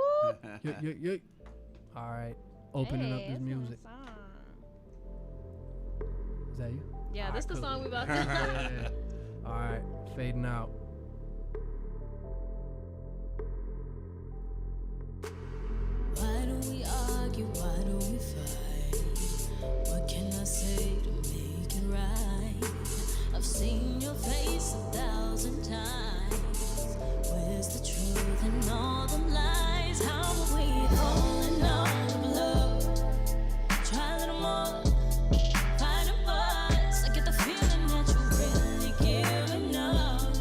All right, opening up this music. Is that you? Yeah, this is the song we about to play. All right, fading out. Why don't we argue? Why don't we fight? What can I say to make it right? I've seen your face 1,000 times. Where's the truth in all the lies? How are we falling out of love? Try a little more, find a buzz. I get the feeling that you're really giving up.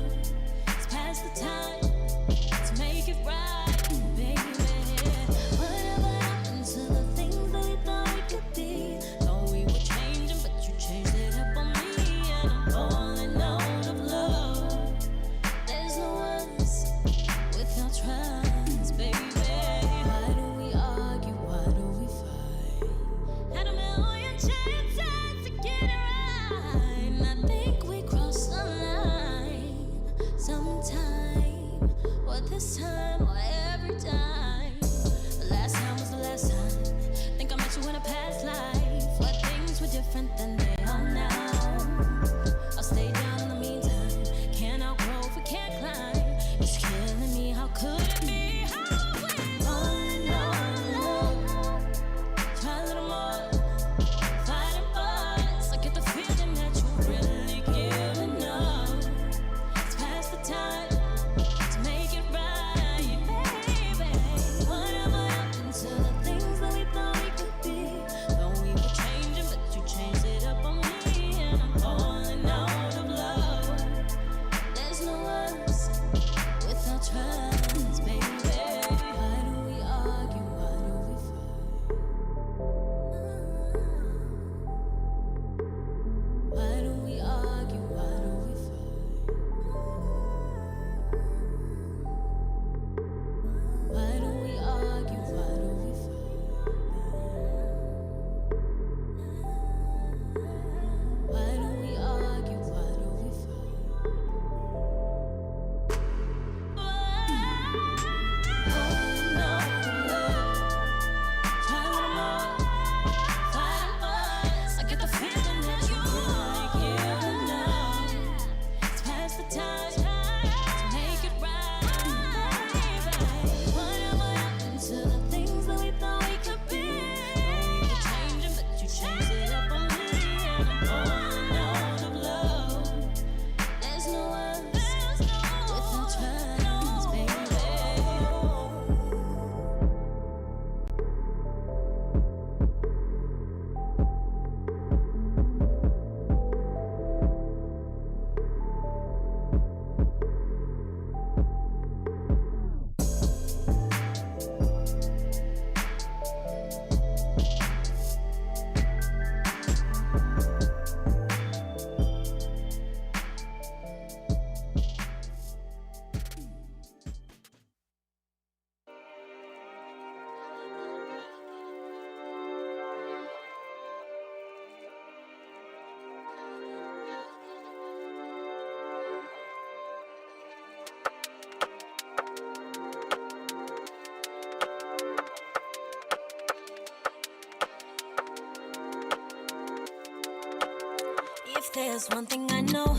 there's one thing I know.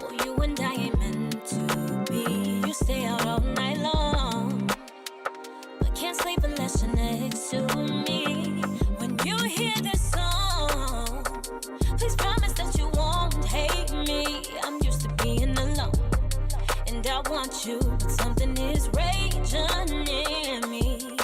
Well, you and I ain't meant to be. You stay out all night long, but can't sleep unless you're next to me. When you hear this song, please promise that you won't hate me. I'm used to being alone, and I want you, but something is raging in me.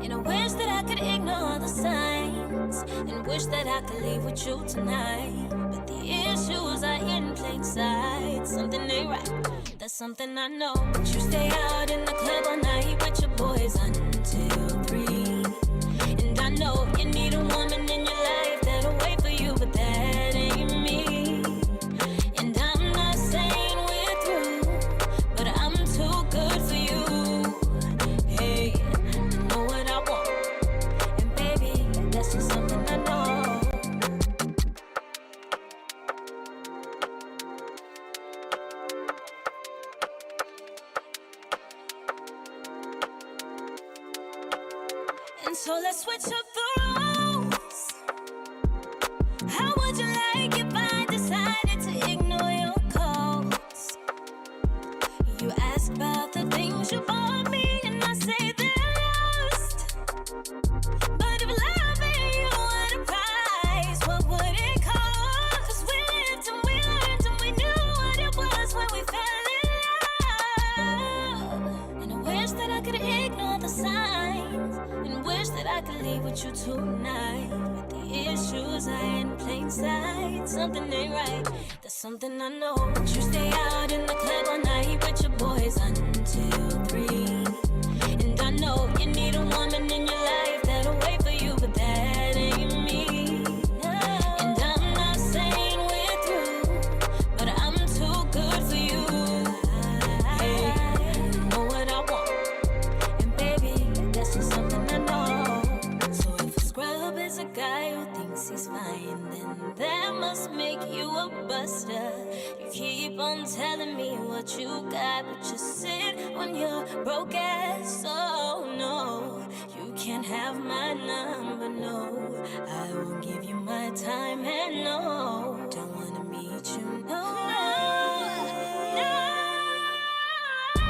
And I wish that I could ignore the signs, and wish that I could leave with you tonight. But the issues are in plain sight. Something ain't right, that's something I know. But you stay out in the club all night with your boys until 3. And I know you need a woman in your life that'll wait for you, but that ain't me. And I'm not saying we're through, but I'm too good for you. Hey, you know what I want, and baby, that's just something I know. And so let's switch up the roles. How would you like if I decided to ignore your calls? You ask about the things you bought me, and I say they're lost. But if loving you at a price, what would it cost? 'Cause we lived and we learned and we knew what it was when we fell in love. And I wish that I could ignore the signs, and wish that I could leave with you tonight. But the issues are in plain sight. Something ain't right, that's something I know. But you stay out in the club all night with your boys until 3. And I know you need a woman in your life that'll wait for you, but that ain't me. And I'm not saying we're through, but I'm too good for you. Hey, you know what I want, and baby, that's just something I know. So if a scrub is a guy who thinks he's fine, then that must make you a buster. You keep on telling me what you got, but you sit on your broke ass. Oh no, you can't have my number, no. I won't give you my time, and no, don't wanna meet you, no, no.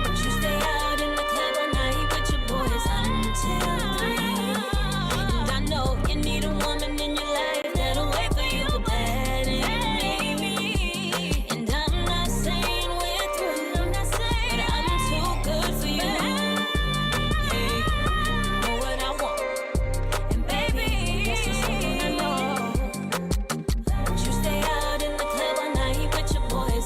But you stay out in the club all night with your boys until 3. And I know you need a woman in your life that'll wait for you, but that ain't me. And I'm not saying we're through, but I'm too good for you. Hey, you know what I want, and baby, that's just something I know. But you stay out in the club all night with your boys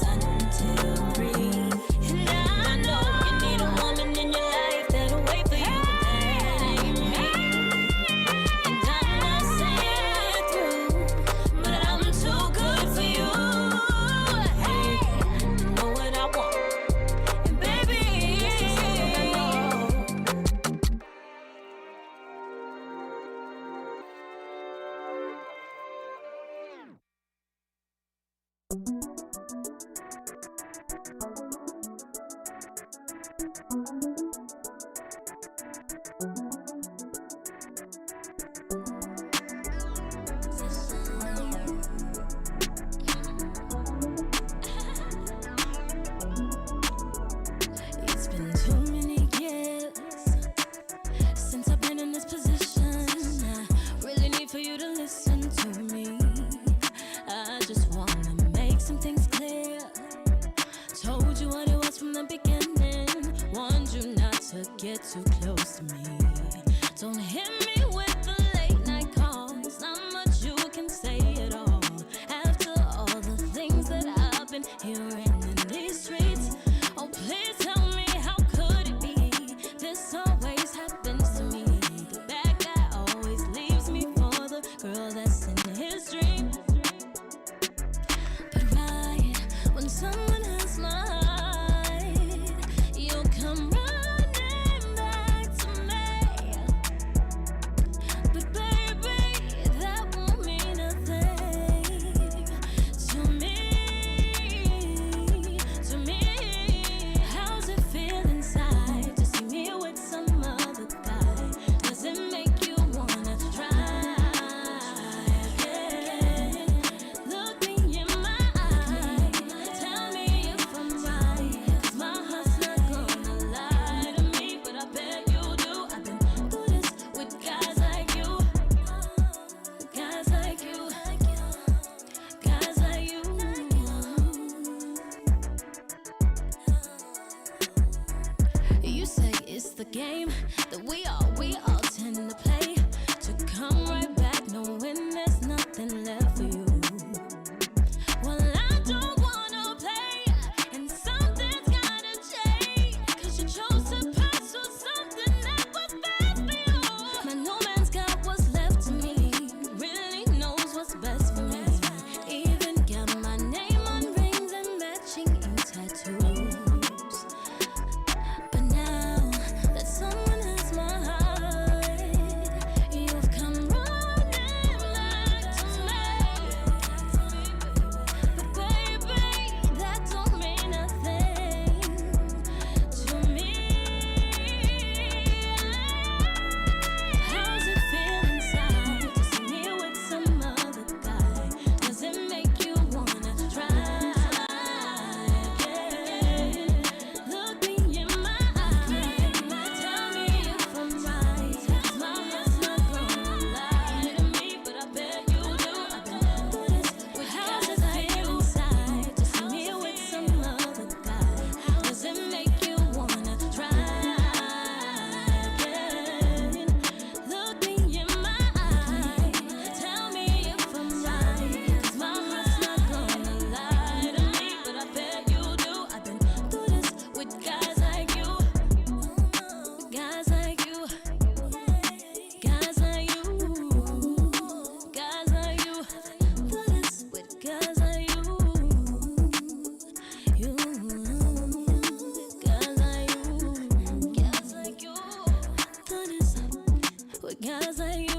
Cause I